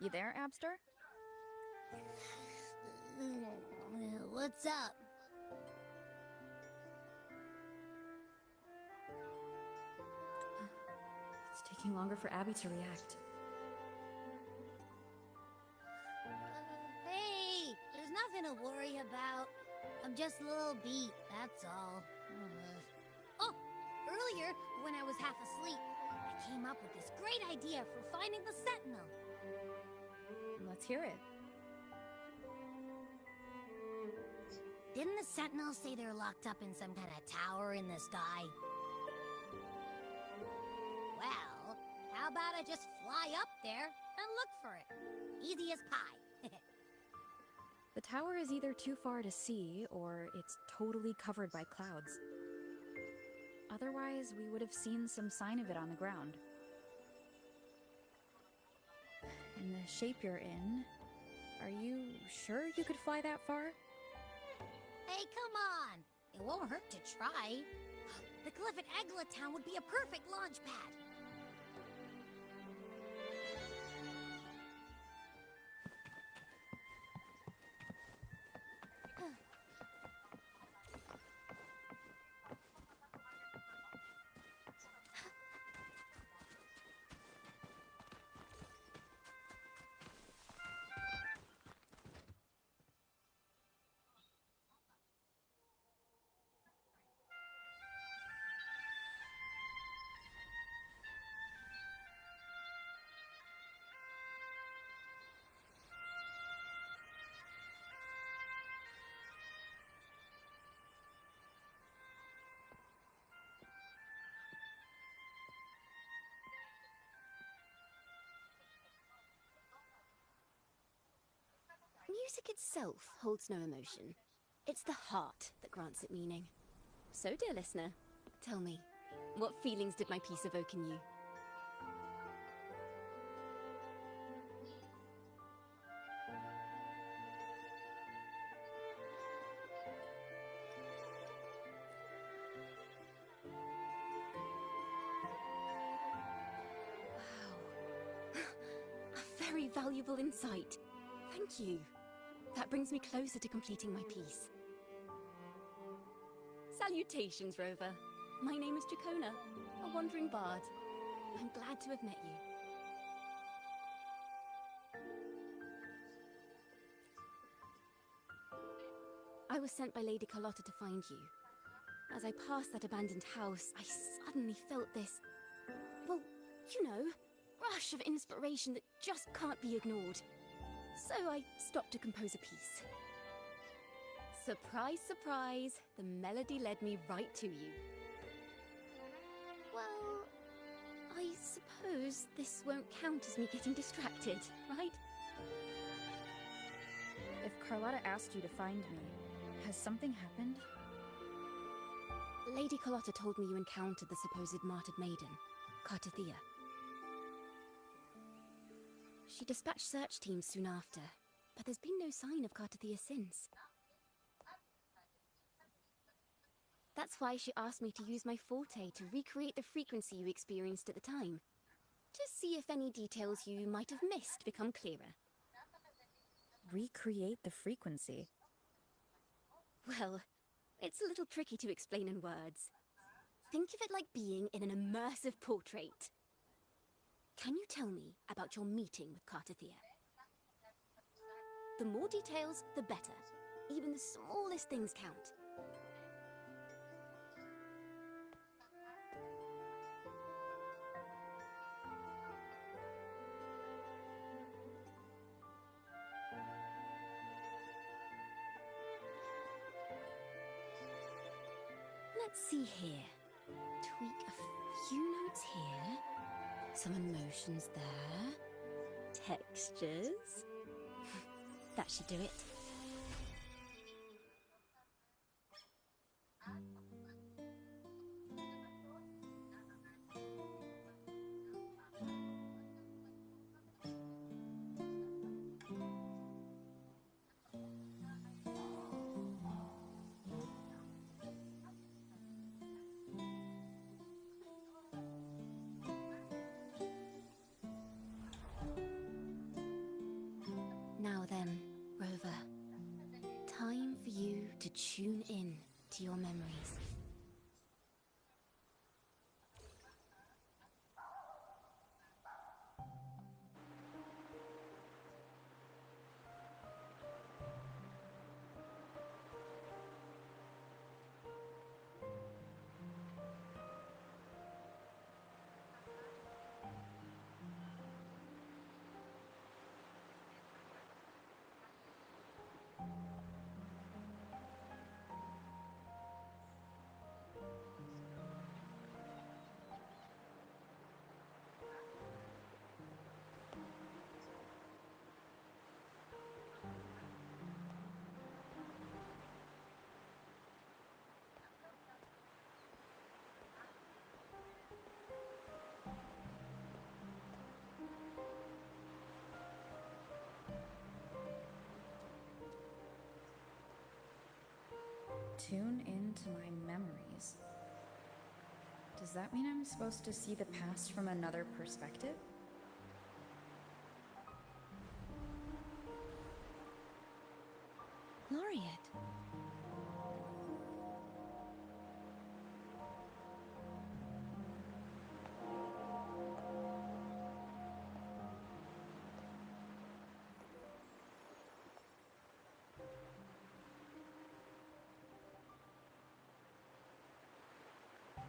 You there, Abster? What's up? It's taking longer for Abby to react. Hey, there's nothing to worry about. I'm just a little beat, that's all. Oh, earlier, when I was half asleep, I came up with this great idea for finding the Sentinel. Let's hear it. Didn't the Sentinels say they're locked up in some kind of tower in the sky? Well, how about I just fly up there and look for it? Easy as pie. The tower is either too far to see, or it's totally covered by clouds. Otherwise, we would have seen some sign of it on the ground. In the shape you're in, are you sure you could fly that far? Hey, come on! It won't hurt to try. The cliff at Eglatown would be a perfect launch pad. Music itself holds no emotion. It's the heart that grants it meaning. So, dear listener, tell me, what feelings did my piece evoke in you? Wow. A very valuable insight. Thank you. That brings me closer to completing my piece. Salutations, Rover. My name is Jacona, a wandering bard. I'm glad to have met you. I was sent by Lady Carlotta to find you. As I passed that abandoned house, I suddenly felt this, well, you know, rush of inspiration that just can't be ignored. So I stopped to compose a piece. Surprise, surprise, the melody led me right to you. Well, I suppose this won't count as me getting distracted, right? If Carlotta asked you to find me, has something happened? Lady Carlotta told me you encountered the supposed martyred maiden, Cartathea. She dispatched search teams soon after, but there's been no sign of Cartathea since. That's why she asked me to use my forte to recreate the frequency you experienced at the time, to see if any details you might have missed become clearer. Recreate the frequency? Well, it's a little tricky to explain in words. Think of it like being in an immersive portrait. Can you tell me about your meeting with Cartathea? The more details, the better. Even the smallest things count. Let's see here. Tweak a few notes here. Some emotions there. Textures. That should do it. tune in to your memories. Tune into my memories. Does that mean I'm supposed to see the past from another perspective? Laureate.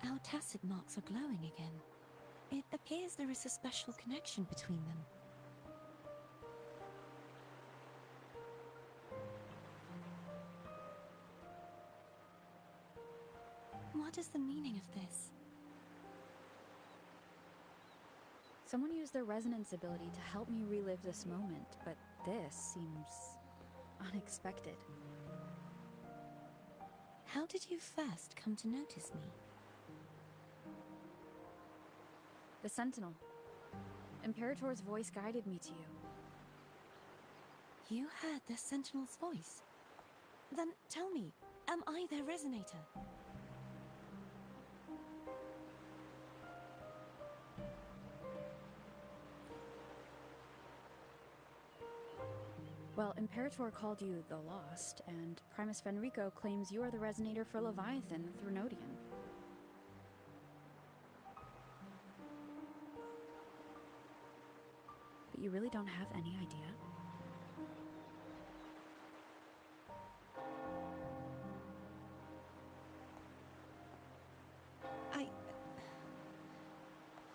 Our tacit marks are glowing again. It appears there is a special connection between them. What is the meaning of this? Someone used their resonance ability to help me relive this moment, but this seems unexpected. How did you first come to notice me? The Sentinel. Imperator's voice guided me to you. You heard the Sentinel's voice? Then tell me, am I their resonator? Well, Imperator called you the Lost, and Primus Fenrico claims you are the resonator for Leviathan through Nodian. But you really don't have any idea?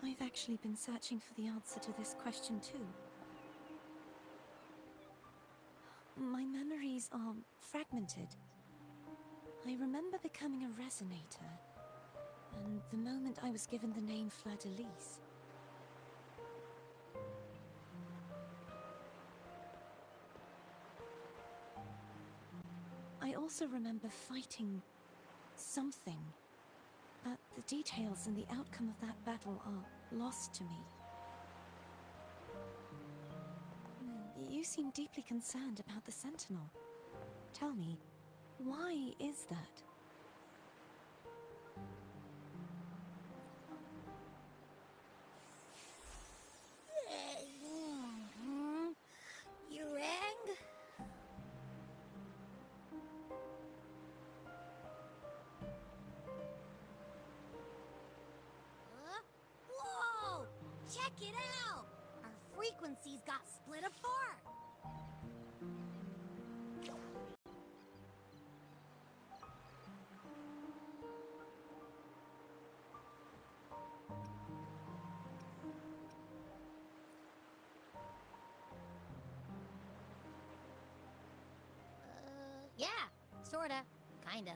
I've actually been searching for the answer to this question too. My memories are fragmented. I remember becoming a resonator, and the moment I was given the name Fleur-de-Lis. I also remember fighting something, but the details and the outcome of that battle are lost to me. You seem deeply concerned about the Sentinel. Tell me, why is that? You rang? Whoa! Check it out! Our frequencies got split apart! Yeah, sorta, kinda.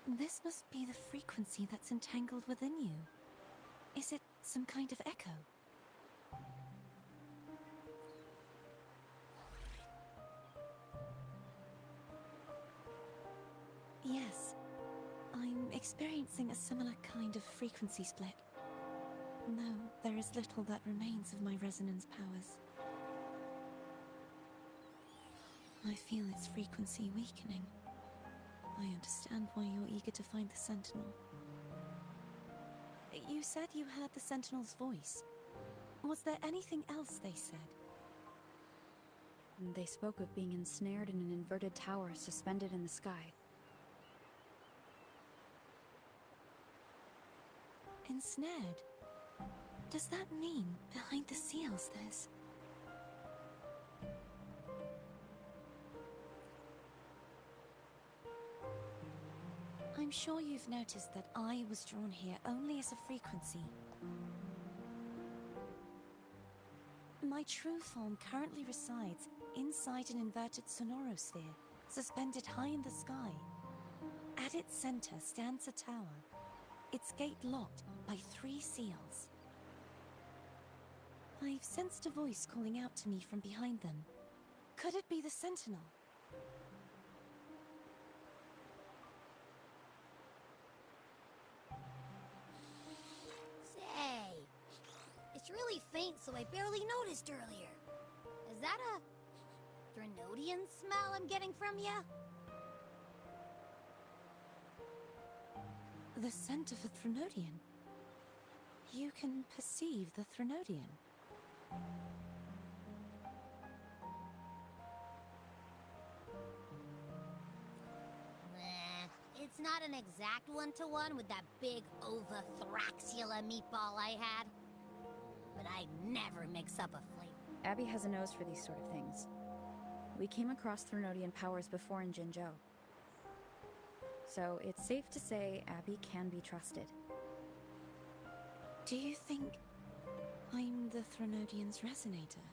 This must be the frequency that's entangled within you. Is it some kind of echo? Yes, I'm experiencing a similar kind of frequency split. No, there is little that remains of my resonance powers. I feel its frequency weakening. I understand why you're eager to find the Sentinel. You said you heard the Sentinel's voice. Was there anything else they said? They spoke of being ensnared in an inverted tower suspended in the sky. Ensnared? Does that mean behind the seals there's... I'm sure you've noticed that I was drawn here only as a frequency. My true form currently resides inside an inverted sonorosphere, suspended high in the sky. At its center stands a tower, its gate locked by 3 seals. I've sensed a voice calling out to me from behind them. Could it be the Sentinel? Say, it's really faint, so I barely noticed earlier. Is that a Threnodian smell I'm getting from you? The scent of a Threnodian. You can perceive the Threnodian. It's not an exact one-to-one with that big Ovathraxula meatball I had. But I'd never mix up a flavor. Abby has a nose for these sort of things. We came across Threnodian powers before in Jinzhou. So it's safe to say Abby can be trusted. Do you think I'm the Threnodian's resonator?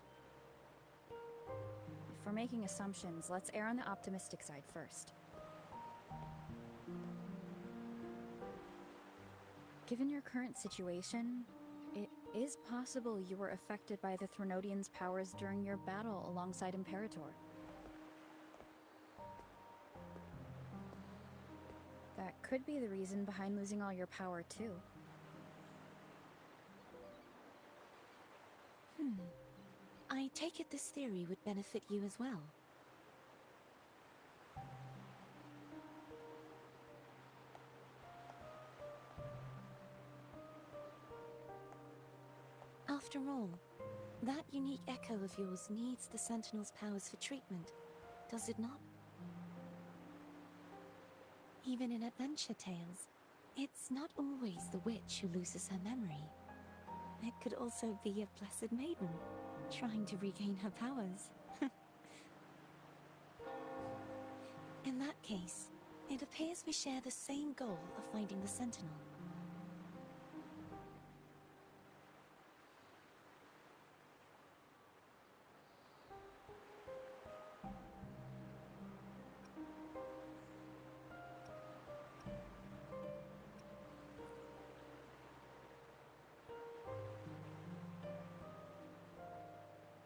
If we're making assumptions, let's err on the optimistic side first. Given your current situation, it is possible you were affected by the Threnodian's powers during your battle alongside Imperator. That could be the reason behind losing all your power, too. I take it this theory would benefit you as well. After all, that unique echo of yours needs the Sentinel's powers for treatment, does it not? Even in adventure tales, it's not always the witch who loses her memory. It could also be a blessed maiden, trying to regain her powers. In that case, it appears we share the same goal of finding the Sentinel.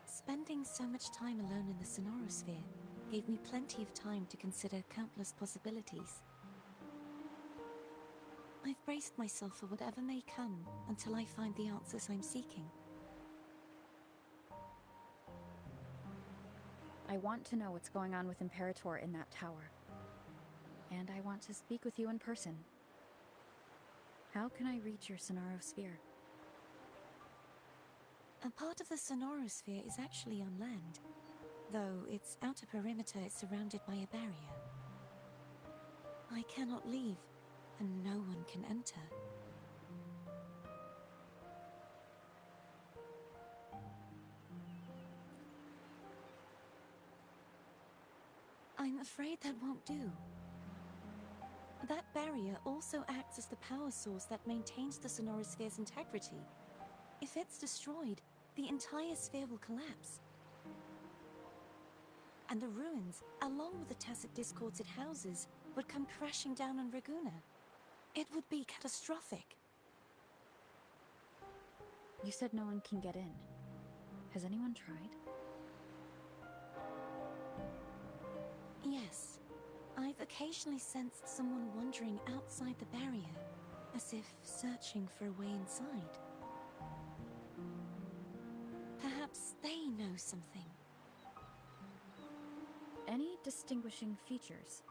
Spending so much time alone in the sonorosphere gave me plenty of time to consider countless possibilities. I've braced myself for whatever may come until I find the answers I'm seeking. I want to know what's going on with Imperator in that tower. And I want to speak with you in person. How can I reach your sonorosphere? A part of the sonorosphere is actually on land, though its outer perimeter is surrounded by a barrier. I cannot leave, and no one can enter. I'm afraid that won't do. That barrier also acts as the power source that maintains the sonorosphere's integrity. If it's destroyed, the entire sphere will collapse. And the ruins, along with the tacit discords it houses, would come crashing down on Raguna. It would be catastrophic. You said no one can get in. Has anyone tried? Yes. I've occasionally sensed someone wandering outside the barrier, as if searching for a way inside. Perhaps they know something. Any distinguishing features?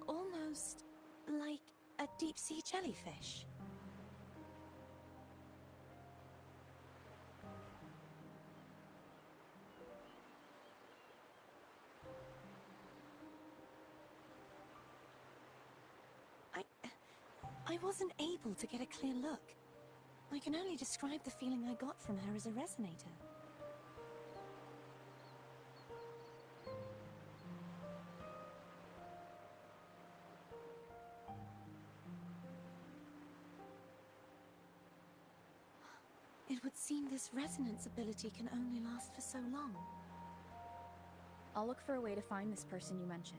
Almost like a deep-sea jellyfish. I wasn't able to get a clear look. I can only describe the feeling I got from her as a resonator. It would seem this resonance ability can only last for so long. I'll look for a way to find this person you mentioned.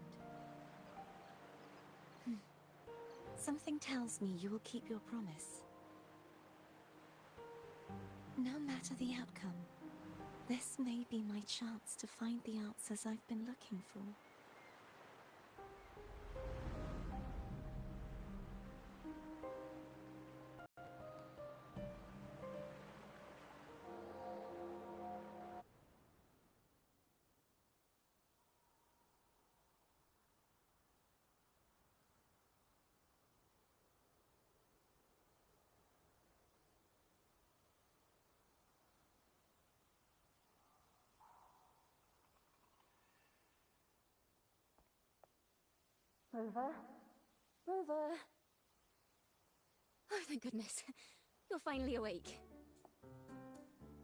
Something tells me you will keep your promise. No matter the outcome, this may be my chance to find the answers I've been looking for. Rover? Rover? Oh, thank goodness. You're finally awake.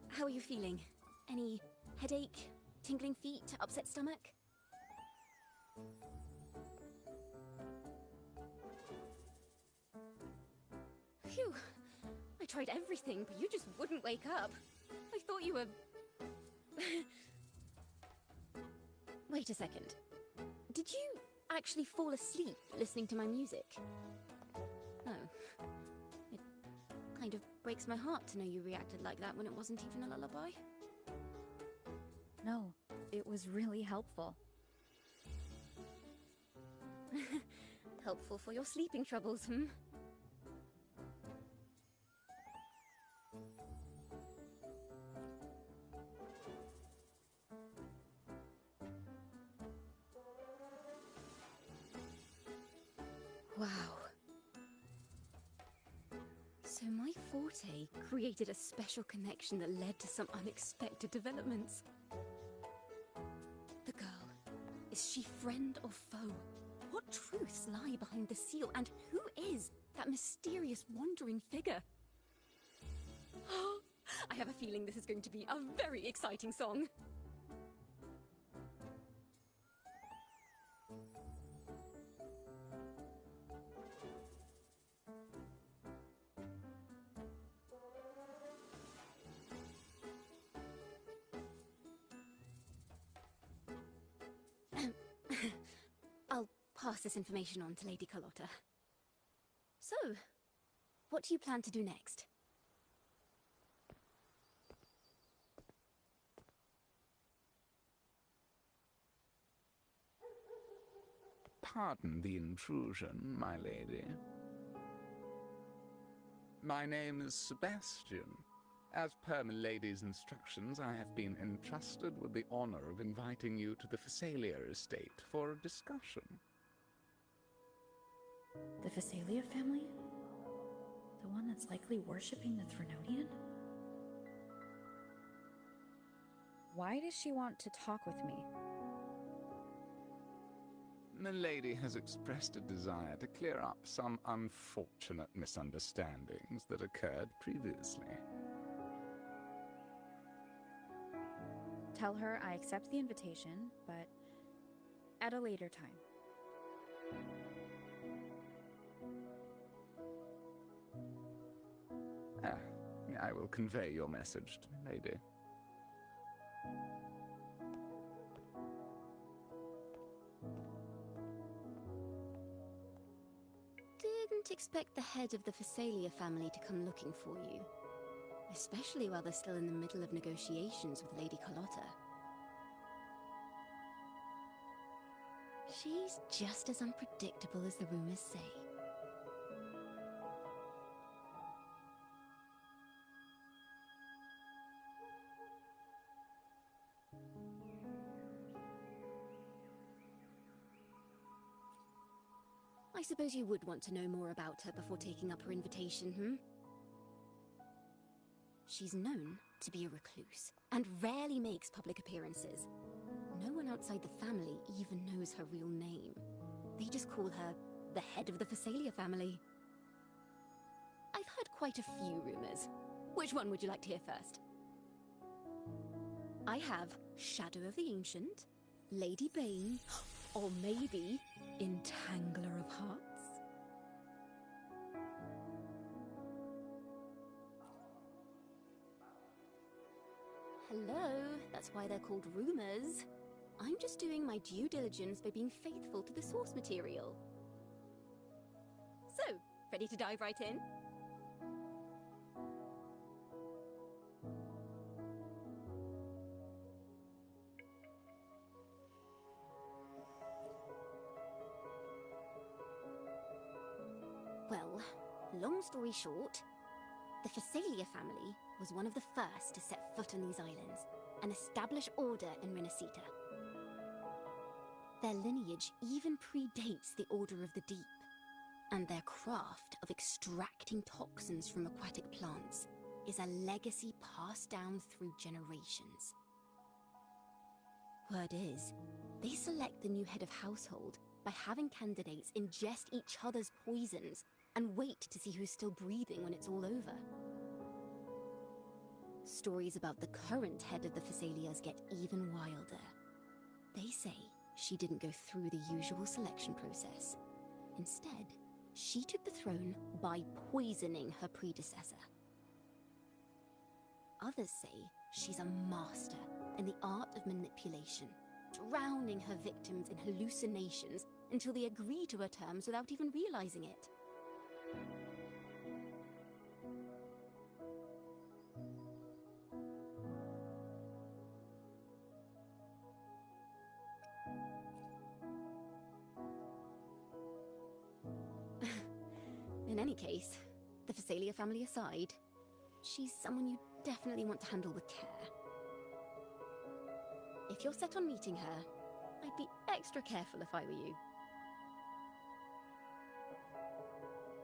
How are you feeling? Any headache, tingling feet, upset stomach? Phew. I tried everything, but you just wouldn't wake up. I thought you were... Wait a second. Did you actually fall asleep listening to my music? Oh. It kind of breaks my heart to know you reacted like that when it wasn't even a lullaby. No, it was really helpful. Helpful for your sleeping troubles, hmm? Wow. So my forte created a special connection that led to some unexpected developments. The girl, is she friend or foe? What truths lie behind the seal, and who is that mysterious wandering figure? I have a feeling this is going to be a very exciting song. I'll pass this information on to Lady Carlotta. So, what do you plan to do next? Pardon the intrusion, my lady. My name is Sebastian. As per my lady's instructions, I have been entrusted with the honor of inviting you to the Phasalia estate for a discussion. The Phasalia family? The one that's likely worshipping the Threnodian? Why does she want to talk with me? The lady has expressed a desire to clear up some unfortunate misunderstandings that occurred previously. Tell her I accept the invitation, but at a later time. I will convey your message to the lady. Didn't expect the head of the Phasalia family to come looking for you. Especially while they're still in the middle of negotiations with Lady Carlotta. She's just as unpredictable as the rumors say. I suppose you would want to know more about her before taking up her invitation, hmm? She's known to be a recluse, and rarely makes public appearances. No one outside the family even knows her real name. They just call her the head of the Phasalia family. quite a few rumors. Which one would you like to hear first? I have Shadow of the Ancient, Lady Bane, or maybe Entangler of Hearts. Hello, that's why they're called rumors. I'm just doing my due diligence by being faithful to the source material. So, ready to dive right in? Well, long story short, the Phasalia family was one of the first to set foot on these islands and establish order in Renacita. Their lineage even predates the Order of the Deep, and their craft of extracting toxins from aquatic plants is a legacy passed down through generations. Word is, they select the new head of household by having candidates ingest each other's poisons and wait to see who's still breathing when it's all over. Stories about the current head of the Phasalias get even wilder. They say she didn't go through the usual selection process. Instead, she took the throne by poisoning her predecessor. Others say she's a master in the art of manipulation, drowning her victims in hallucinations until they agree to her terms without even realizing it. In any case, the Phasalia family aside, she's someone you definitely want to handle with care. If you're set on meeting her, I'd be extra careful if I were you.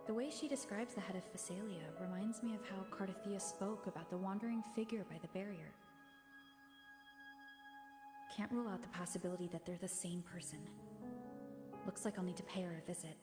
The way she describes the head of Phasalia reminds me of how Cardothea spoke about the wandering figure by the barrier. Can't rule out the possibility that they're the same person. Looks like I'll need to pay her a visit.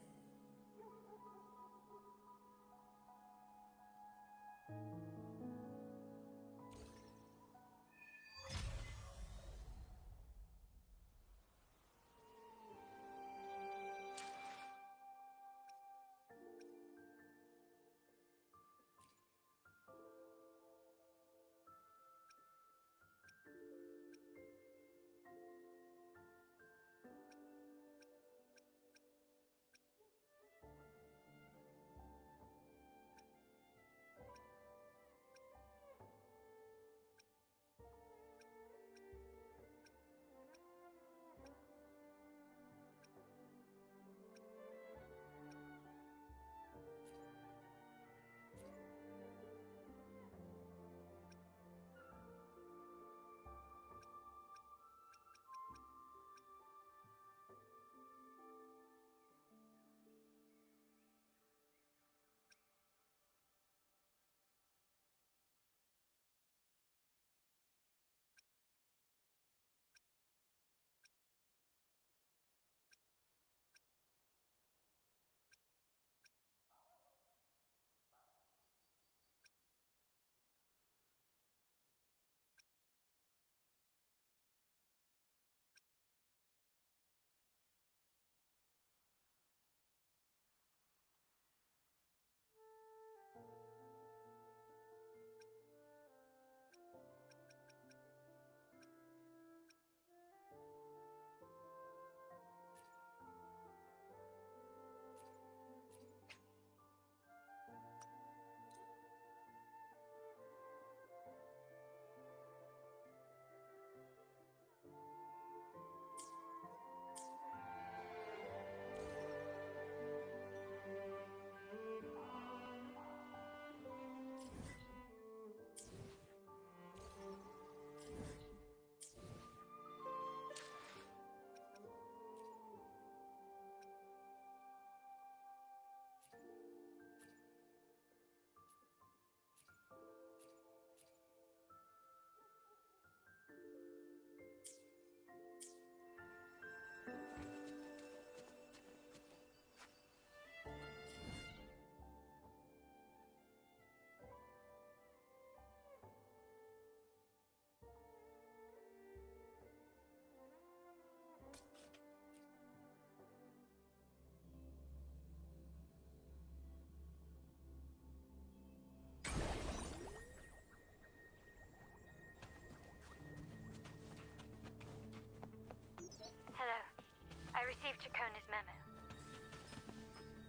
Trachona's memo.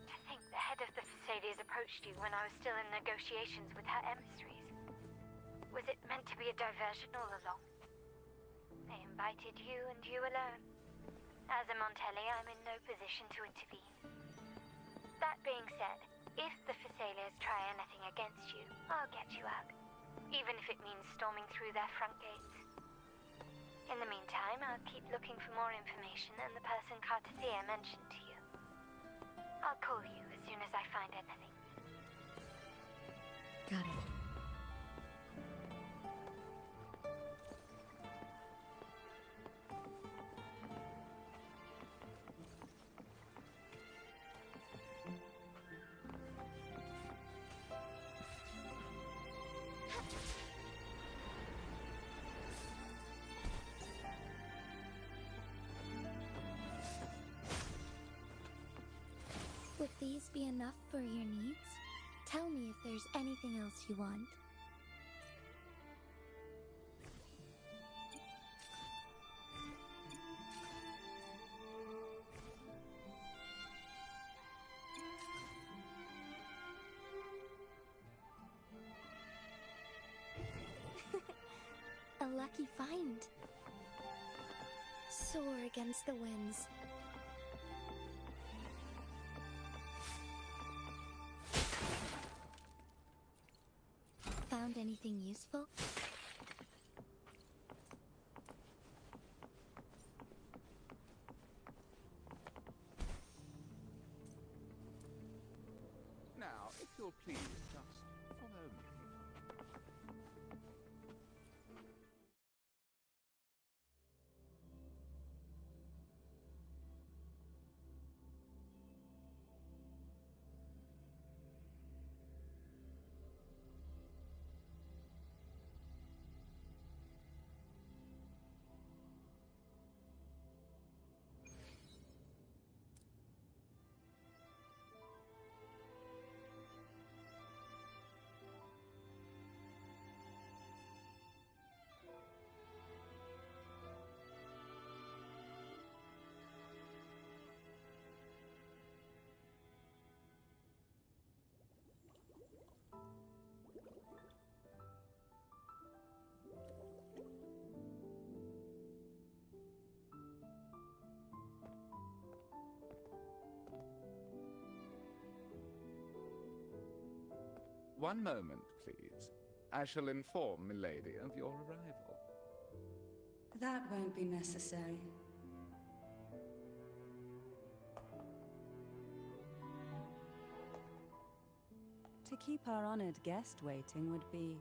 To think the head of the Thessalians approached you when I was still in negotiations with her emissaries. Was it meant to be a diversion all along? They invited you and you alone. As a Montelli, I'm in no position to intervene. That being said, if the Thessalians try anything against you, I'll get you out. Even if it means storming through their front gates. In the meantime, I'll keep looking for more information and the person Cartesia mentioned to you. I'll call you as soon as I find anything. Got it. Would these be enough for your needs? Tell me if there's anything else you want. A lucky find. Soar against the winds. Found anything useful? Now, if you'll please just follow me. One moment, please. I shall inform Milady of your arrival. That won't be necessary. To keep our honored guest waiting would be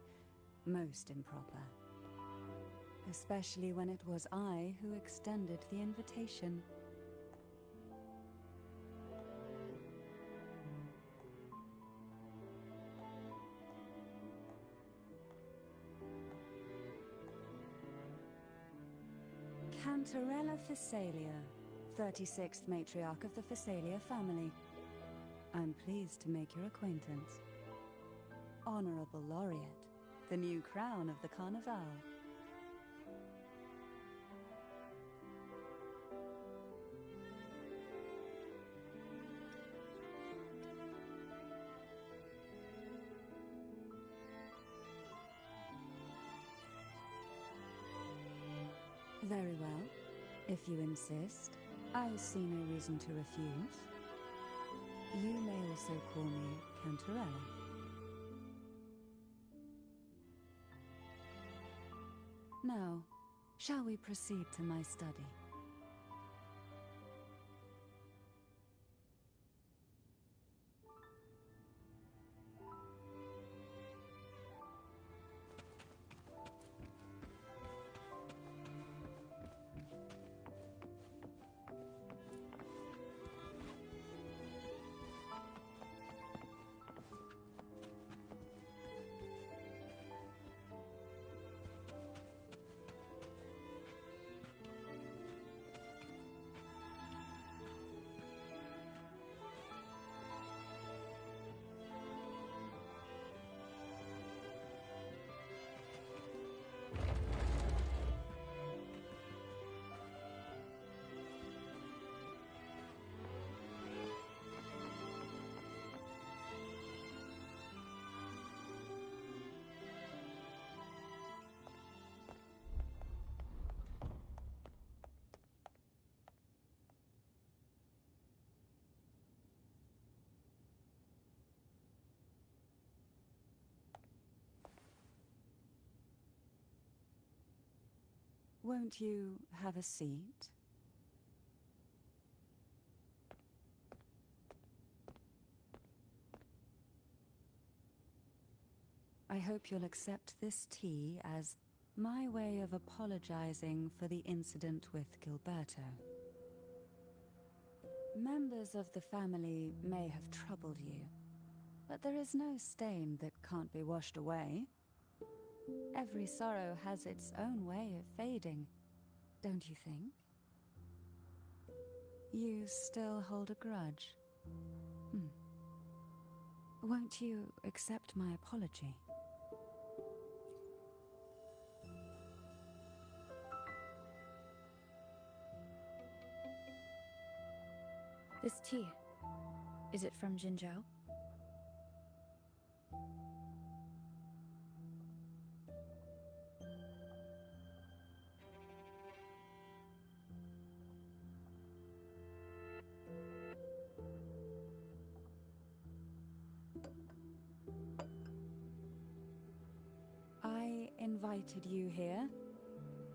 most improper. Especially when it was I who extended the invitation. Cantarella Thessalia, 36th matriarch of the Thessalia family. I'm pleased to make your acquaintance. Honorable Laureate, the new crown of the Carnival. Very well. If you insist, I see no reason to refuse. You may also call me Cantarella. Now, shall we proceed to my study? Won't you have a seat? I hope you'll accept this tea as my way of apologizing for the incident with Gilberto. Members of the family may have troubled you, but there is no stain that can't be washed away. Every sorrow has its own way of fading, don't you think? You still hold a grudge? Won't you accept my apology? This tea, is it from Jinzhou? I invited you here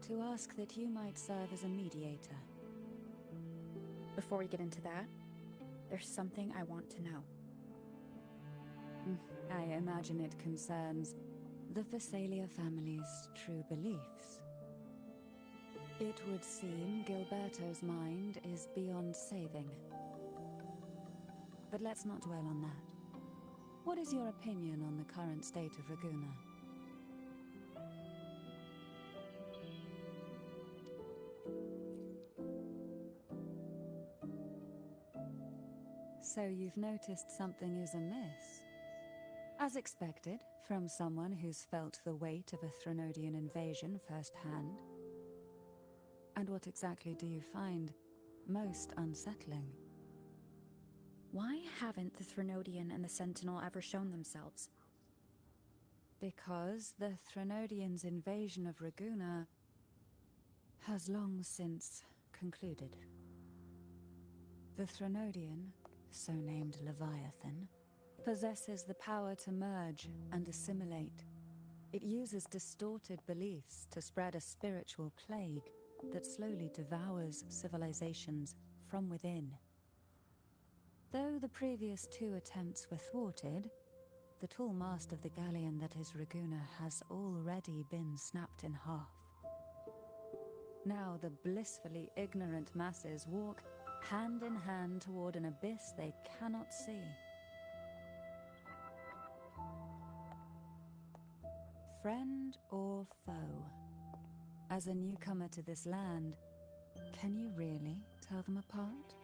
to ask that you might serve as a mediator. Before we get into that, there's something I want to know. I imagine it concerns the Phasalia family's true beliefs. It would seem Gilberto's mind is beyond saving. But let's not dwell on that. What is your opinion on the current state of Raguna? So you've noticed something is amiss? As expected, from someone who's felt the weight of a Threnodian invasion firsthand. And what exactly do you find most unsettling? Why haven't the Threnodian and the Sentinel ever shown themselves? Because the Threnodians' invasion of Raguna has long since concluded. The Threnodian, so named Leviathan, possesses the power to merge and assimilate. It uses distorted beliefs to spread a spiritual plague that slowly devours civilizations from within. Though the previous two attempts were thwarted, the tall mast of the galleon that is Raguna has already been snapped in half. Now the blissfully ignorant masses walk hand in hand toward an abyss they cannot see. Friend or foe? As a newcomer to this land, can you really tell them apart?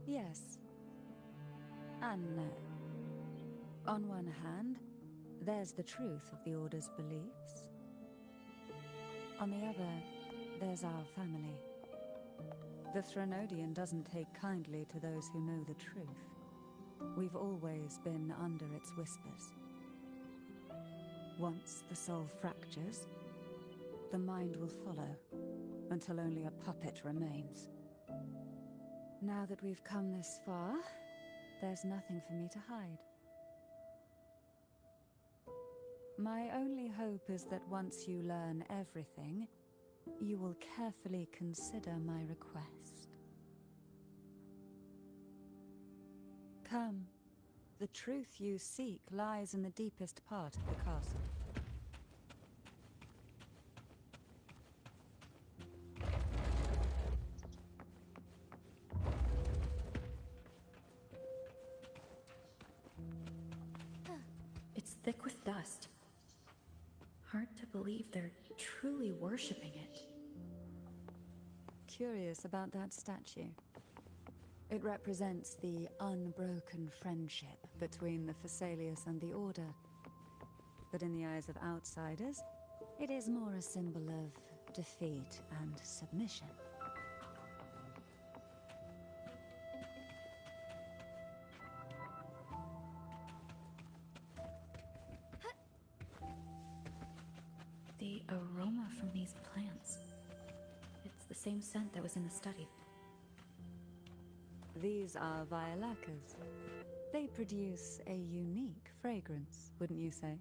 Yes. And no. On one hand, there's the truth of the Order's beliefs. On the other, there's our family. The Threnodian doesn't take kindly to those who know the truth. We've always been under its whispers. Once the soul fractures, the mind will follow, until only a puppet remains. Now that we've come this far, there's nothing for me to hide. My only hope is that once you learn everything, you will carefully consider my request. Come. The truth you seek lies in the deepest part of the castle. It's thick with dust. Hard to believe they're truly worshipping it. Curious about that statue. It represents the unbroken friendship between the Phasaelius and the Order. But in the eyes of outsiders, it is more a symbol of defeat and submission. same scent that was in the study. These are violacas. They produce a unique fragrance, wouldn't you say?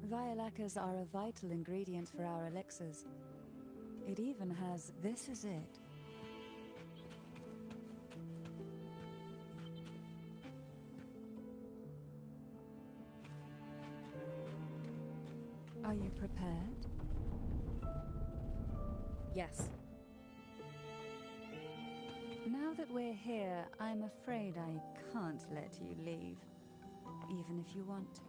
Violacas are a vital ingredient for our elixirs. It even has "This is it." Are you prepared? Yes. Now that we're here, I'm afraid I can't let you leave, even if you want to.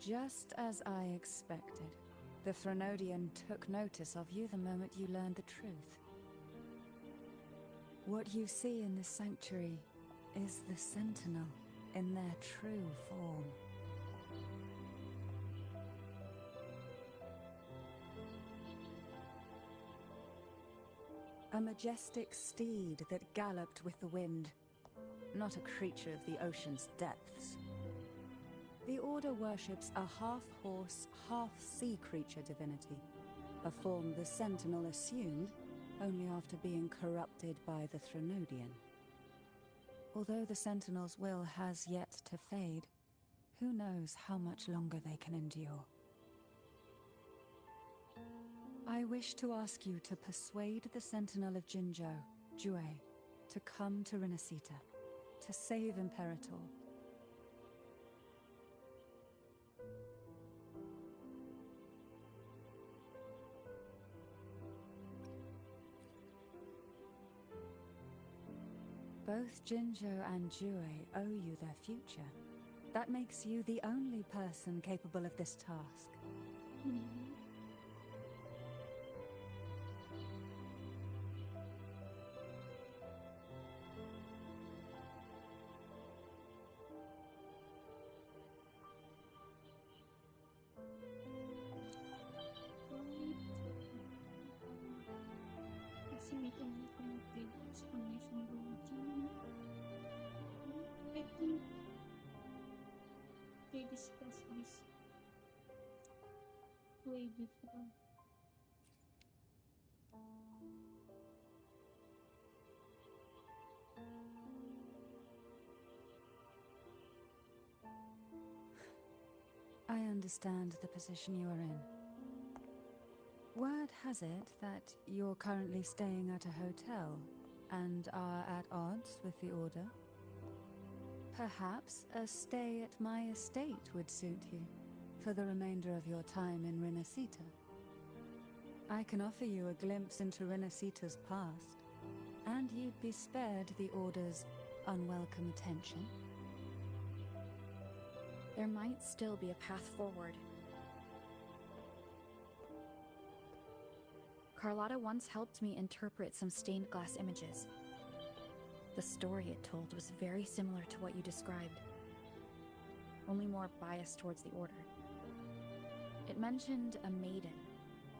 Just as I expected, the Threnodian took notice of you the moment you learned the truth. What you see in this sanctuary is the Sentinel in their true form. A majestic steed that galloped with the wind, not a creature of the ocean's depths. The Order worships a half-horse, half-sea creature divinity, a form the Sentinel assumed only after being corrupted by the Threnodian. Although the Sentinel's will has yet to fade, who knows how much longer they can endure. I wish to ask you to persuade the Sentinel of Jinzhou, Jue, to come to Renacita, to save Imperator. Both Jinzhou and Jue owe you their future. That makes you the only person capable of this task. I think they discussed this way before. I understand the position you are in. Word has it that you're currently staying at a hotel and are at odds with the Order. Perhaps a stay at my estate would suit you for the remainder of your time in Renacita. I can offer you a glimpse into Renacita's past, and you'd be spared the Order's unwelcome attention. There might still be a path forward. Carlotta once helped me interpret some stained glass images. The story it told was very similar to what you described, only more biased towards the Order. It mentioned a maiden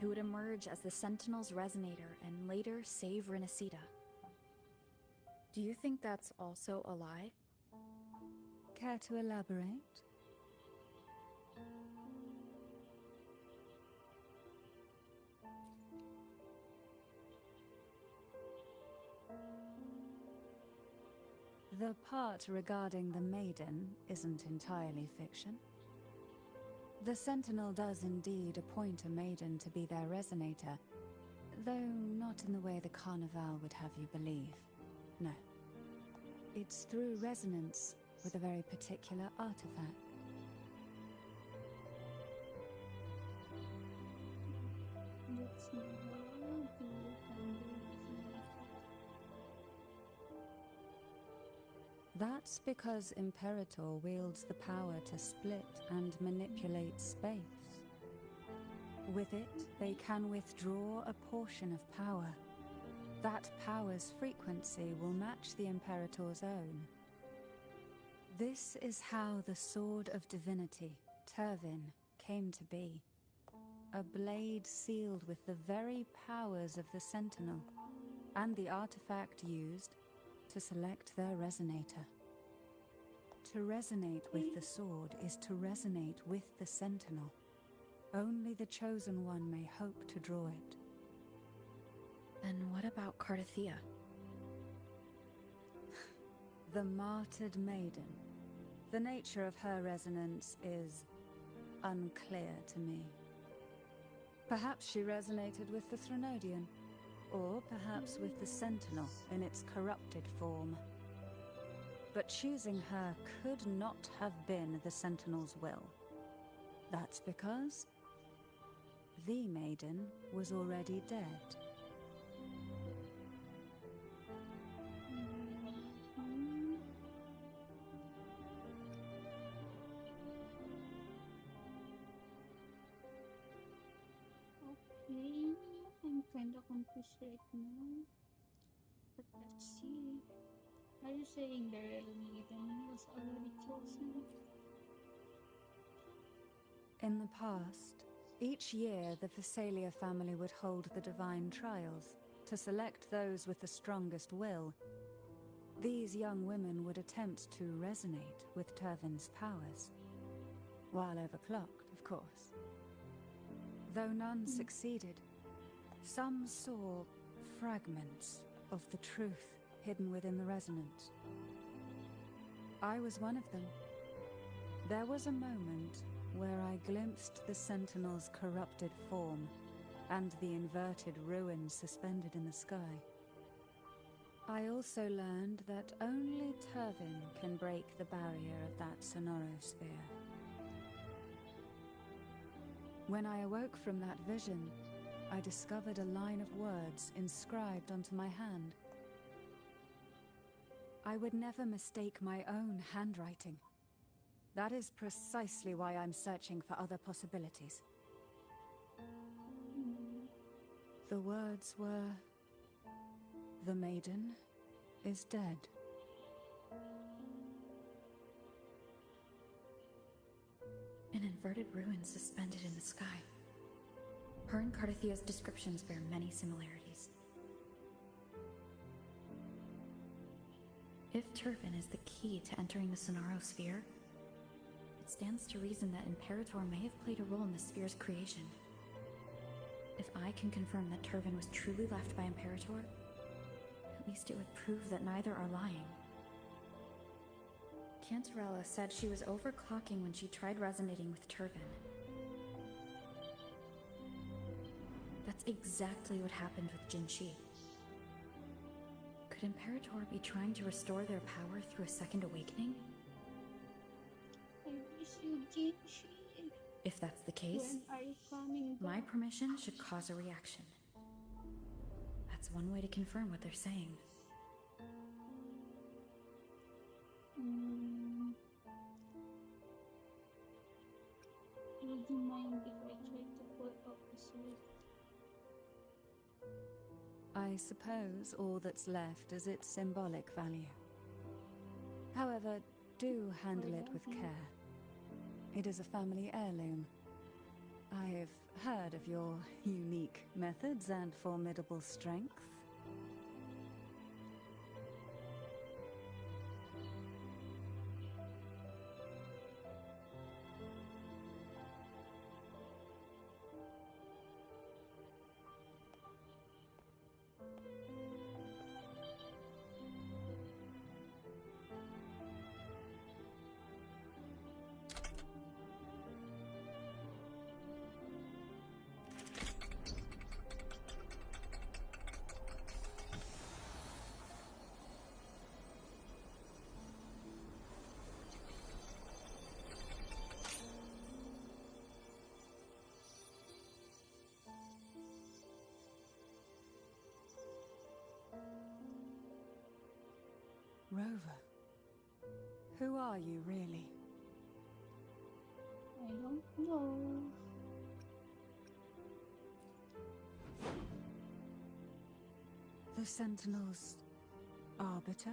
who would emerge as the Sentinel's resonator and later save Renacita. Do you think that's also a lie? Care to elaborate? The part regarding the maiden isn't entirely fiction. The Sentinel does indeed appoint a maiden to be their resonator, though not in the way the Carnival would have you believe. No. It's through resonance with a very particular artifact. That's because Imperator wields the power to split and manipulate space. With it, they can withdraw a portion of power. That power's frequency will match the Imperator's own. This is how the Sword of Divinity, Turvin, came to be. A blade sealed with the very powers of the Sentinel, and the artifact used to select their resonator. To resonate with the sword is to resonate with the Sentinel. Only the Chosen One may hope to draw it. Then what about Cardathea? The martyred maiden. The nature of her resonance is unclear to me. Perhaps she resonated with the Threnodian, or perhaps with the Sentinel in its corrupted form. But choosing her could not have been the Sentinel's will. That's because the maiden was already dead. Okay, I'm kinda confused right now. But let's see. Are you saying the real maiden was already chosen? In the past, each year the Phasalia family would hold the Divine Trials to select those with the strongest will. These young women would attempt to resonate with Turvin's powers. While overclocked, of course. Though none succeeded, some saw fragments of the truth hidden within the resonance. I was one of them. There was a moment where I glimpsed the Sentinel's corrupted form and the inverted ruins suspended in the sky. I also learned that only Turvin can break the barrier of that sonorosphere. When I awoke from that vision, I discovered a line of words inscribed onto my hand. I would never mistake my own handwriting. That is precisely why I'm searching for other possibilities. The words were, "The maiden is dead." An inverted ruin suspended in the sky. Her and Cardathea's descriptions bear many similarities. If Turvin is the key to entering the sonorosphere, it stands to reason that Imperator may have played a role in the sphere's creation. If I can confirm that Turvin was truly left by Imperator, at least it would prove that neither are lying. Cantarella said she was overclocking when she tried resonating with Turvin. That's exactly what happened with Jinshi. Could Imperator be trying to restore their power through a second awakening? I miss you, Jinshi. If that's the case, When are you coming back? my permission should cause a reaction. That's one way to confirm what they're saying. Would you mind if I try to pull up the sword? I suppose all that's left is its symbolic value. However, do handle it with care. It is a family heirloom. I've heard of your unique methods and formidable strength. rover. Who are you, really? I don't know. The Sentinel's arbiter?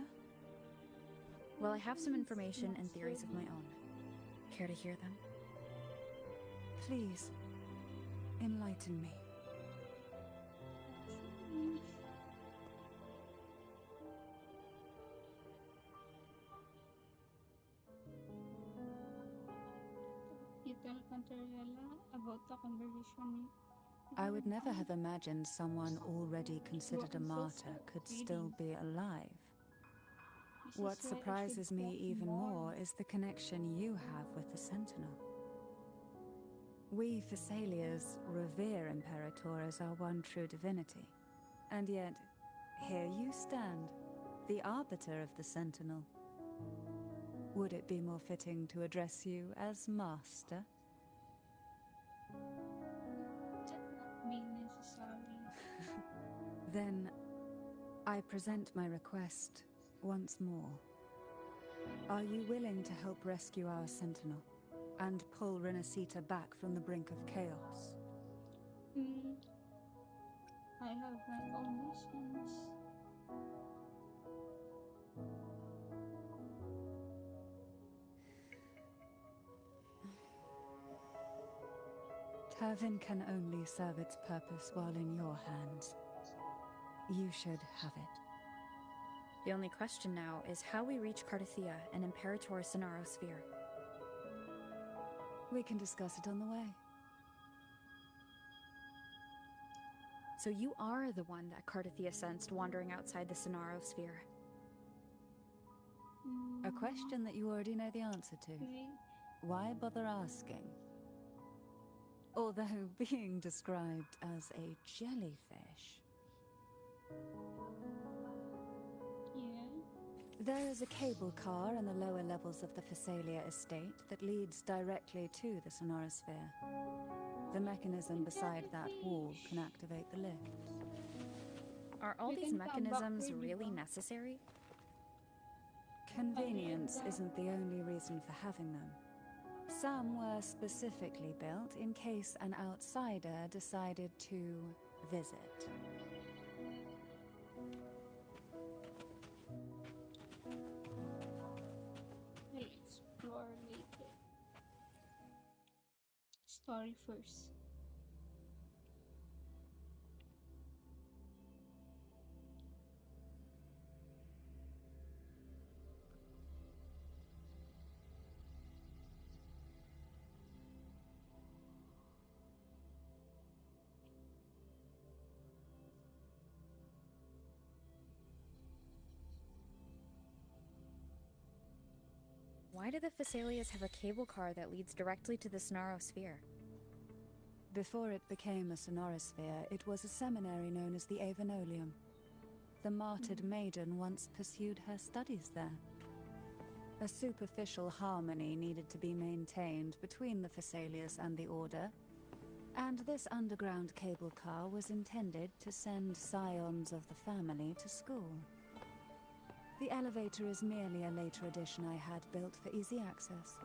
Well, I have some information and theories of my own. Care to hear them? Please, enlighten me. You tell Cantarella about the conversation. I would never have imagined someone already considered a martyr could still be alive. What surprises me even more is the connection you have with the Sentinel. We Thessalians revere Imperator as our one true divinity. And yet, here you stand, the arbiter of the Sentinel. Would it be more fitting to address you as Master? That not be necessary. Then, I present my request once more. Are you willing to help rescue our Sentinel and pull Renacita back from the brink of chaos? I have my own reasons. Tavin can only serve its purpose while in your hands. You should have it. The only question now is how we reach Cardathia and Imperator Sonaro Sphere. We can discuss it on the way. So you are the one that Cardathia sensed wandering outside the Sonaro Sphere. A question that you already know the answer to. Why bother asking? Although being described as a jellyfish. There is a cable car in the lower levels of the Phasalia estate that leads directly to the Sonorosphere. The mechanism beside that wall can activate the lift. Are all these mechanisms really necessary? Convenience isn't the only reason for having them. Some were specifically built in case an outsider decided to visit. We'll explore later. Story first. Why do the Phasalias have a cable car that leads directly to the Sonaro Sphere? Before it became a Sonorosphere, it was a seminary known as the Avenolium. The martyred maiden once pursued her studies there. A superficial harmony needed to be maintained between the Phasalias and the Order, and this underground cable car was intended to send scions of the family to school. The elevator is merely a later addition I had built for easy access.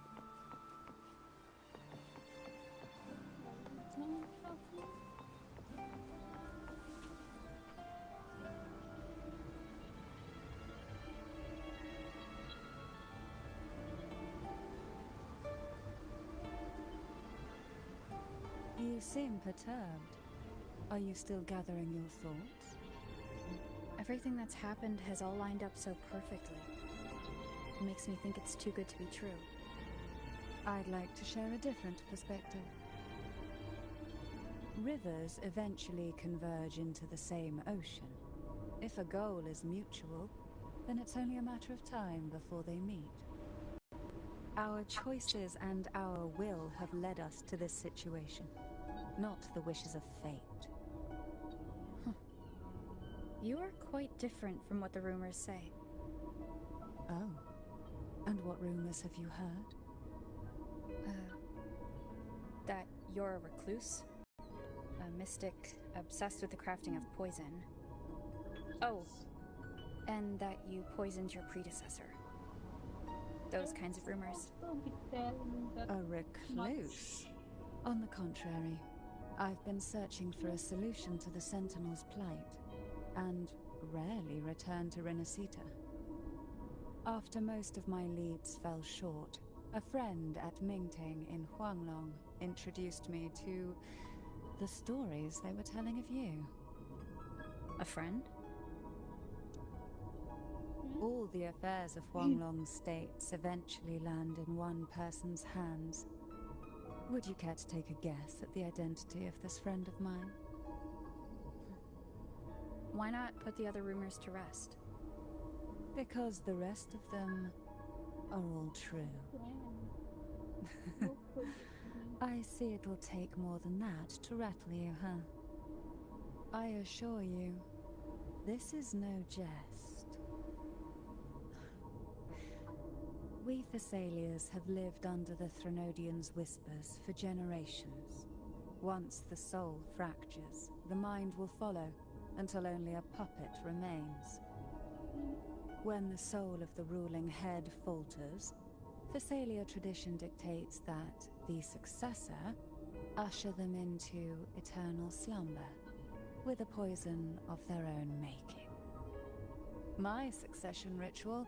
You seem perturbed. Are you still gathering your thoughts? Everything that's happened has all lined up so perfectly. It makes me think it's too good to be true. I'd like to share a different perspective. Rivers eventually converge into the same ocean. If a goal is mutual, then it's only a matter of time before they meet. Our choices and our will have led us to this situation, not the wishes of fate. You are quite different from what the rumors say. Oh. And what rumors have you heard? That you're a recluse, a mystic obsessed with the crafting of poison. Oh, And that you poisoned your predecessor. Those kinds of rumors. Don't be telling that A recluse? On the contrary, I've been searching for a solution to the Sentinel's plight, and rarely return to Renacita. After most of my leads fell short, a friend at Mingting in Huanglong introduced me to the stories they were telling of you. A friend? All the affairs of Huanglong states eventually land in one person's hands. Would you care to take a guess at the identity of this friend of mine? Why not put the other rumors to rest? Because the rest of them are all true. friend. What could it be? I see it'll take more than that to rattle you, huh? I assure you, this is no jest. We Thessalians have lived under the Threnodians' whispers for generations. Once the soul fractures, the mind will follow, until only a puppet remains. When the soul of the ruling head falters, Thessalia tradition dictates that the successor usher them into eternal slumber, with a poison of their own making. My succession ritual?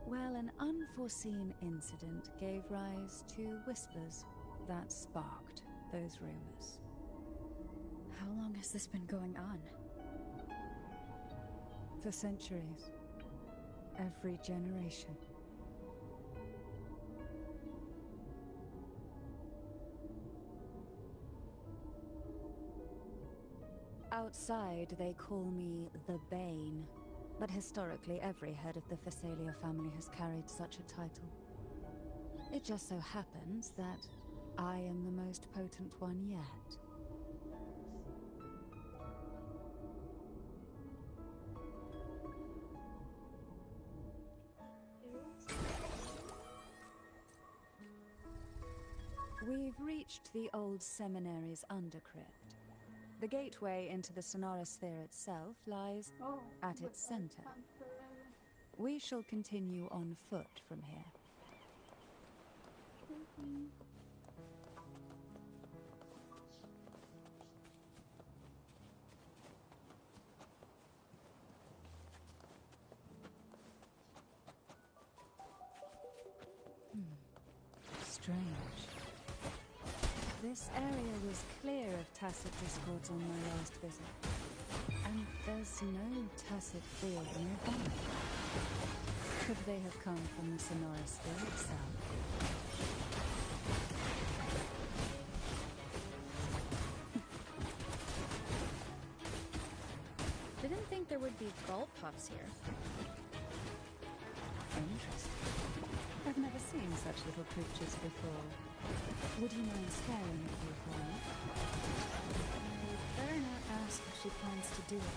Well, an unforeseen incident gave rise to whispers that sparked those rumors. How long has this been going on? For centuries. Every generation. Outside, they call me the Bane. But historically, every head of the Thessalia family has carried such a title. It just so happens that I am the most potent one yet. We've reached the old seminary's undercrypt. The gateway into the Sonorosphere itself lies Oh, at but its I center. can't forever. We shall continue on foot from here. Okay. Strange. This area was clear of tacit discords on my last visit. And there's no tacit field nearby. Could they have come from the Sonorosphere itself? Didn't think there would be gulp puffs here. Interesting. I've never seen such little creatures before. Would you mind staring at you for me? I better not ask what she plans to do with it.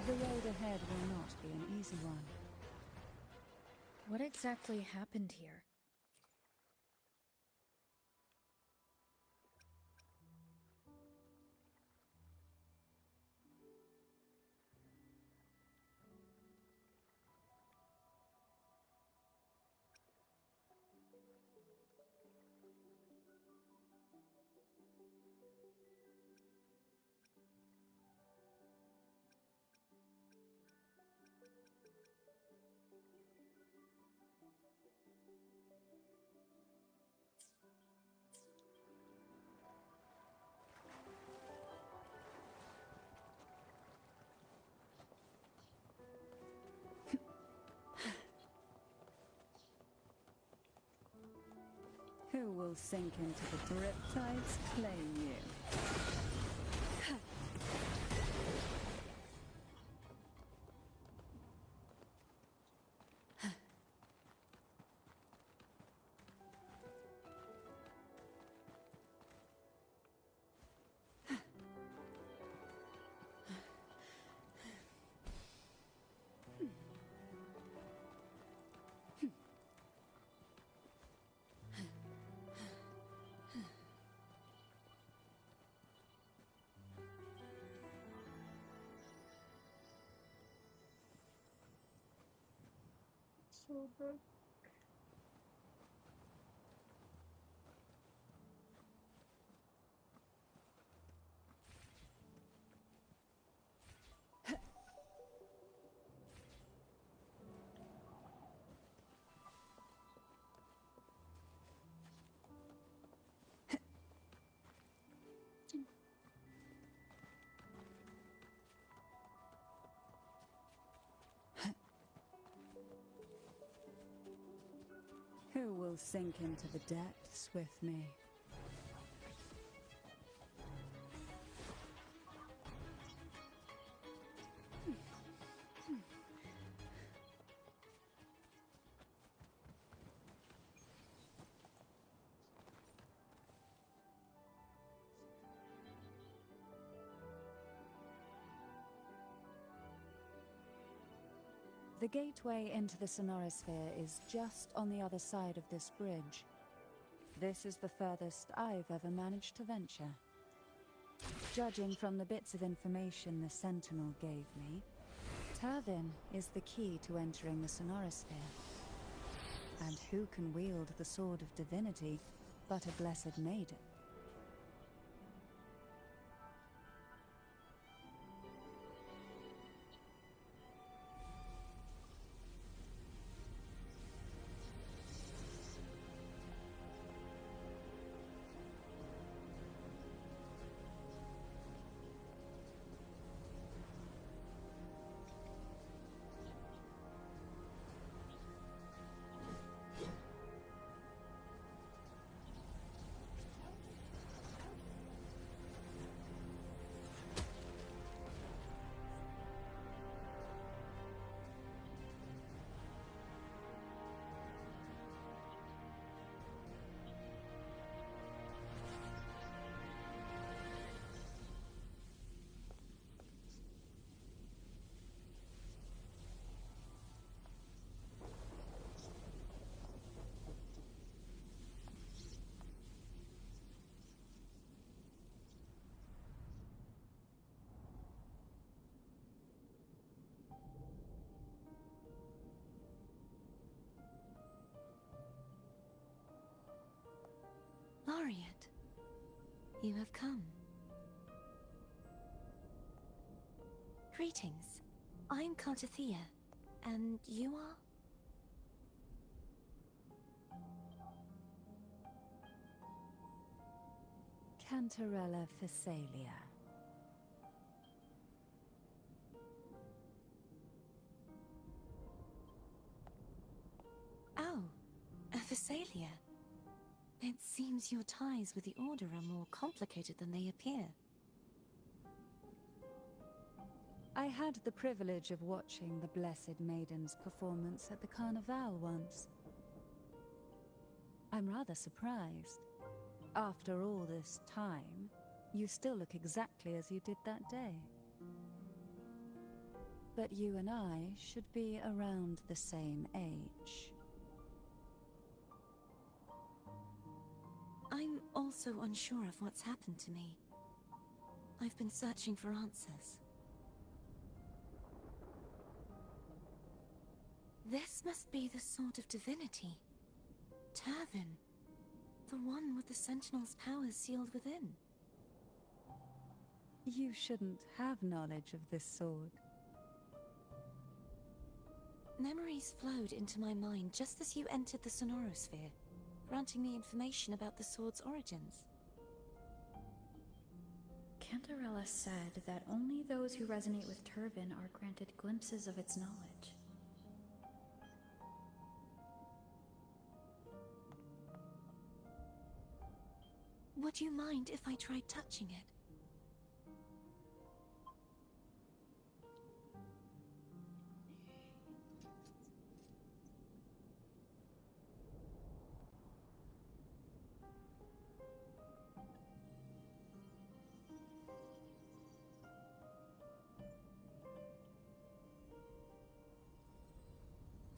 The road ahead will not be an easy one. What exactly happened here? Who will sink into the Driptide's claim you? so dark. Who will sink into the depths with me? The gateway into the Sonorosphere is just on the other side of this bridge. This is the furthest I've ever managed to venture. Judging from the bits of information the Sentinel gave me, Turvin is the key to entering the Sonorosphere. And who can wield the Sword of Divinity but a Blessed Maiden? Laureate, you have come. Greetings. I'm Cartathea, and you are? Cantarella Phasalia. Oh, a Phasalia. It seems your ties with the Order are more complicated than they appear. I had the privilege of watching the Blessed Maiden's performance at the Carnival once. I'm rather surprised. After all this time, you still look exactly as you did that day. But you and I should be around the same age. I'm also unsure of what's happened to me. I've been searching for answers. This must be the Sword of Divinity. Turvin. The one with the Sentinel's powers sealed within. You shouldn't have knowledge of this sword. Memories flowed into my mind just as you entered the Sonorosphere, granting me information about the sword's origins. Cantarella said that only those who resonate with Turvin are granted glimpses of its knowledge. Would you mind if I tried touching it?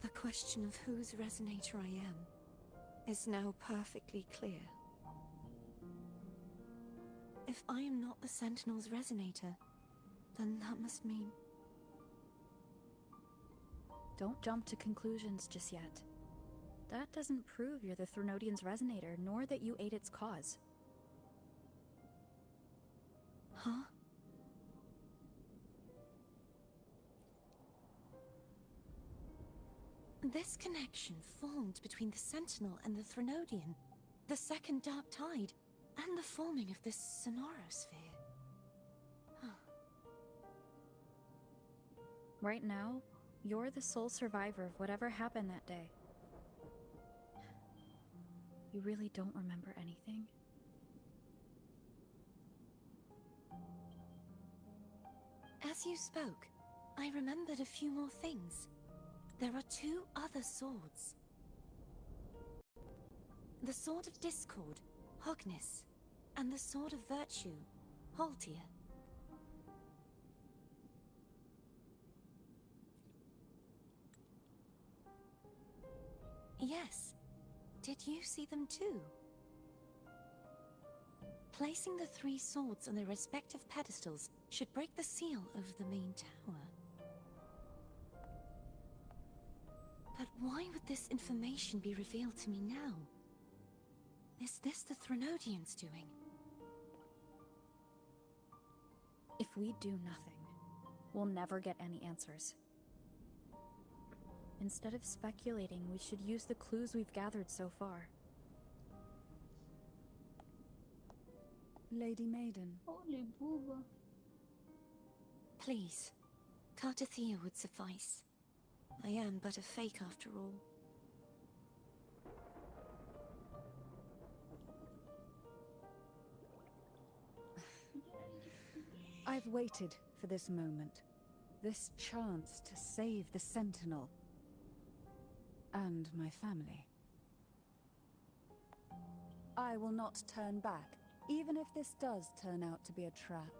The question of whose resonator I am is now perfectly clear. If I am not the Sentinel's resonator, then that must mean... Don't jump to conclusions just yet. That doesn't prove you're the Threnodian's resonator, nor that you ate its cause. Huh? This connection formed between the Sentinel and the Threnodian, the second Dark Tide, and the forming of this Sonorosphere. Right now, you're the sole survivor of whatever happened that day. You really don't remember anything? As you spoke, I remembered a few more things. There are two other swords. The Sword of Discord, Hognis, and the Sword of Virtue, Haltia. Yes. Did you see them too? Placing the three swords on their respective pedestals should break the seal over the main tower. But why would this information be revealed to me now? Is this the Threnodians doing? If we do nothing, we'll never get any answers. Instead of speculating, we should use the clues we've gathered so far. Lady Maiden. Holy booba. Please, Cartathea would suffice. I am but a fake after all. I've waited for this moment. This chance to save the Sentinel. And my family. I will not turn back, even if this does turn out to be a trap.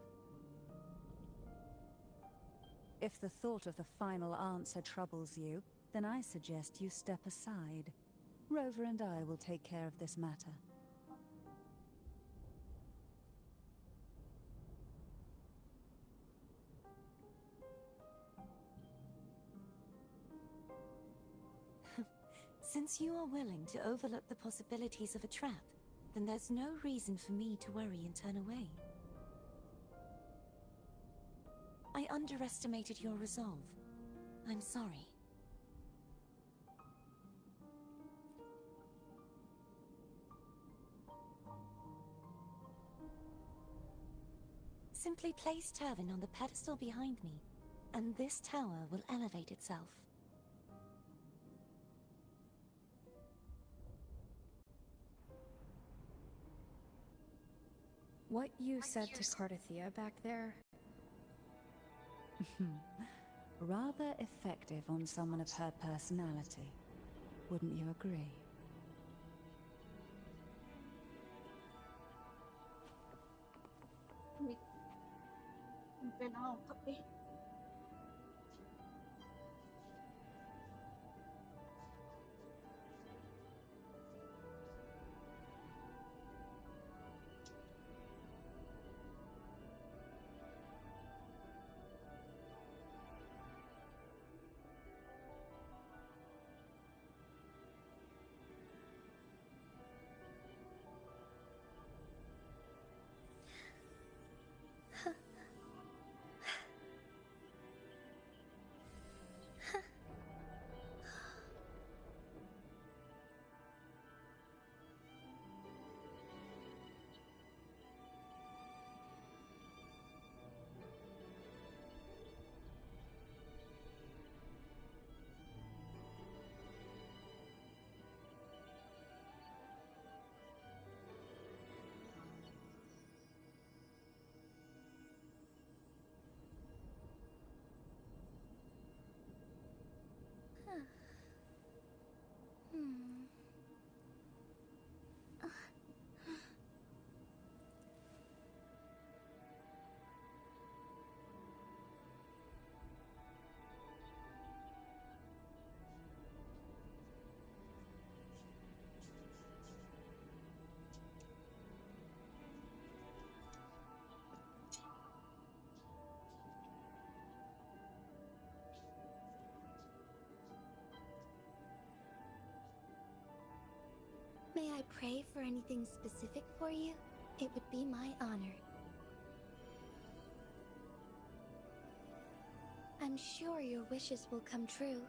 If the thought of the final answer troubles you, then I suggest you step aside. Rover and I will take care of this matter. Since you are willing to overlook the possibilities of a trap, then there's no reason for me to worry and turn away. I underestimated your resolve. I'm sorry. Simply place Turvin on the pedestal behind me, and this tower will elevate itself. What you said to Cartathea back there... Rather effective on someone of her personality. Wouldn't you agree? Wait. Kailangan ko kape. for anything specific for you, it would be my honor. I'm sure your wishes will come true.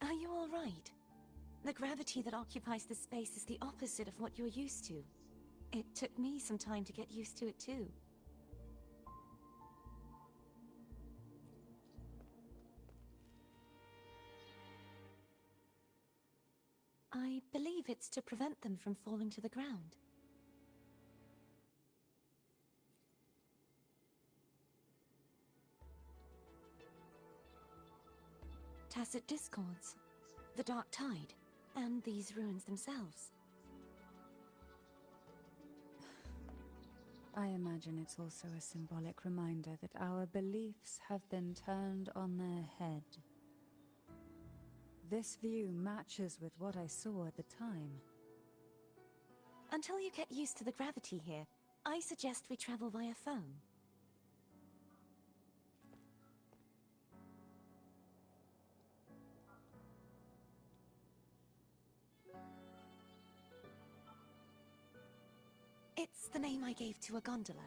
Are you all right? The gravity that occupies this space is the opposite of what you're used to. It took me some time to get used to it too. I believe it's to prevent them from falling to the ground. Tacit discords, the dark tide, and these ruins themselves. I imagine it's also a symbolic reminder that our beliefs have been turned on their head. This view matches with what I saw at the time. Until you get used to the gravity here, I suggest we travel via phone. It's the name I gave to a gondola.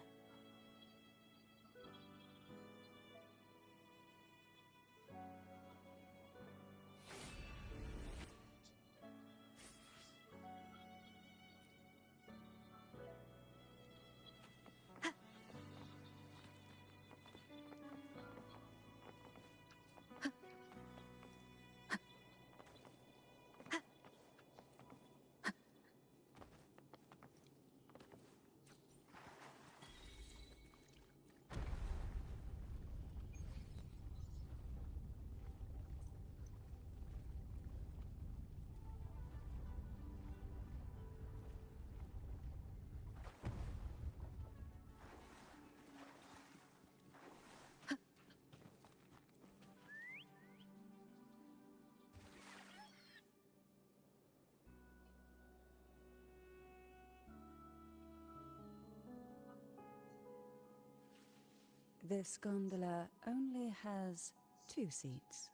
This gondola only has 2 seats.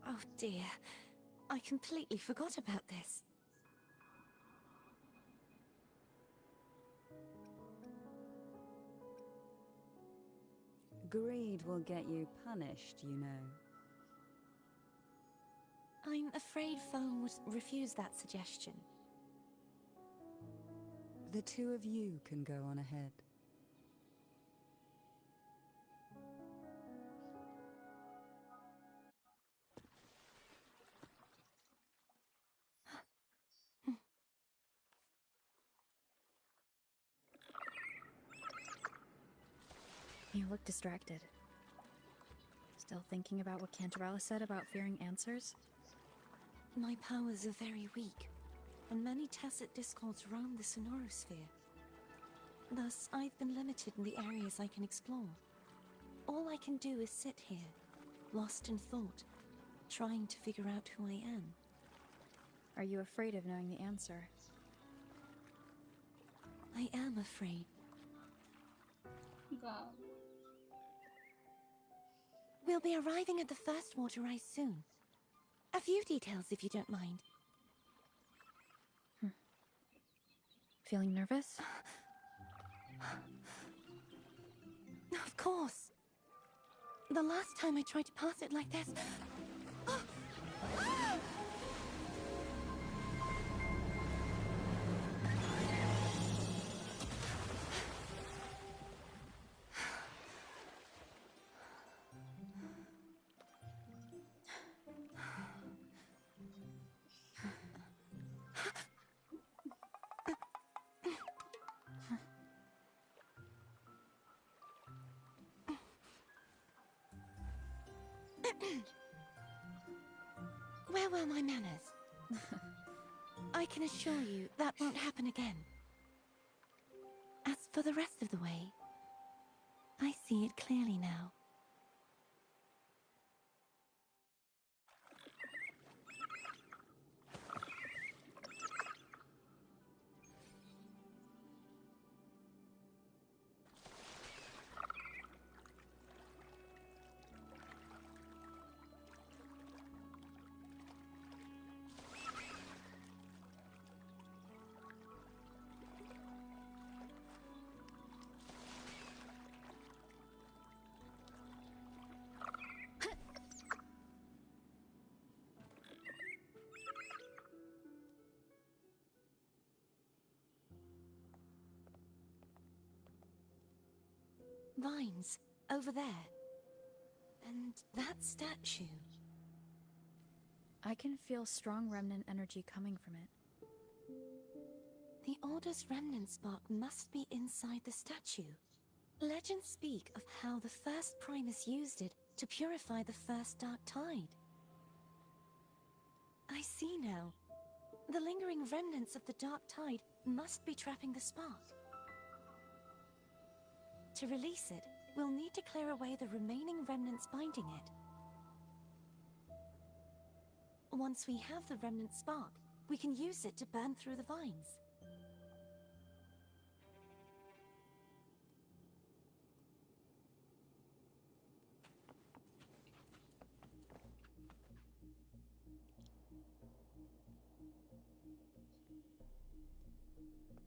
Oh dear, I completely forgot about this. Greed will get you punished, you know. I'm afraid Phone would refuse that suggestion. The 2 of you can go on ahead. distracted. Still thinking about what Cantarella said about fearing answers? My powers are very weak, and many tacit discords roam the Sonorosphere. Thus, I've been limited in the areas I can explore. All I can do is sit here, lost in thought, trying to figure out who I am. Are you afraid of knowing the answer? I am afraid. God. We'll be arriving at the first water rise soon. A few details, if you don't mind. Feeling nervous? Of course. The last time I tried to pass it like this... Where were my manners? I can assure you that won't happen again. As for the rest of the way, I see it clearly now. Vines, over there. And that statue. I can feel strong remnant energy coming from it. The Order's remnant spark must be inside the statue. Legends speak of how the first Primus used it to purify the first Dark Tide. I see now. The lingering remnants of the Dark Tide must be trapping the spark. To release it, we'll need to clear away the remaining remnants binding it. Once we have the remnant spark, we can use it to burn through the vines.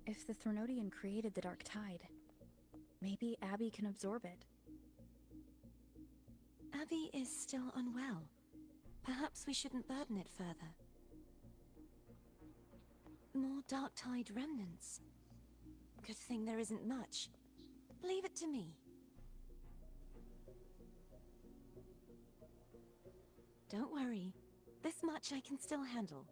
If the Threnodian created the Dark Tide, maybe Abby can absorb it. Abby is still unwell. Perhaps we shouldn't burden it further. More Dark Tide remnants. Good thing there isn't much. Leave it to me. Don't worry. This much I can still handle.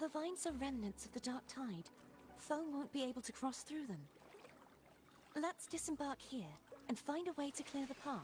the vines are remnants of the dark tide, foam won't be able to cross through them. Let's disembark here and find a way to clear the path.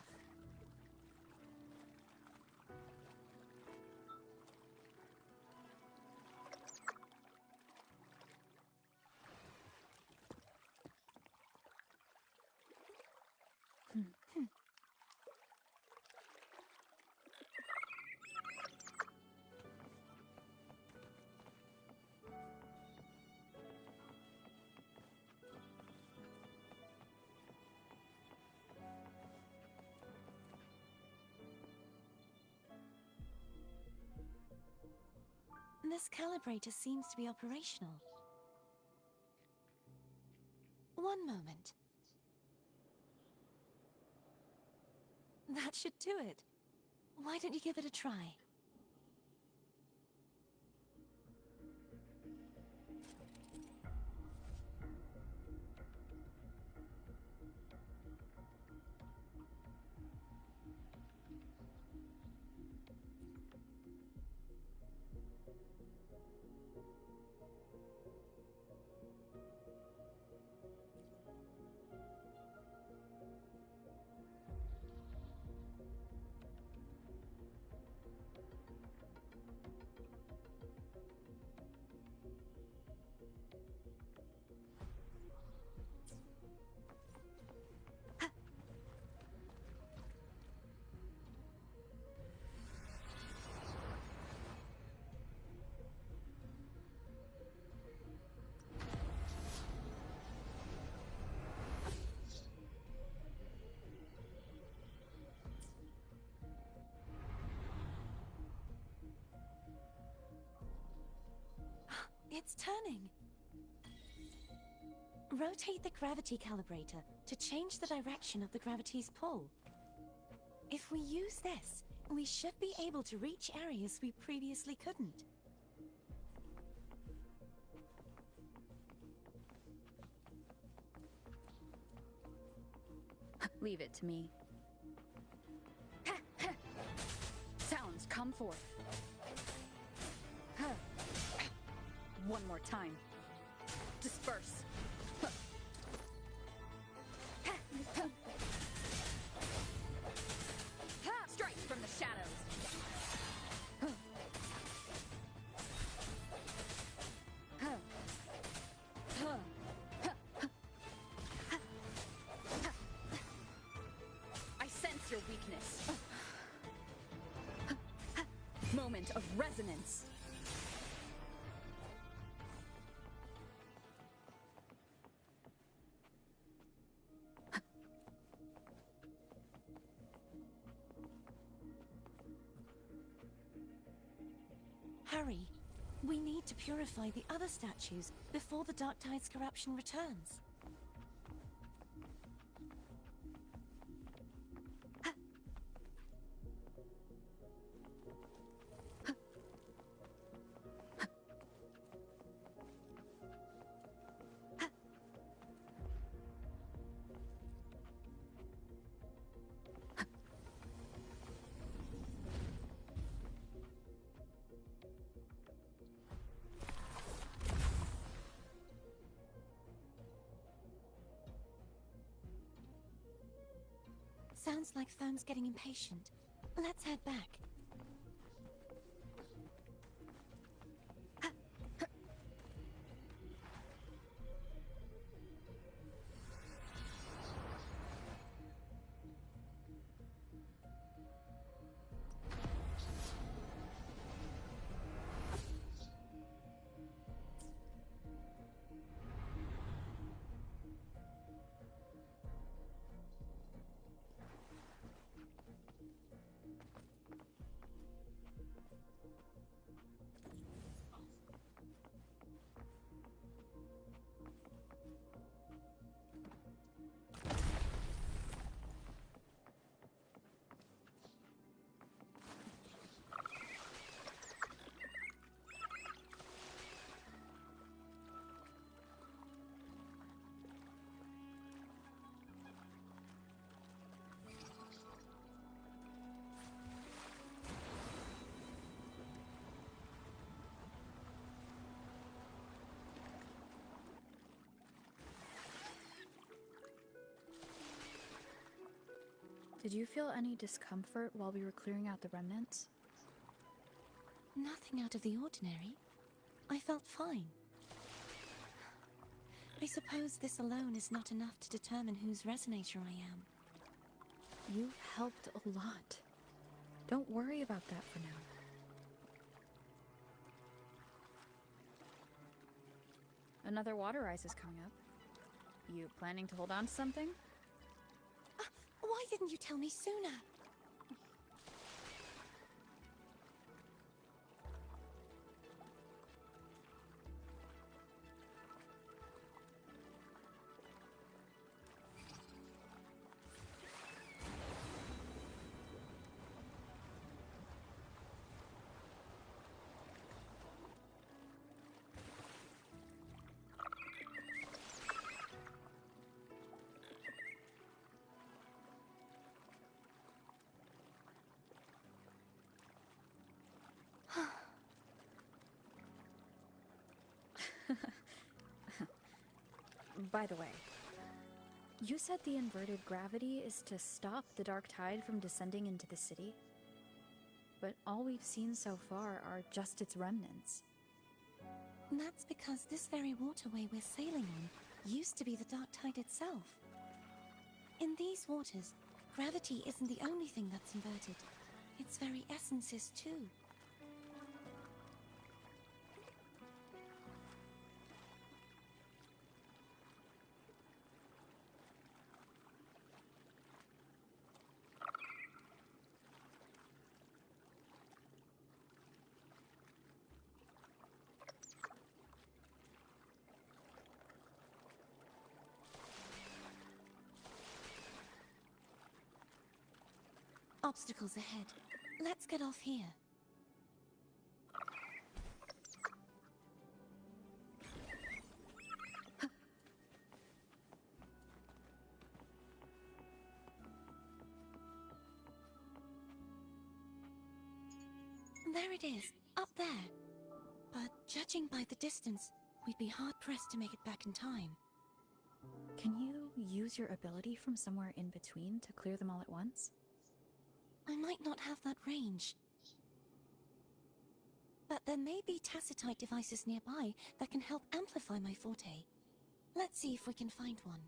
This calibrator seems to be operational. One moment. That should do it. Why don't you give it a try? It's turning. Rotate the gravity calibrator to change the direction of the gravity's pull. If we use this, we should be able to reach areas we previously couldn't. Leave it to me. Sounds, come forth. One more time. Disperse. Strike from the shadows. I sense your weakness. Moment of resonance. Hurry. We need to purify the other statues before the Dark Tide's corruption returns. Sounds like Foam's getting impatient. Let's head back. Did you feel any discomfort while we were clearing out the remnants? Nothing out of the ordinary. I felt fine. I suppose this alone is not enough to determine whose resonator I am. You've helped a lot. Don't worry about that for now. Another water rise is coming up. You planning to hold on to something? Why didn't you tell me sooner? By the way, you said the inverted gravity is to stop the dark tide from descending into the city? But all we've seen so far are just its remnants. That's because this very waterway we're sailing on used to be the dark tide itself. In these waters, gravity isn't the only thing that's inverted. Its very essence is too. Obstacles ahead. Let's get off here. There it is, up there. But judging by the distance, we'd be hard-pressed to make it back in time. Can you use your ability from somewhere in between to clear them all at once? I might not have that range. But there may be tacitite devices nearby that can help amplify my forte. Let's see if we can find one.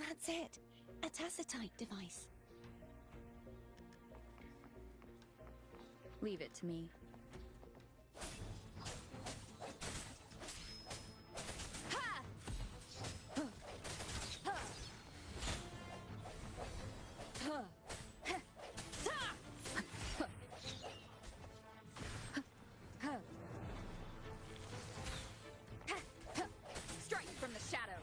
That's it. A tacitite device. Leave it to me. Strike from the shadows.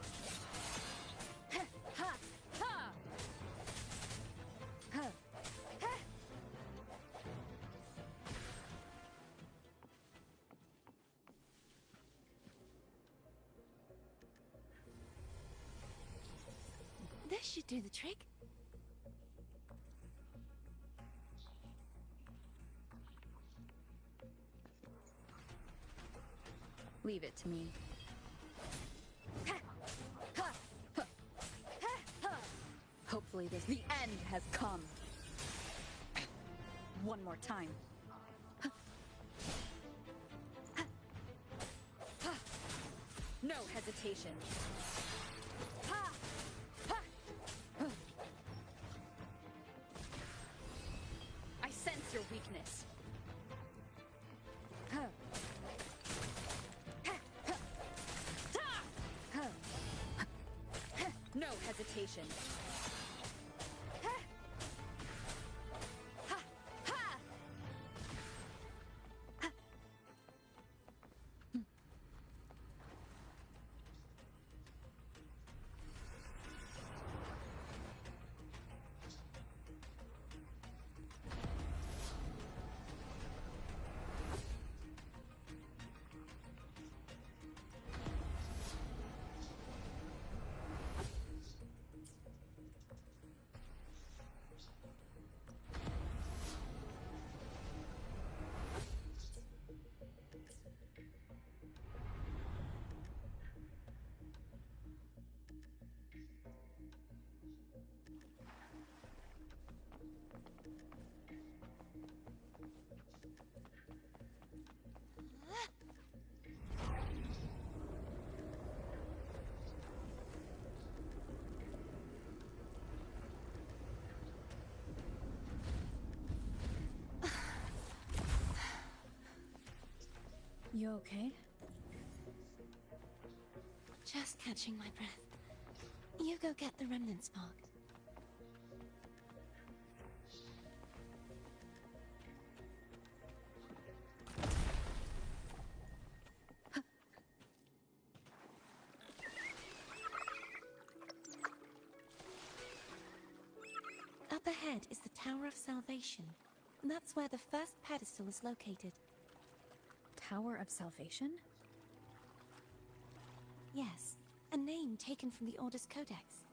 This should do the trick. Leave it to me. Hopefully the end has come. One more time. No hesitation. I sense your weakness. No hesitation. You okay? Just catching my breath. You go get the remnant spark. Up ahead is the Tower of Salvation. And that's where the first pedestal is located. Tower of Salvation? Yes, a name taken from the Order's Codex.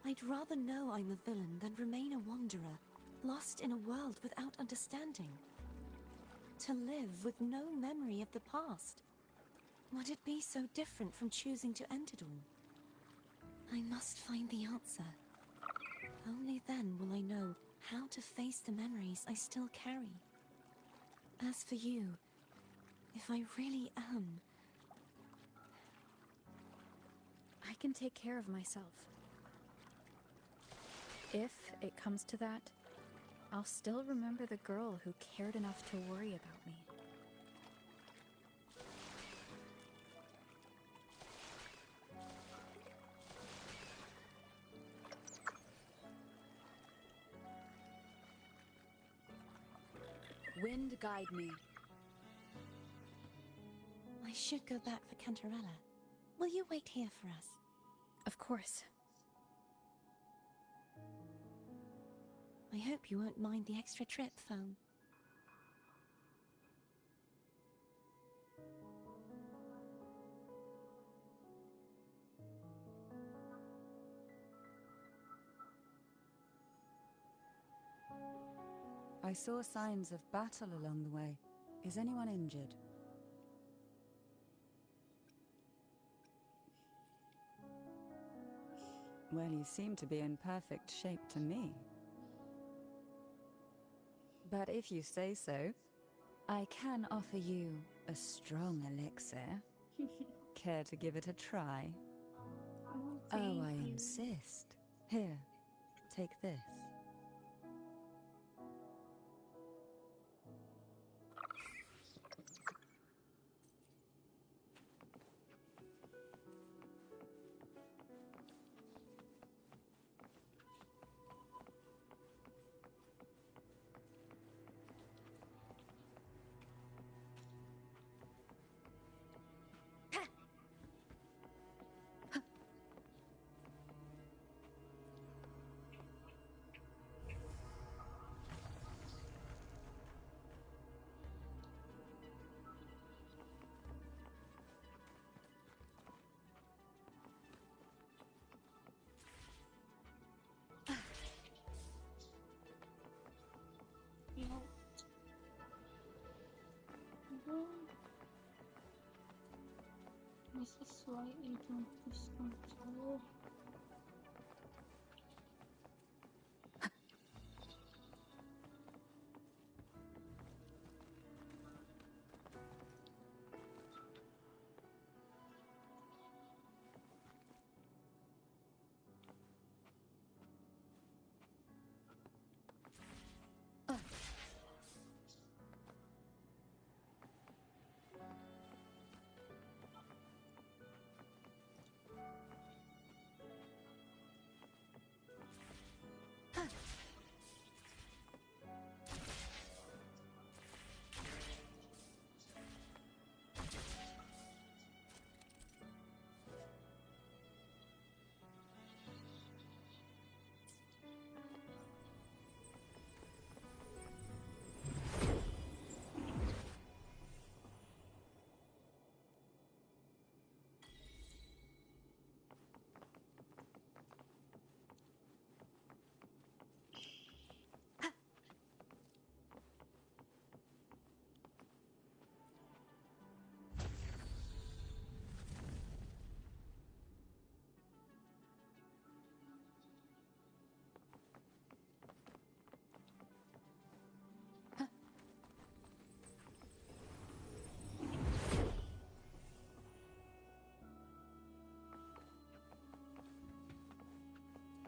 I'd rather know I'm a villain than remain a wanderer, lost in a world without understanding. To live with no memory of the past. Would it be so different from choosing to end it all? I must find the answer. Only then will I know how to face the memories I still carry. As for you, if I really am... I can take care of myself. If it comes to that, I'll still remember the girl who cared enough to worry about me. Wind guide me. I should go back for Cantarella. Will you wait here for us? Of course. I hope you won't mind the extra trip, Foam. I saw signs of battle along the way. Is anyone injured? Well, you seem to be in perfect shape to me. But if you say so, I can offer you a strong elixir. Care to give it a try? Oh, Oh, I thank you. insist. Here, take this. No. No. This is why I don't lose control.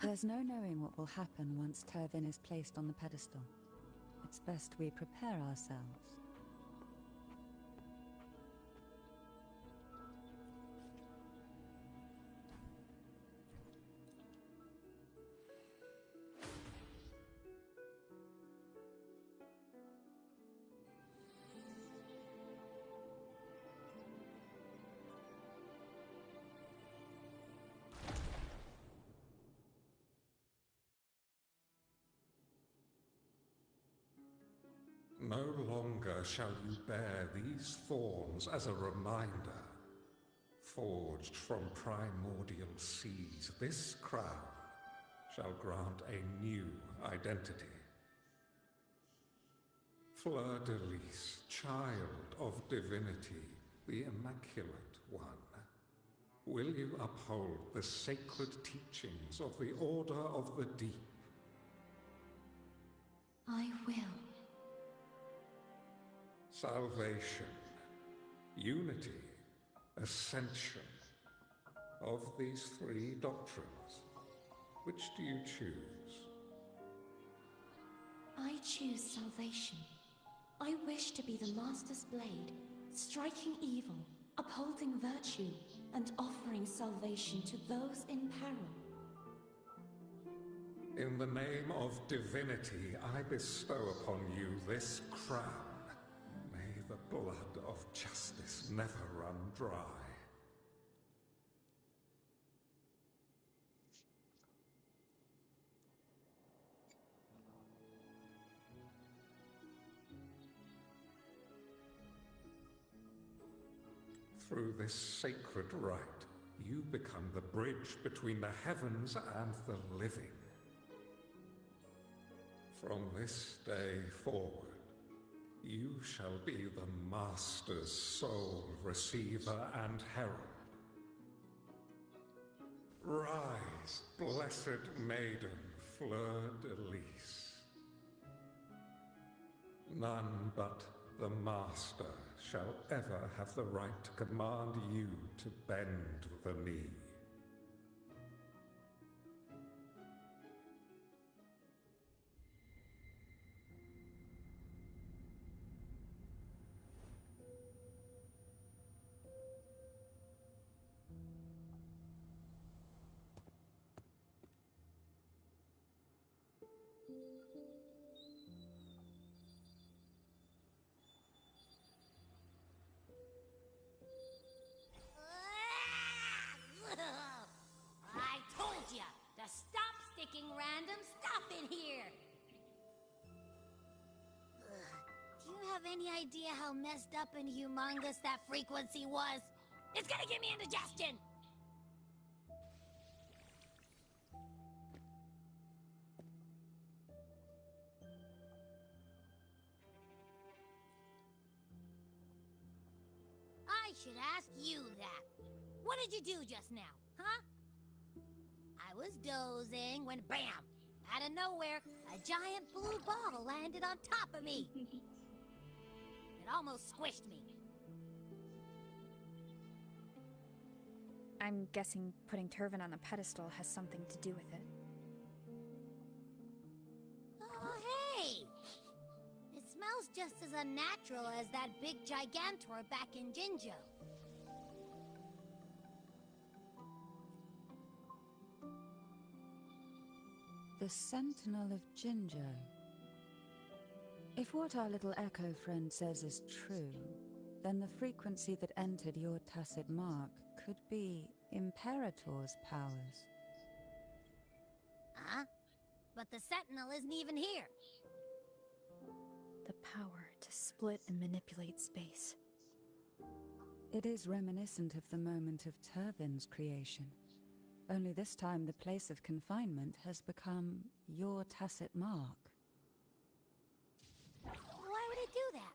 There's no knowing what will happen once Turvin is placed on the pedestal. It's best we prepare ourselves. No longer shall you bear these thorns as a reminder. Forged from primordial seas, this crown shall grant a new identity. Fleur-de-Lis, child of divinity, the Immaculate One, will you uphold the sacred teachings of the Order of the Deep? I will. Salvation, unity, ascension. Of these three doctrines, which do you choose? I choose salvation. I wish to be the Master's blade, striking evil, upholding virtue, and offering salvation to those in peril. In the name of divinity, I bestow upon you this crown. May the blood of justice never run dry. Through this sacred rite, you become the bridge between the heavens and the living. From this day forward, you shall be the Master's sole receiver and herald. Rise, blessed maiden Fleur-de-Lis. None but the Master shall ever have the right to command you to bend the knee. I told ya to stop sticking random stuff in here! Do you have any idea how messed up and humongous that frequency was? It's gonna give me indigestion! I should ask you that. What did you do just now, huh? I was dozing when BAM! Out of nowhere, a giant blue ball landed on top of me. It almost squished me. I'm guessing putting Turvin on the pedestal has something to do with it. Oh, hey! It smells just as unnatural as that big gigantor back in Jinzhou. The Sentinel of Jinzhou. If what our little echo friend says is true, then the frequency that entered your tacit mark could be Imperator's powers. Huh? But the Sentinel isn't even here. The power to split and manipulate space. It is reminiscent of the moment of Turvin's creation. Only this time the place of confinement has become your tacit mark. Why would it do that?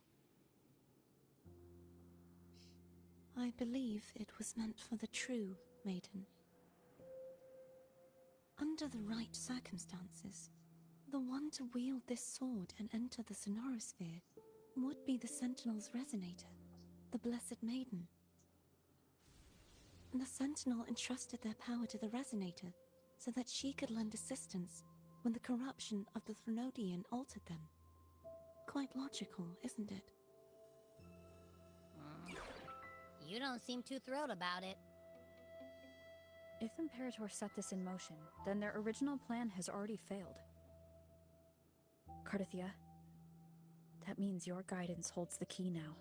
I believe it was meant for the true, maiden. Under the right circumstances, the one to wield this sword and enter the Sonorosphere would be the Sentinel's resonator, the Blessed Maiden. The Sentinel entrusted their power to the Resonator, so that she could lend assistance when the corruption of the Threnodian altered them. Quite logical, isn't it? You don't seem too thrilled about it. If Imperator set this in motion, then their original plan has already failed. Cardathia, that means your guidance holds the key now.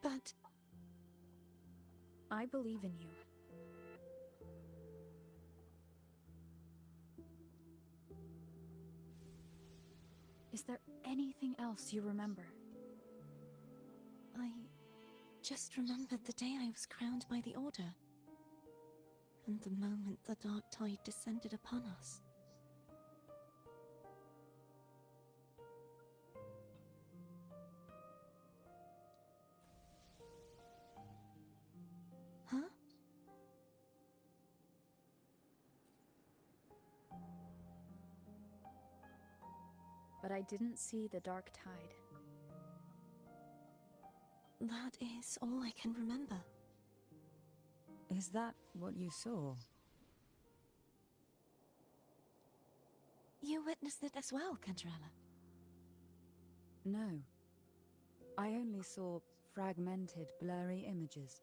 But I believe in you. Is there anything else you remember? I just remembered the day I was crowned by the Order, and the moment the dark tide descended upon us. Huh? But I didn't see the dark tide. That is all I can remember. Is that what you saw? You witnessed it as well, Cantarella. No. I only saw fragmented, blurry images.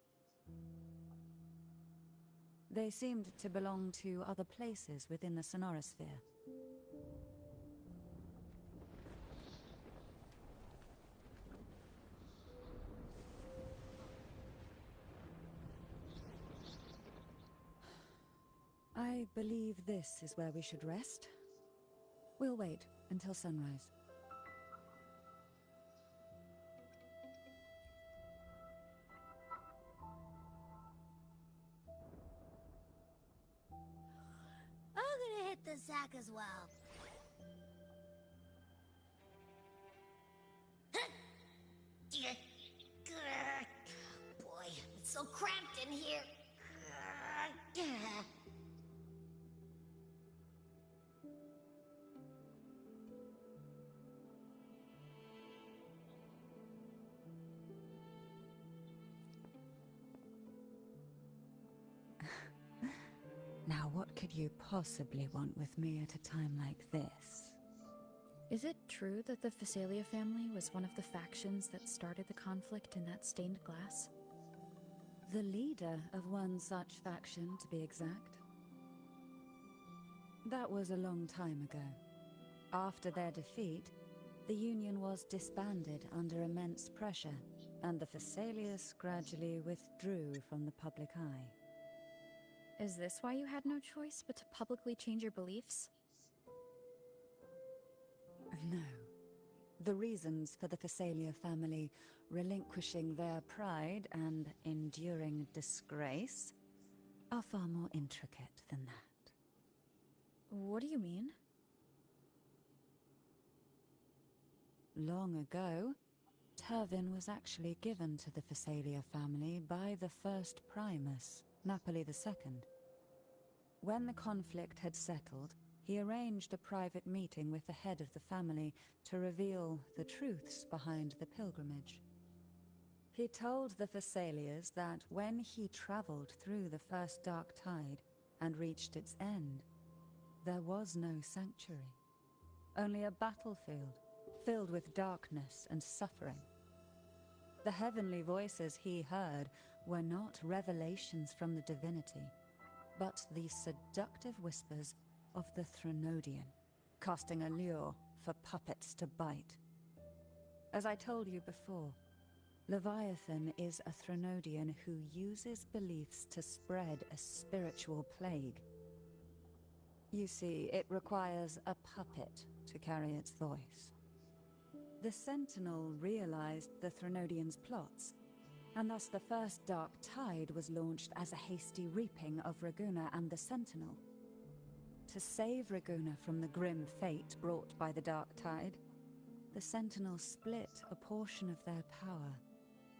They seemed to belong to other places within the sonorosphere. I believe this is where we should rest. We'll wait until sunrise. I'm gonna hit the sack as well. Boy, it's so cramped in here. Now, what could you possibly want with me at a time like this? Is it true that the Phasalia family was one of the factions that started the conflict in that stained glass? The leader of one such faction, to be exact. That was a long time ago. After their defeat, the Union was disbanded under immense pressure, and the Phasalias gradually withdrew from the public eye. Is this why you had no choice but to publicly change your beliefs? No. The reasons for the Phasalia family relinquishing their pride and enduring disgrace are far more intricate than that. What do you mean? Long ago, Turvin was actually given to the Phasalia family by the first Primus, Napoli II. When the conflict had settled, he arranged a private meeting with the head of the family to reveal the truths behind the pilgrimage. He told the Phasalias that when he traveled through the first dark tide and reached its end, there was no sanctuary, only a battlefield filled with darkness and suffering. The heavenly voices he heard were not revelations from the divinity, but the seductive whispers of the Threnodian, casting a lure for puppets to bite. As I told you before, Leviathan is a Threnodian who uses beliefs to spread a spiritual plague. You see, it requires a puppet to carry its voice. The Sentinel realized the Threnodian's plots, and thus the first Dark Tide was launched as a hasty reaping of Raguna and the Sentinel. To save Raguna from the grim fate brought by the Dark Tide, the Sentinel split a portion of their power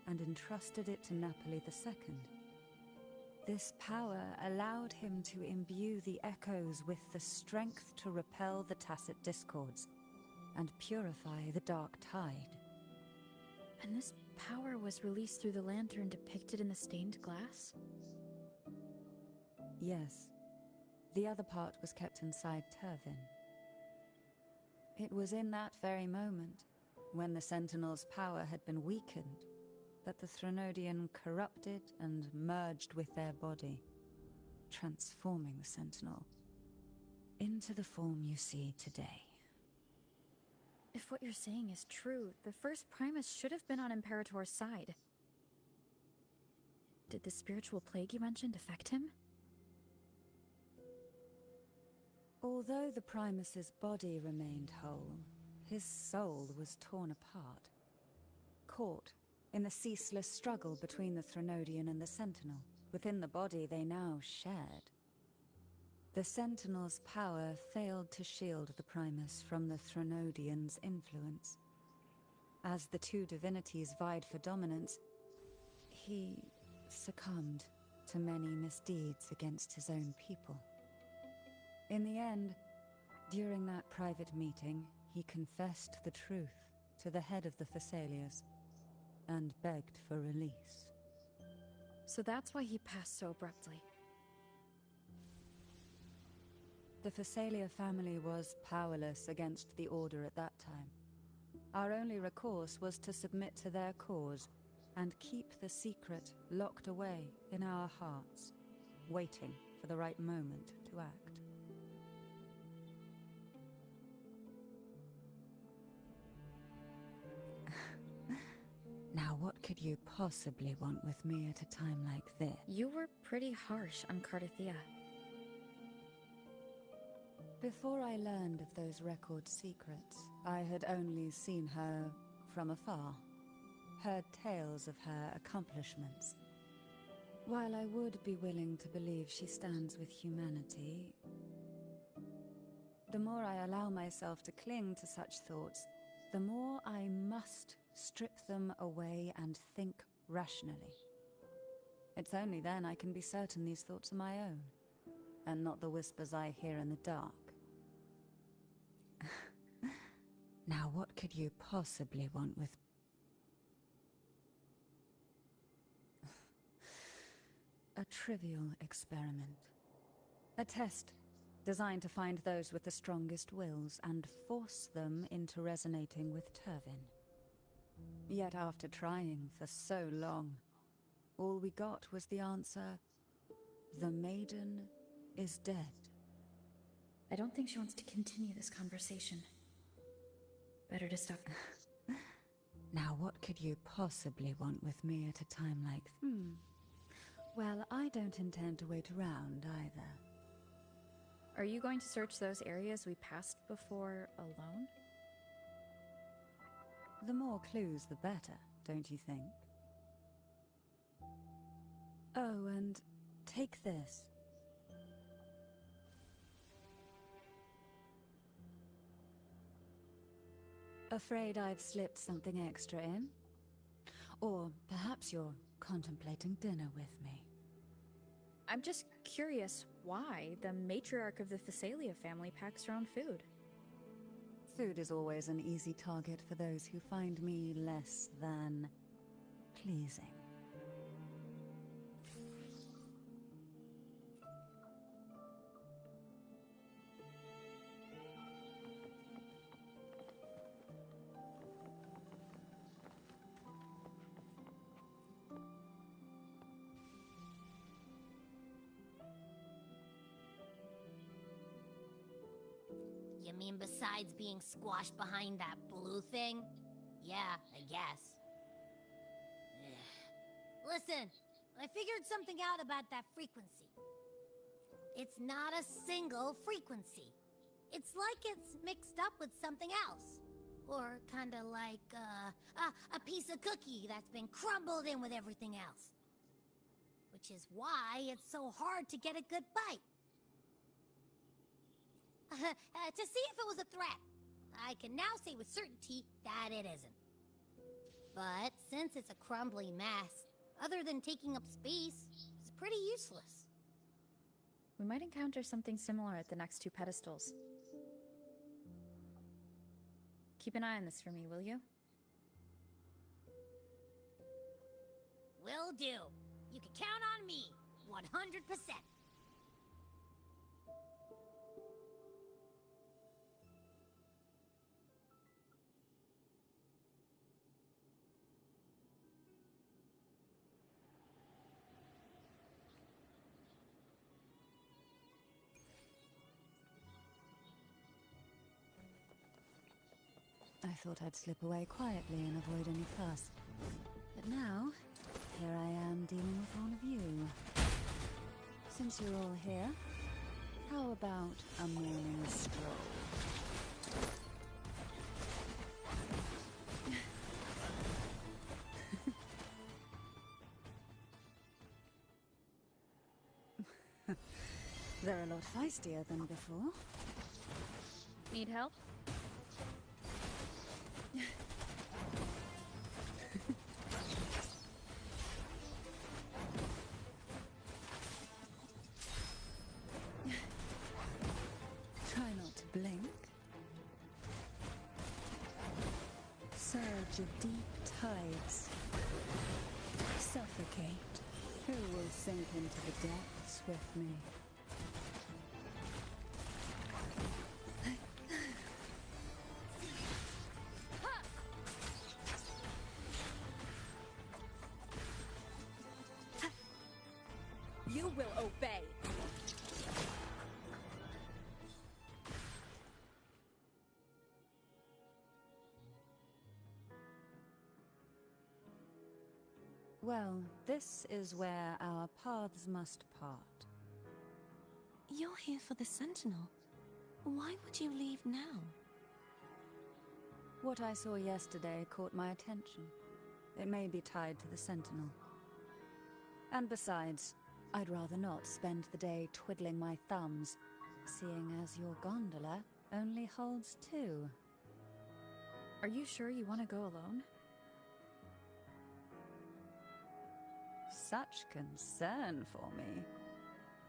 and entrusted it to Napoli II. This power allowed him to imbue the echoes with the strength to repel the Tacit Discords and purify the Dark Tide. And this power was released through the lantern depicted in the stained glass? Yes. The other part was kept inside Turvin. It was in that very moment, when the Sentinel's power had been weakened, that the Threnodian corrupted and merged with their body, transforming the Sentinel into the form you see today. If what you're saying is true, the first Primus should have been on Imperator's side. Did the spiritual plague you mentioned affect him? Although the Primus's body remained whole, his soul was torn apart, caught in the ceaseless struggle between the Threnodian and the Sentinel. Within the body they now shared. The Sentinel's power failed to shield the Primus from the Threnodian's influence. As the two divinities vied for dominance, he succumbed to many misdeeds against his own people. In the end, during that private meeting, he confessed the truth to the head of the Thessalians and begged for release. So that's why he passed so abruptly. The Thessalia family was powerless against the Order at that time. Our only recourse was to submit to their cause and keep the secret locked away in our hearts, waiting for the right moment to act. Now what could you possibly want with me at a time like this? You were pretty harsh on Cardathea. Before I learned of those record secrets, I had only seen her from afar, heard tales of her accomplishments. While I would be willing to believe she stands with humanity, the more I allow myself to cling to such thoughts, the more I must strip them away and think rationally. It's only then I can be certain these thoughts are my own, and not the whispers I hear in the dark. Now what could you possibly want with... A trivial experiment. A test designed to find those with the strongest wills and force them into resonating with Turvin. Yet after trying for so long, all we got was the answer, "The maiden is dead." I don't think she wants to continue this conversation. Better to stop. Now what could you possibly want with me at a time like... Well, I don't intend to wait around either. Are you going to search those areas we passed before alone? The more clues, the better, don't you think? Oh, and take this. Afraid I've slipped something extra in? Or perhaps you're contemplating dinner with me. I'm just curious why the matriarch of the Thessalia family packs her own food. Food is always an easy target for those who find me less than pleasing. You mean besides being squashed behind that blue thing? Yeah, I guess. Listen, I figured something out about that frequency. It's not a single frequency. It's like it's mixed up with something else. Or kinda like, a piece of cookie that's been crumbled in with everything else. Which is why it's so hard to get a good bite. To see if it was a threat. I can now say with certainty that it isn't. But since it's a crumbly mess, other than taking up space, it's pretty useless. We might encounter something similar at the next two pedestals. Keep an eye on this for me, will you? Will do. You can count on me, 100%. I thought I'd slip away quietly and avoid any fuss. But now, here I am dealing with all of you. Since you're all here, how about a morning stroll? They're a lot feistier than before. Need help? Try not to blink. Surge of deep tides. Suffocate. Who will sink into the depths with me? You will obey. Well, this is where our paths must part. You're here for the Sentinel. Why would you leave now? What I saw yesterday caught my attention. It may be tied to the Sentinel. And besides, I'd rather not spend the day twiddling my thumbs, seeing as your gondola only holds 2. Are you sure you want to go alone? Such concern for me.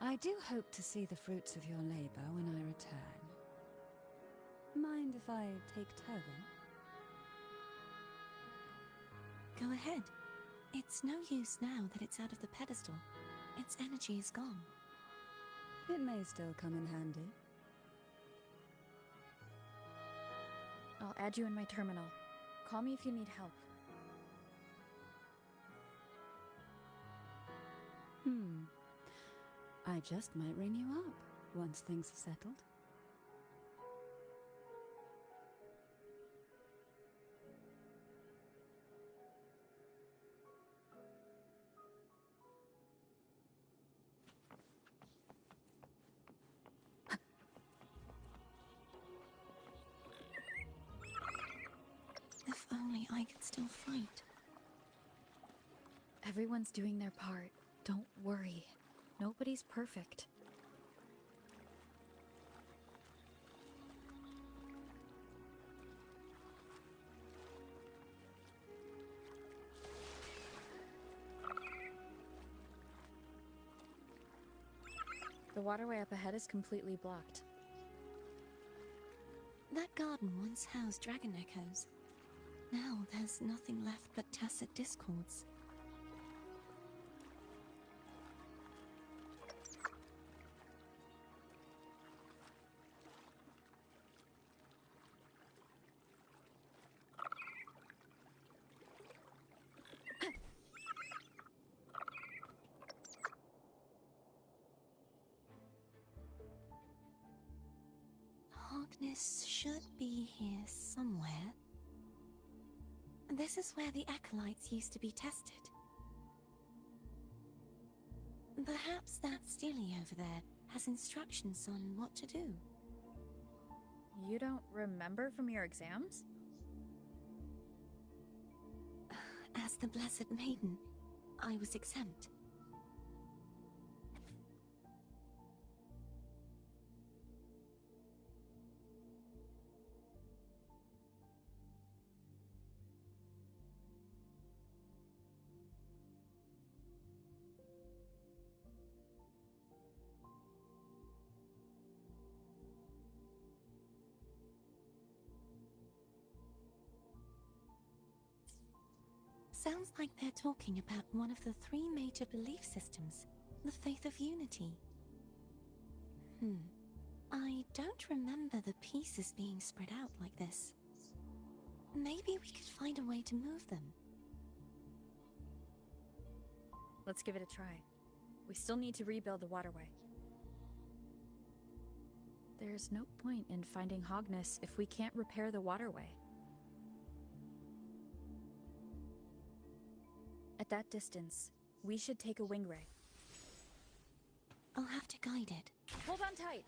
I do hope to see the fruits of your labor when I return. Mind if I take Turvin? Go ahead. It's no use now that it's out of the pedestal. Its energy is gone. It may still come in handy. I'll add you in my terminal. Call me if you need help. I just might ring you up once things are settled. If only I could still fight. Everyone's doing their part. Don't worry. Nobody's perfect. The waterway up ahead is completely blocked. That garden once housed dragon echoes. Now there's nothing left but tacit discords. Hogness should be here somewhere. This is where the acolytes used to be tested. Perhaps that Steely over there has instructions on what to do. You don't remember from your exams? As the Blessed Maiden, I was exempt. Sounds like they're talking about one of the 3 major belief systems, the faith of unity. I don't remember the pieces being spread out like this. Maybe we could find a way to move them. Let's give it a try. We still need to rebuild the waterway. There's no point in finding Hogness if we can't repair the waterway. At that distance, we should take a wing ray. I'll have to guide it. Hold on tight!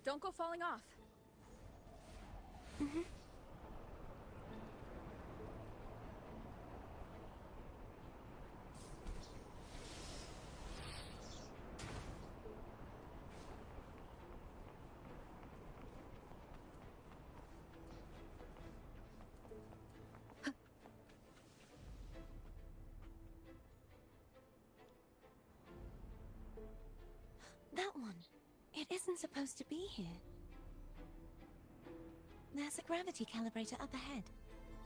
Don't go falling off! Mm-hmm. That one. It isn't supposed to be here. There's a gravity calibrator up ahead.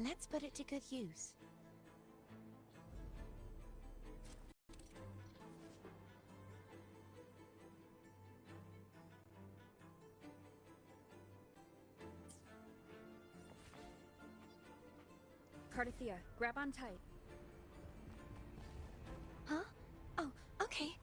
Let's put it to good use. Cardathea, grab on tight. Huh? Oh, okay.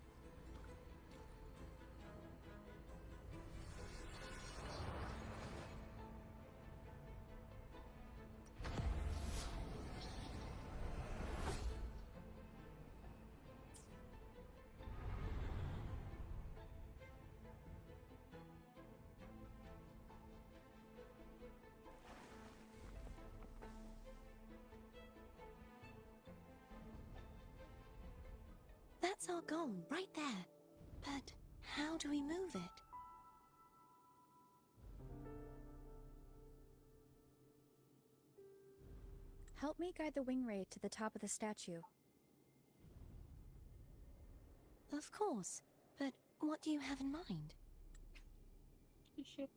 That's our goal, right there. But how do we move it? Help me guide the wing ray to the top of the statue. Of course, but what do you have in mind? Shit.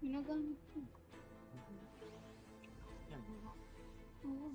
Ginagamit ko. Oo.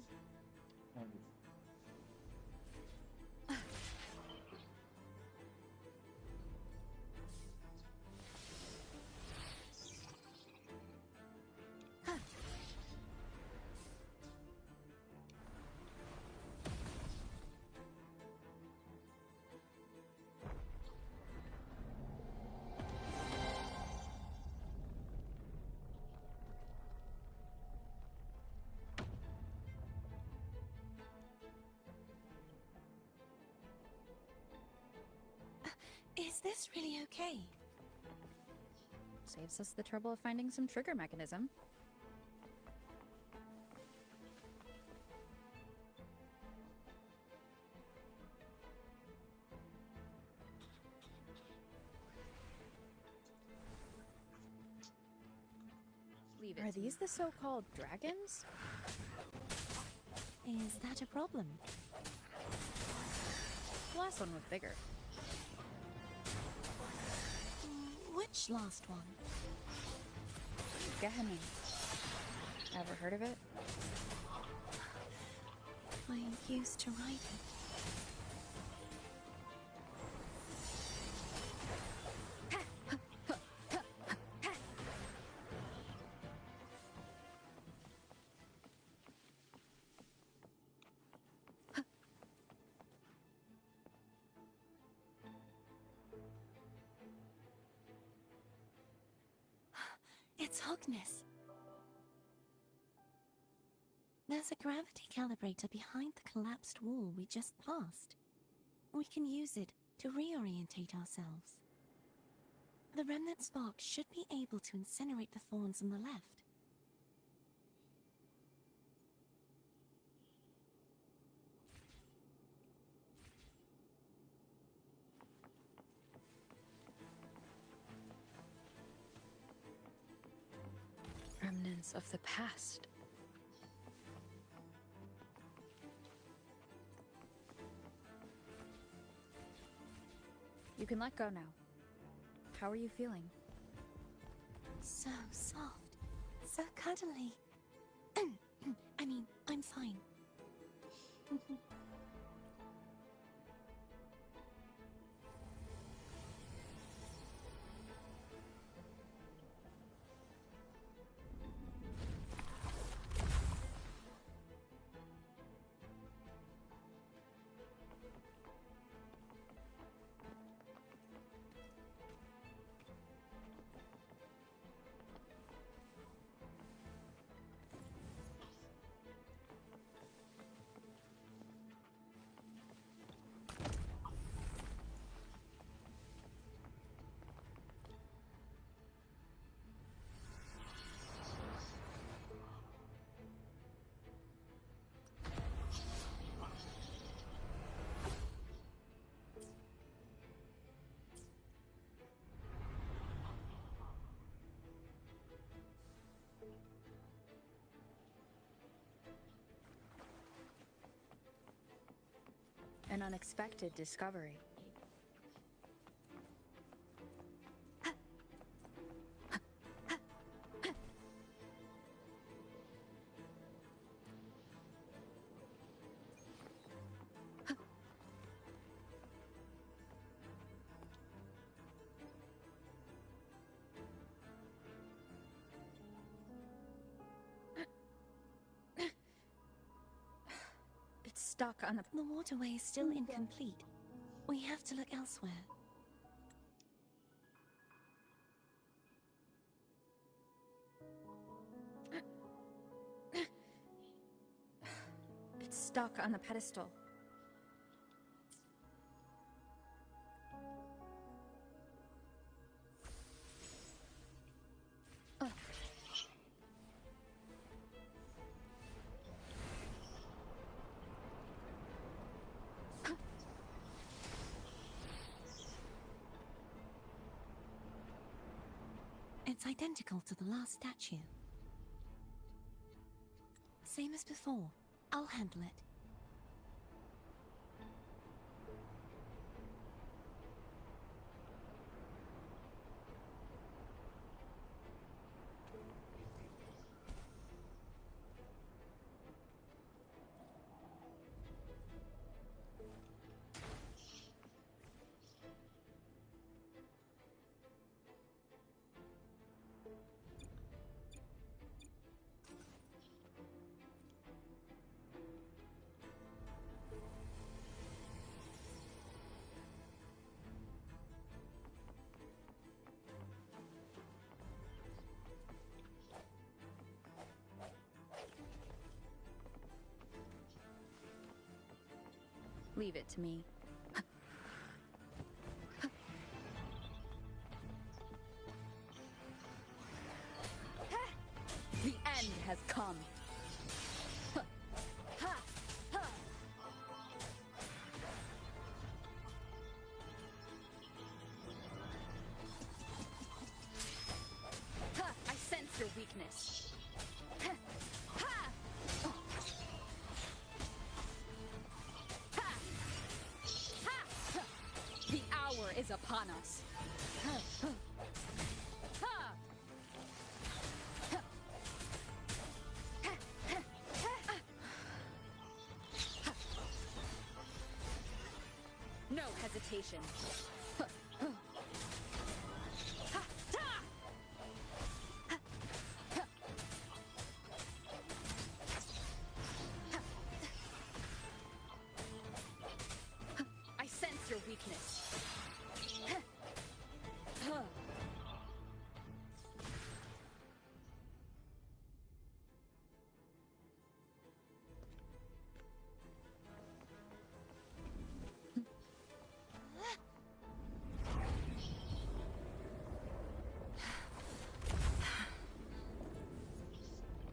Is this really okay? Saves us the trouble of finding some trigger mechanism. Are these the so-called dragons? Is that a problem? The last one was bigger. Which last one? Gehenna. Ever heard of it? I used to ride it. It's Hogness. There's a gravity calibrator behind the collapsed wall we just passed. We can use it to reorientate ourselves. The remnant spark should be able to incinerate the thorns on the left. Remnants of the past. You can let go now. How are you feeling? So soft. So cuddly. I mean, I'm fine. unexpected discovery. It's stuck on the... The waterway is still incomplete. We have to look elsewhere. It's stuck on the pedestal. It's identical to the last statue. Same as before. I'll handle it. Leave it to me. The end has come. I sense your weakness. The hour is upon us. No hesitation. I sense your weakness.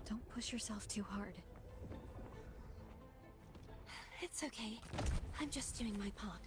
Don't push yourself too hard. It's okay. I'm just doing my part.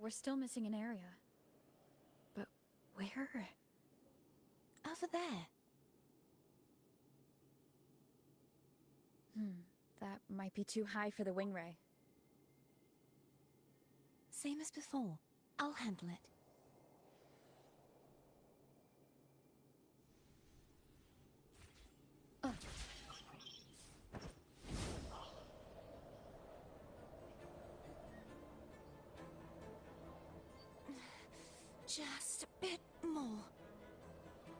we're still missing an area. But where? Over there. That might be too high for the wing ray. Same as before. I'll handle it. Just a bit more.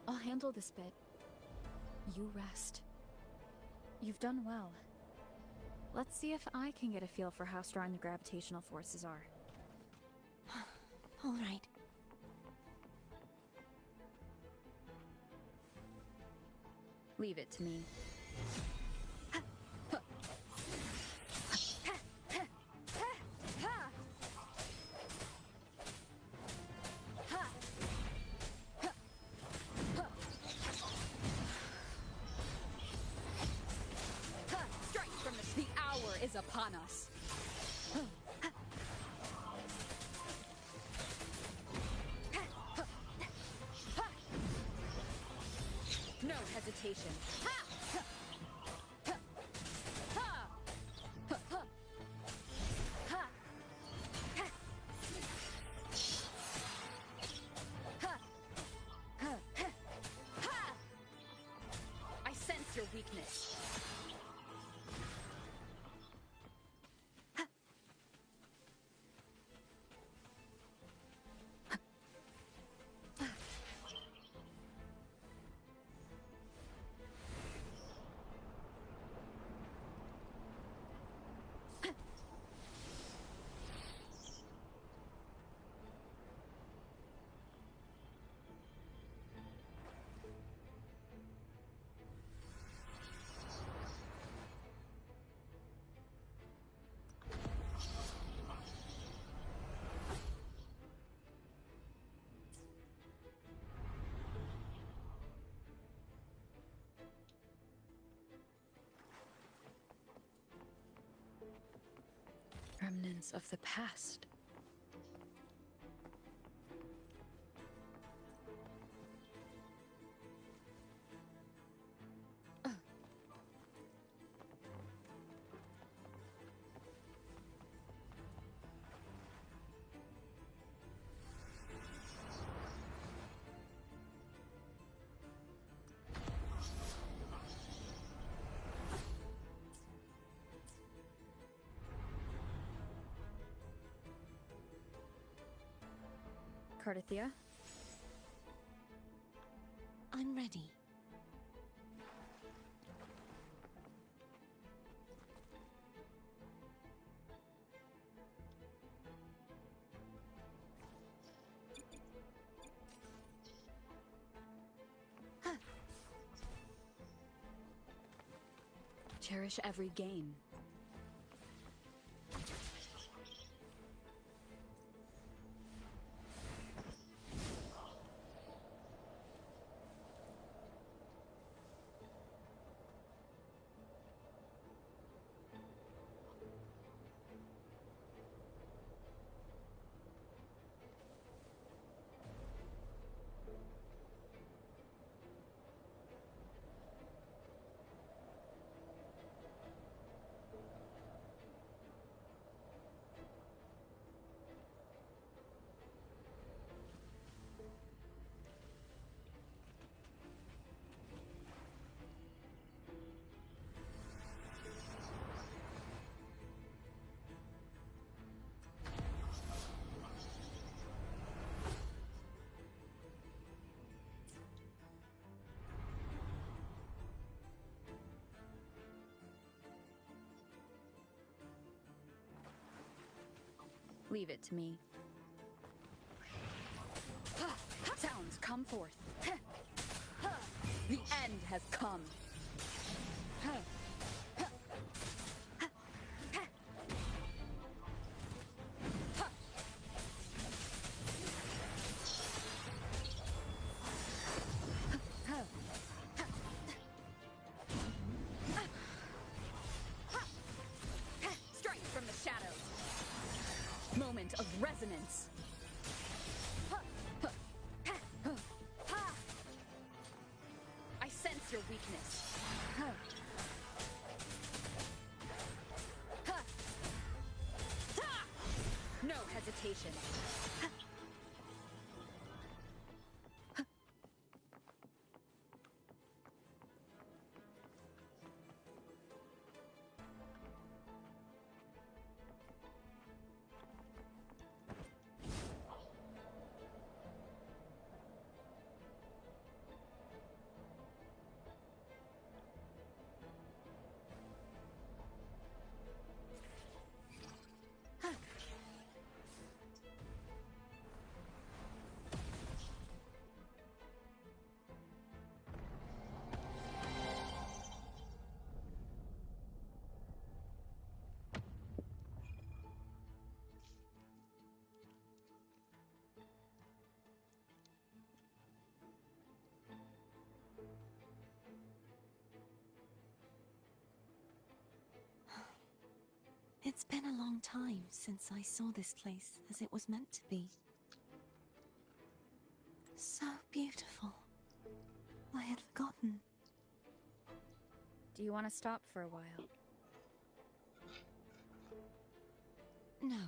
I'll handle this bit. You rest. You've done well. Let's see if I can get a feel for how strong the gravitational forces are. All right. Leave it to me. Strike from the hour is upon us. No hesitation. I sense your weakness. Remnants of the past. Cardathia? I'm ready. Cherish every gain. Leave it to me. Sounds, come forth. The end has come. Strike from the shadows. Moment of resonance. negotiation. It's been a long time since I saw this place as it was meant to be. So beautiful. I had forgotten. Do you want to stop for a while? No.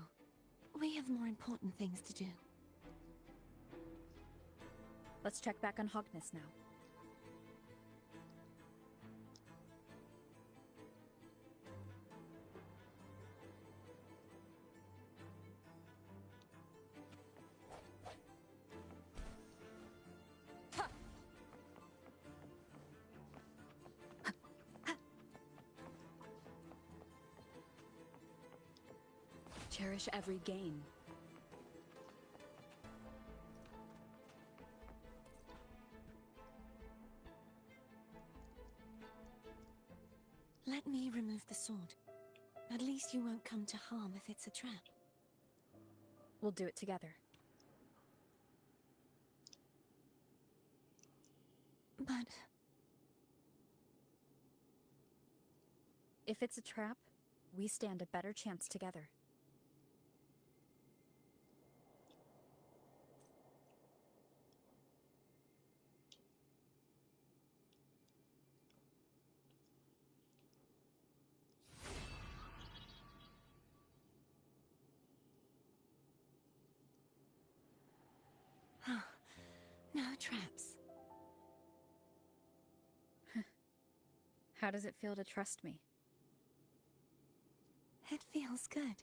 We have more important things to do. Let's check back on Hogness now. Cherish every gain. Let me remove the sword. At least you won't come to harm if it's a trap. We'll do it together. But... if it's a trap, we stand a better chance together. No traps. How does it feel to trust me? It feels good.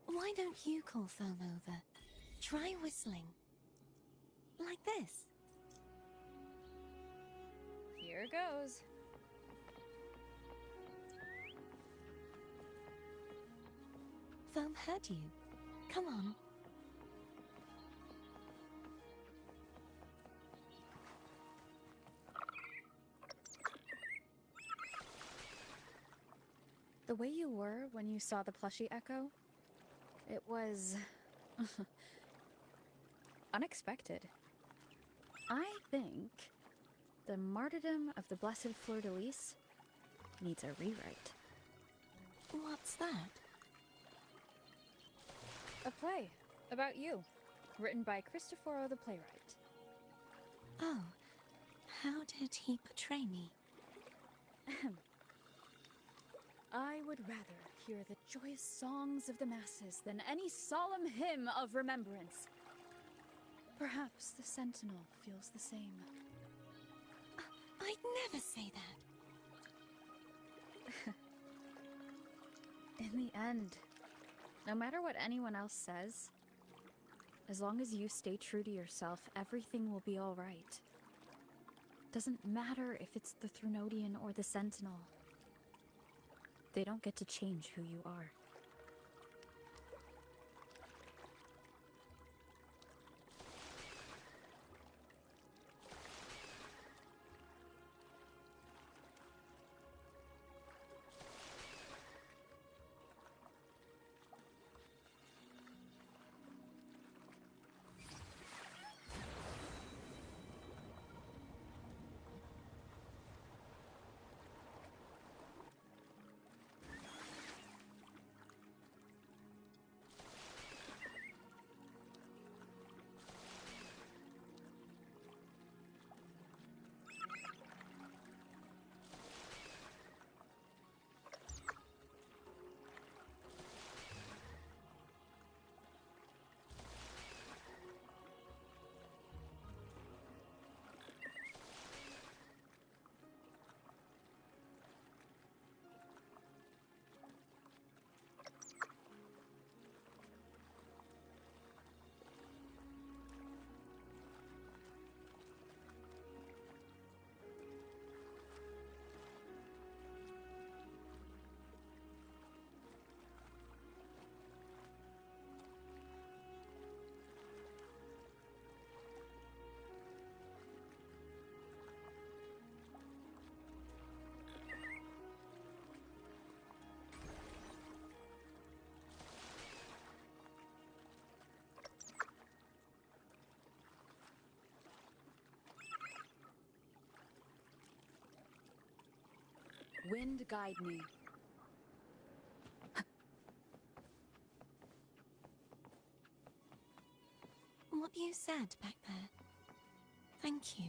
Why don't you call Foam over? Try whistling. Like this. Here goes. Foam heard you. Come on. The way you were when you saw the plushie echo, it was... unexpected. I think the martyrdom of the Blessed Fleur-de-Lis needs a rewrite. What's that? A play about you, written by Cristoforo the playwright. Oh, how did he portray me? I would rather hear the joyous songs of the masses than any solemn hymn of remembrance. Perhaps the Sentinel feels the same. I'd never say that. In the end, no matter what anyone else says, as long as you stay true to yourself, everything will be all right. Doesn't matter if it's the Threnodian or the Sentinel. They don't get to change who you are. Wind guide me. What you said back there. Thank you.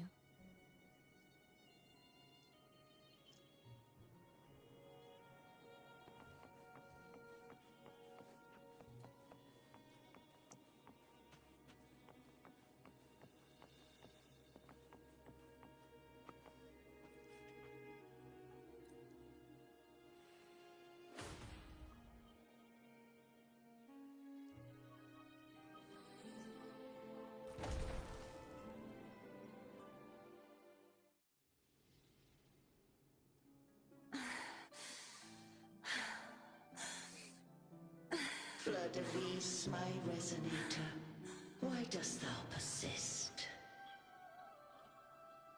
Fleur-de-Lis, my resonator, why dost thou persist?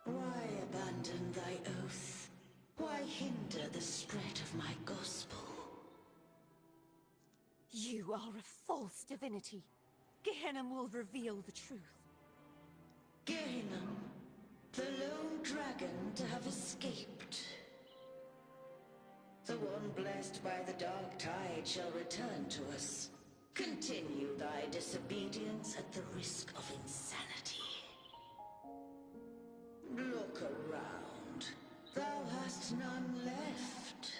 Why abandon thy oath? Why hinder the spread of my gospel? You are a false divinity. Gehenna will reveal the truth. Gehenna, the lone dragon to have escaped. The one blessed by the dark tide shall return to us. Continue thy disobedience at the risk of insanity. Look around. Thou hast none left.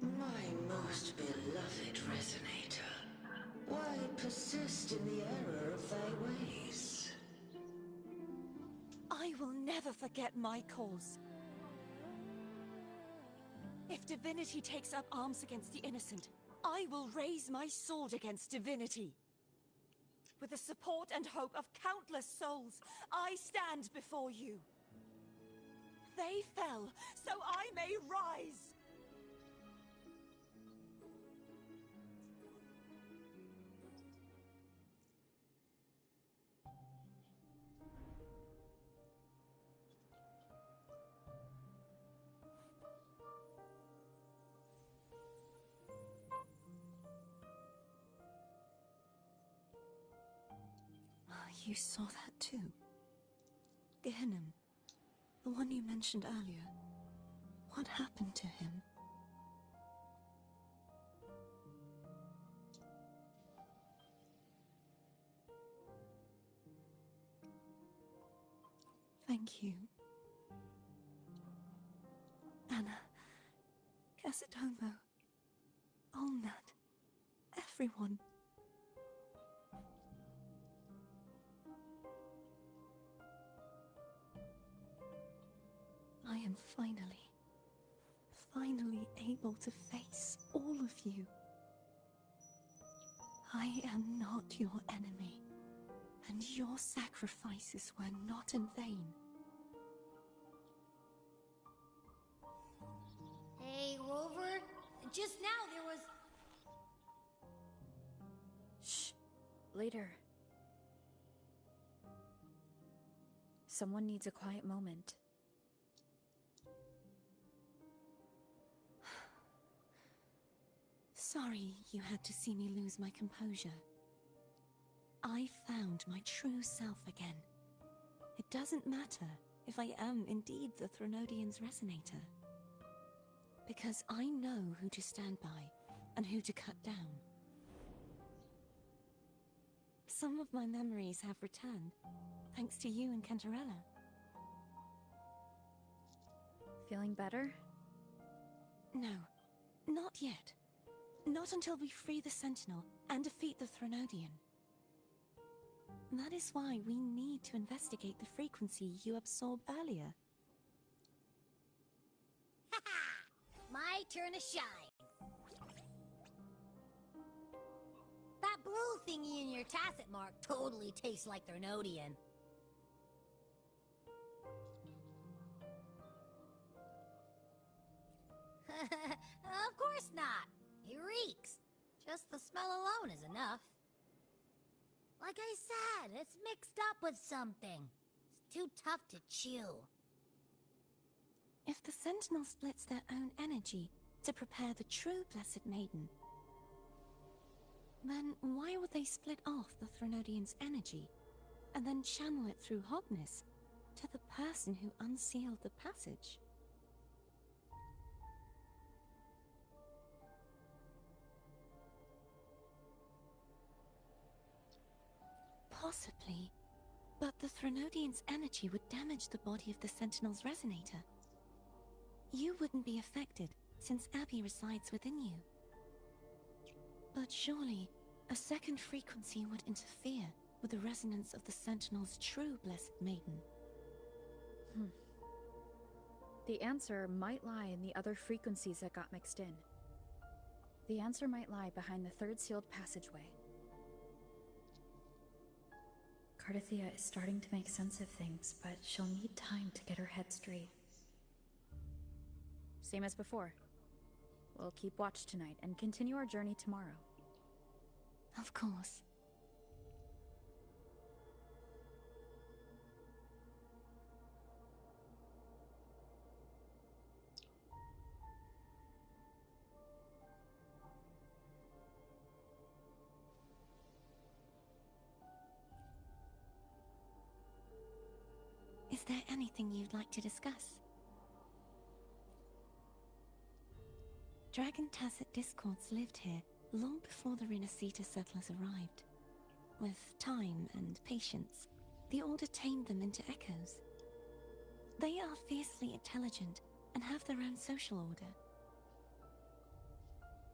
My most beloved resonator, why persist in the error of thy ways? I will never forget my cause. If divinity takes up arms against the innocent, I will raise my sword against divinity. With the support and hope of countless souls, I stand before you. They fell, so I may rise! You saw that too? Gehenna, the one you mentioned earlier. What happened to him? Thank you. Anna, Casitomo, Olnat, everyone. I am finally able to face all of you. I am not your enemy, and your sacrifices were not in vain. Hey, Rover, just now there was... Shh. Later. Someone needs a quiet moment. Sorry you had to see me lose my composure. I found my true self again. It doesn't matter if I am indeed the Threnodian's resonator. Because I know who to stand by and who to cut down. Some of my memories have returned, thanks to you and Cantarella. Feeling better? No, not yet. Not until we free the Sentinel and defeat the Threnodian. That is why we need to investigate the frequency you absorbed earlier. Haha! My turn to shine! That blue thingy in your tacet mark totally tastes like Threnodian. Of course not! It reeks. Just the smell alone is enough. Like I said, it's mixed up with something. It's too tough to chew. If the Sentinel splits their own energy to prepare the true Blessed Maiden, then why would they split off the Threnodian's energy and then channel it through Hobness to the person who unsealed the passage? Possibly. But the Threnodian's energy would damage the body of the Sentinel's resonator. You wouldn't be affected, since Abby resides within you. But surely, a second frequency would interfere with the resonance of the Sentinel's true Blessed Maiden. The answer might lie in the other frequencies that got mixed in. The answer might lie behind the third sealed passageway. Cardathia is starting to make sense of things, but she'll need time to get her head straight. Same as before. We'll keep watch tonight and continue our journey tomorrow. Of course. Is there anything you'd like to discuss? Dragon Tacet Discords lived here long before the Renacita settlers arrived. With time and patience, the Order tamed them into echoes. They are fiercely intelligent and have their own social order.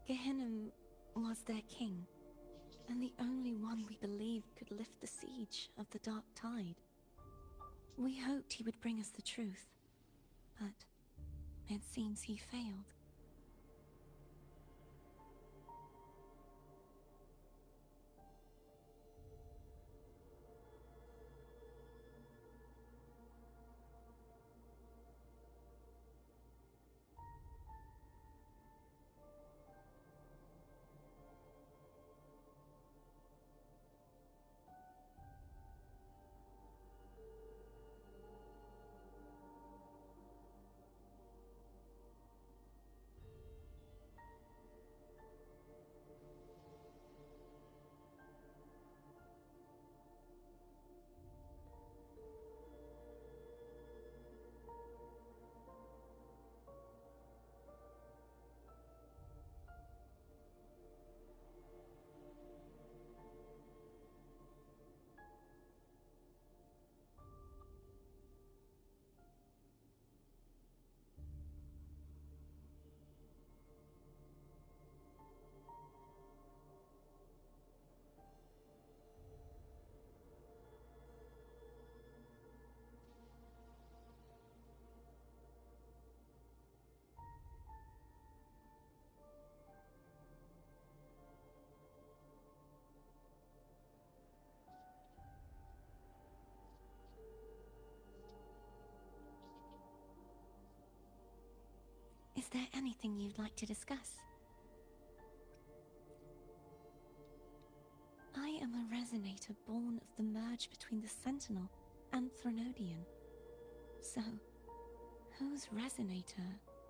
Gehinnom was their king, and the only one we believed could lift the siege of the Dark Tide. We hoped he would bring us the truth, but it seems he failed. Is there anything you'd like to discuss? I am a resonator born of the merge between the Sentinel and Threnodian. So, whose resonator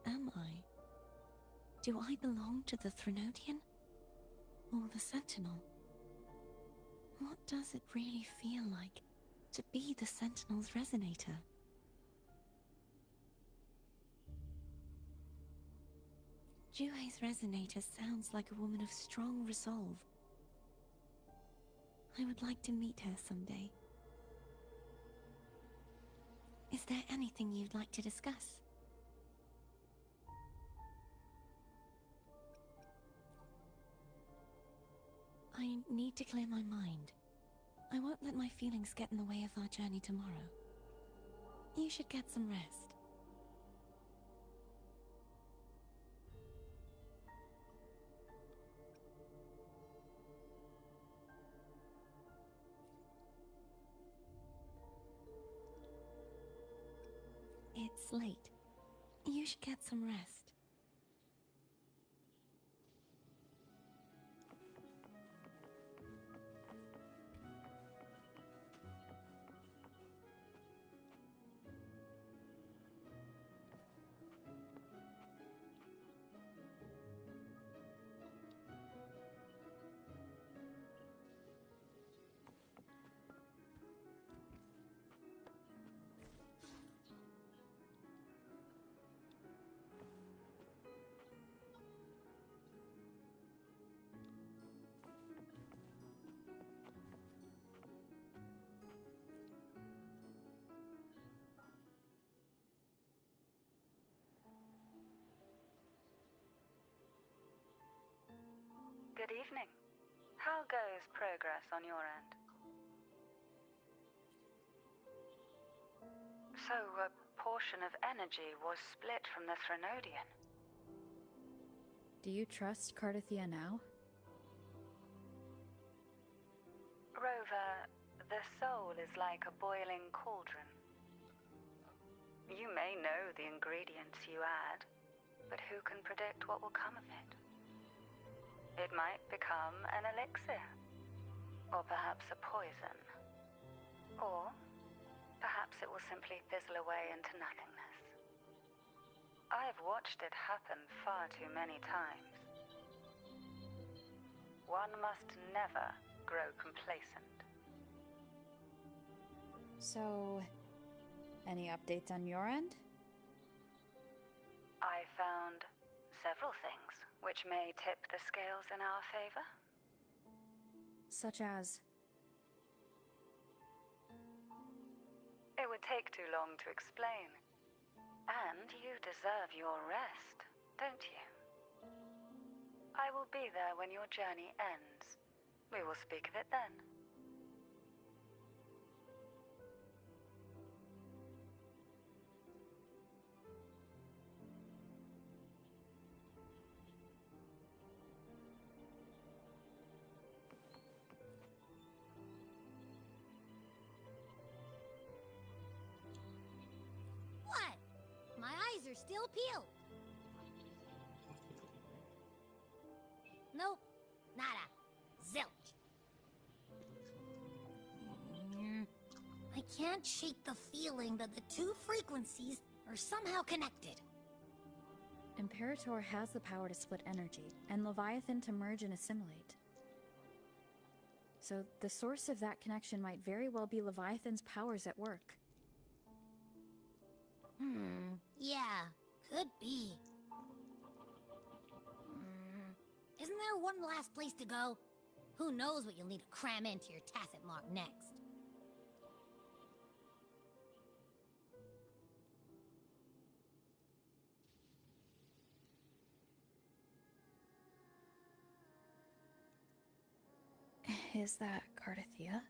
am I? Do I belong to the Threnodian? Or the Sentinel? What does it really feel like to be the Sentinel's resonator? Juhe's resonator sounds like a woman of strong resolve. I would like to meet her someday. Is there anything you'd like to discuss? I need to clear my mind. I won't let my feelings get in the way of our journey tomorrow. You should get some rest. It's late. You should get some rest. Good evening. How goes progress on your end? So, a portion of energy was split from the Threnodian. Do you trust Cardathia now? Rover, the soul is like a boiling cauldron. You may know the ingredients you add, but who can predict what will come of it? It might become an elixir, or perhaps a poison, or perhaps it will simply fizzle away into nothingness. I've watched it happen far too many times. One must never grow complacent. So, any updates on your end? I found several things which may tip the scales in our favor. Such as? It would take too long to explain. And you deserve your rest, don't you? I will be there when your journey ends. We will speak of it then. What? My eyes are still peeled. Nope. Nada. Zilch. I can't shake the feeling that the two frequencies are somehow connected. Imperator has the power to split energy, and Leviathan to merge and assimilate. So the source of that connection might very well be Leviathan's powers at work. Yeah, could be. Isn't there one last place to go? Who knows what you'll need to cram into your tacit mark next? Is that Cardathia?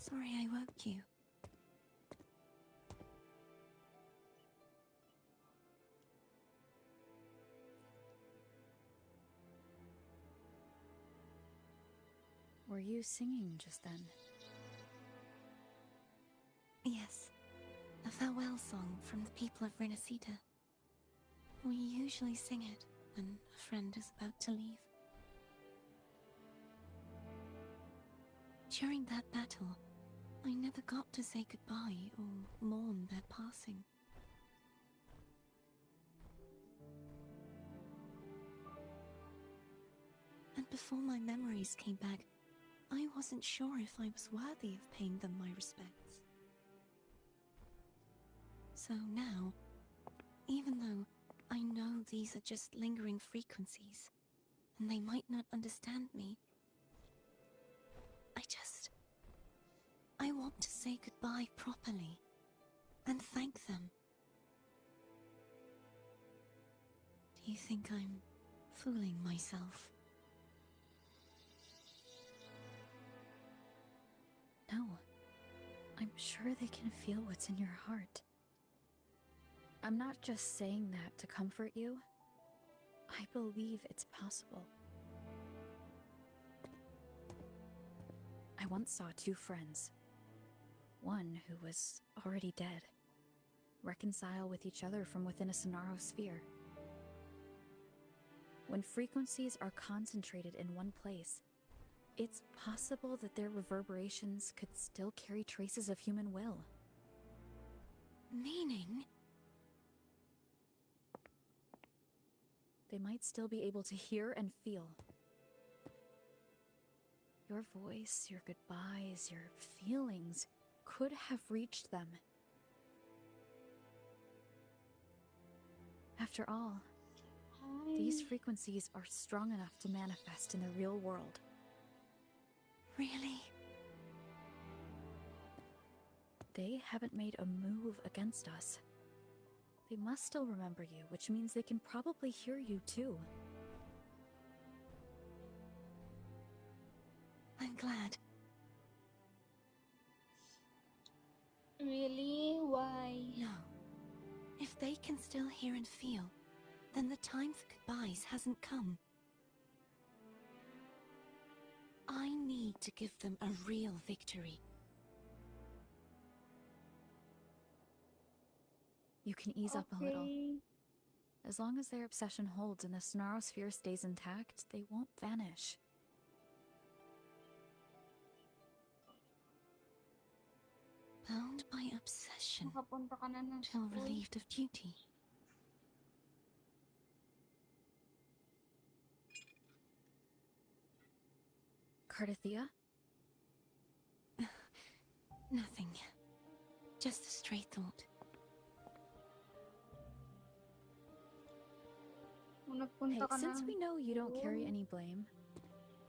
Sorry I woke you. Were you singing just then? Yes, a farewell song from the people of Renacita. We usually sing it when a friend is about to leave. During that battle, I never got to say goodbye or mourn their passing. And before my memories came back, I wasn't sure if I was worthy of paying them my respects. So now, even though I know these are just lingering frequencies, and they might not understand me, I want to say goodbye properly, and thank them. Do you think I'm fooling myself? No. I'm sure they can feel what's in your heart. I'm not just saying that to comfort you. I believe it's possible. I once saw two friends. One who was already dead. Reconcile with each other from within a Sonaro sphere. When frequencies are concentrated in one place, it's possible that their reverberations could still carry traces of human will. Meaning? They might still be able to hear and feel. Your voice, your goodbyes, your feelings could have reached them. After all, these frequencies are strong enough to manifest in the real world. Really? They haven't made a move against us. They must still remember you, which means they can probably hear you too. I'm glad. Really? Why? No. If they can still hear and feel, then the time for goodbyes hasn't come. I need to give them a real victory. You can ease up a little. As long as their obsession holds and the Sonaro sphere stays intact, they won't vanish. Bound by obsession, Makapunta ka na ng till school. relieved of duty. Cardathia? Nothing. Just a stray thought. Kung Hey, nagpunta ka since ng we know you don't carry school, any blame,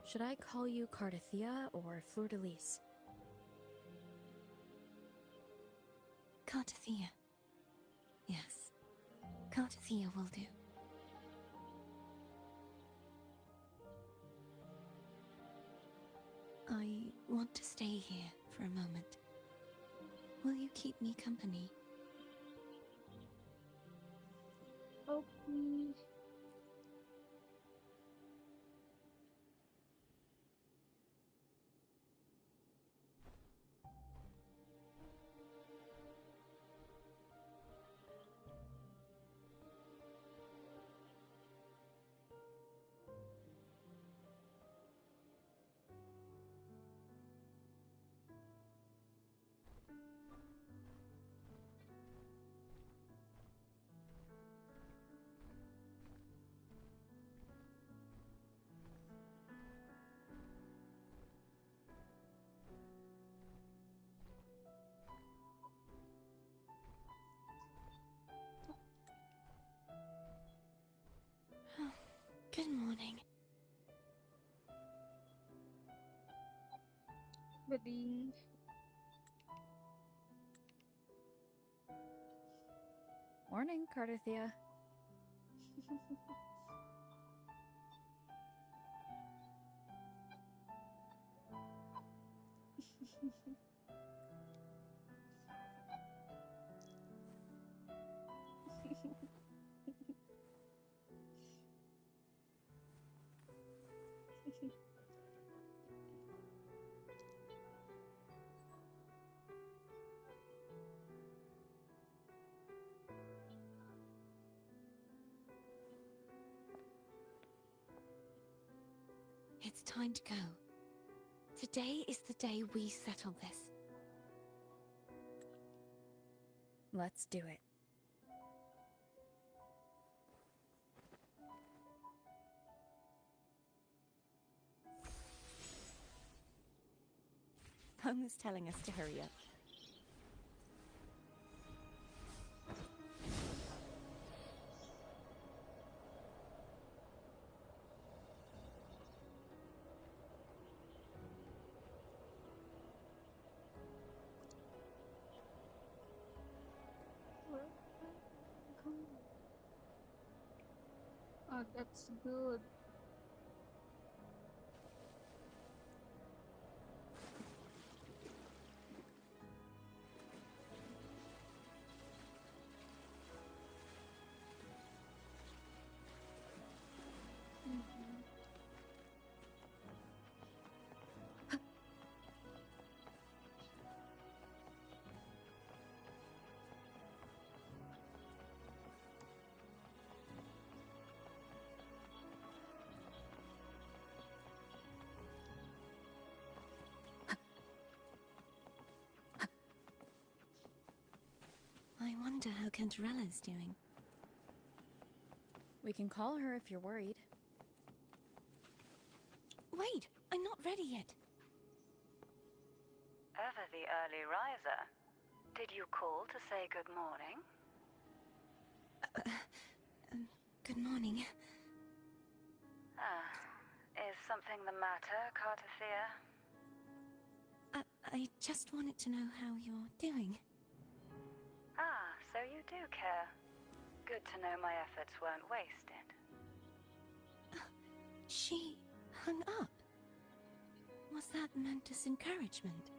should I call you Cardathia or Fleur-de-Lis? Cardathia. Yes. Cardathia will do. I want to stay here for a moment. Will you keep me company? okay. Good morning. Bading. Morning, Cardathia. It's time to go. Today is the day we settle this. Let's do it. Home is telling us to hurry up. Oh, that's good. Mhm. I wonder how Cantarella's doing. We can call her if you're worried. Wait, I'm not ready yet. Ever the early riser. Did you call to say good morning? Good morning. Is something the matter, Cartathea? I just wanted to know how you're doing. So you do care. Good to know my efforts weren't wasted. She hung up. Was that meant as encouragement?